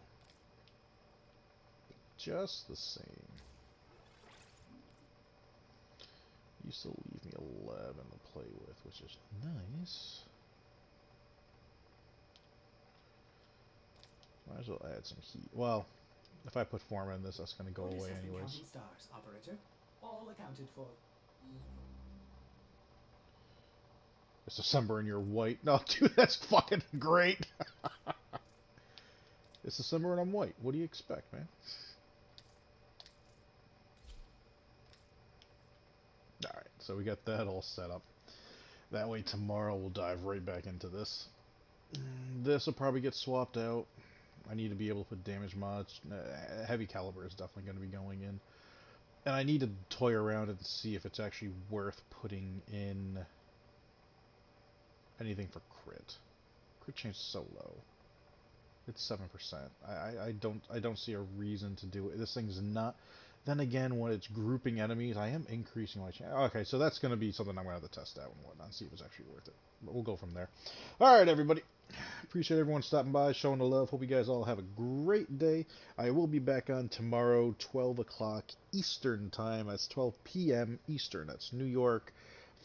Just the same. You still leave me 11 to play with, which is nice. Might as well add some heat. Well, if I put Forma in this, that's going to go Orders away have been anyways. counting stars, operator. All accounted for. It's December and you're white. No, dude, that's fucking great. It's December and I'm white. What do you expect, man? Alright, so we got that all set up. That way tomorrow we'll dive right back into this. This will probably get swapped out. I need to be able to put damage mods. Heavy caliber is definitely going to be going in. And I need to toy around and see if it's actually worth putting in anything for crit. Crit chance is so low. It's 7%. I don't see a reason to do it. This thing's not. Then again, when it's grouping enemies, I am increasing my chance. Okay, so that's going to be something I'm going to have to test out and whatnot, and see if it's actually worth it. But we'll go from there. All right, everybody. Appreciate everyone stopping by, showing the love. Hope you guys all have a great day. I will be back on tomorrow, 12 o'clock Eastern time. That's 12 p.m. Eastern. That's New York,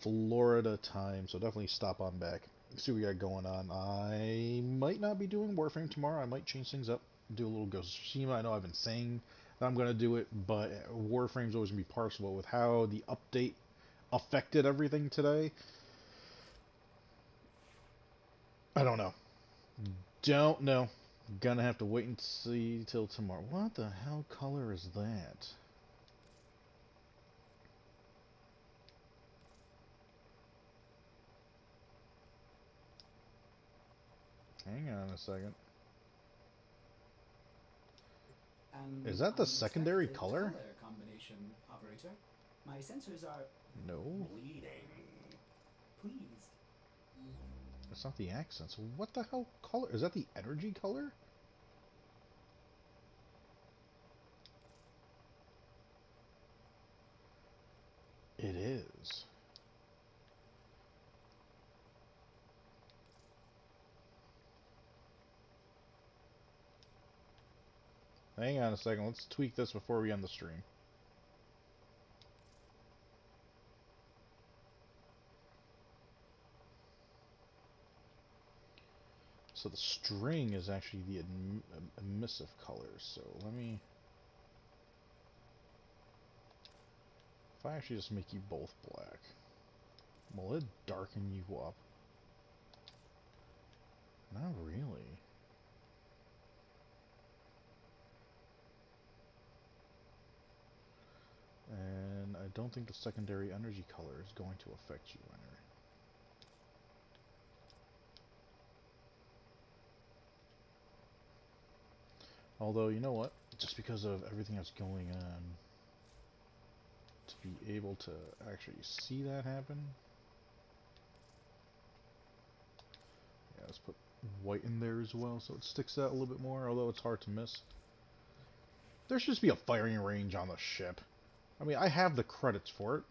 Florida time. So definitely stop on back. See what we got going on. I might not be doing Warframe tomorrow. I might change things up, do a little Ghost of Tsushima. I know I've been saying that I'm going to do it, but Warframe's always going to be partial with how the update affected everything today. I don't know. Don't know. Gonna have to wait and see till tomorrow. What the hell color is that? Hang on a second. Is that the secondary color? Combination, operator. My sensors are No. Bleeding. pleased. That's not the accents. What the hell color? Is that the energy color? It is. Hang on a second. Let's tweak this before we end the stream. So the string is actually the emissive color. So let me... If I actually just make you both black, will it darken you up? Not really. And I don't think the secondary energy color is going to affect you any. Although, you know what? Just because of everything that's going on, to be able to actually see that happen, yeah, let's put white in there as well so it sticks out a little bit more, although it's hard to miss. There should just be a firing range on the ship. I mean, I have the credits for it.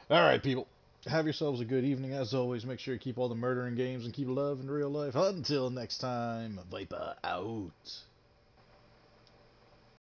Alright, people. Have yourselves a good evening. As always, make sure you keep all the murdering games and keep love in real life. Until next time, Viper out.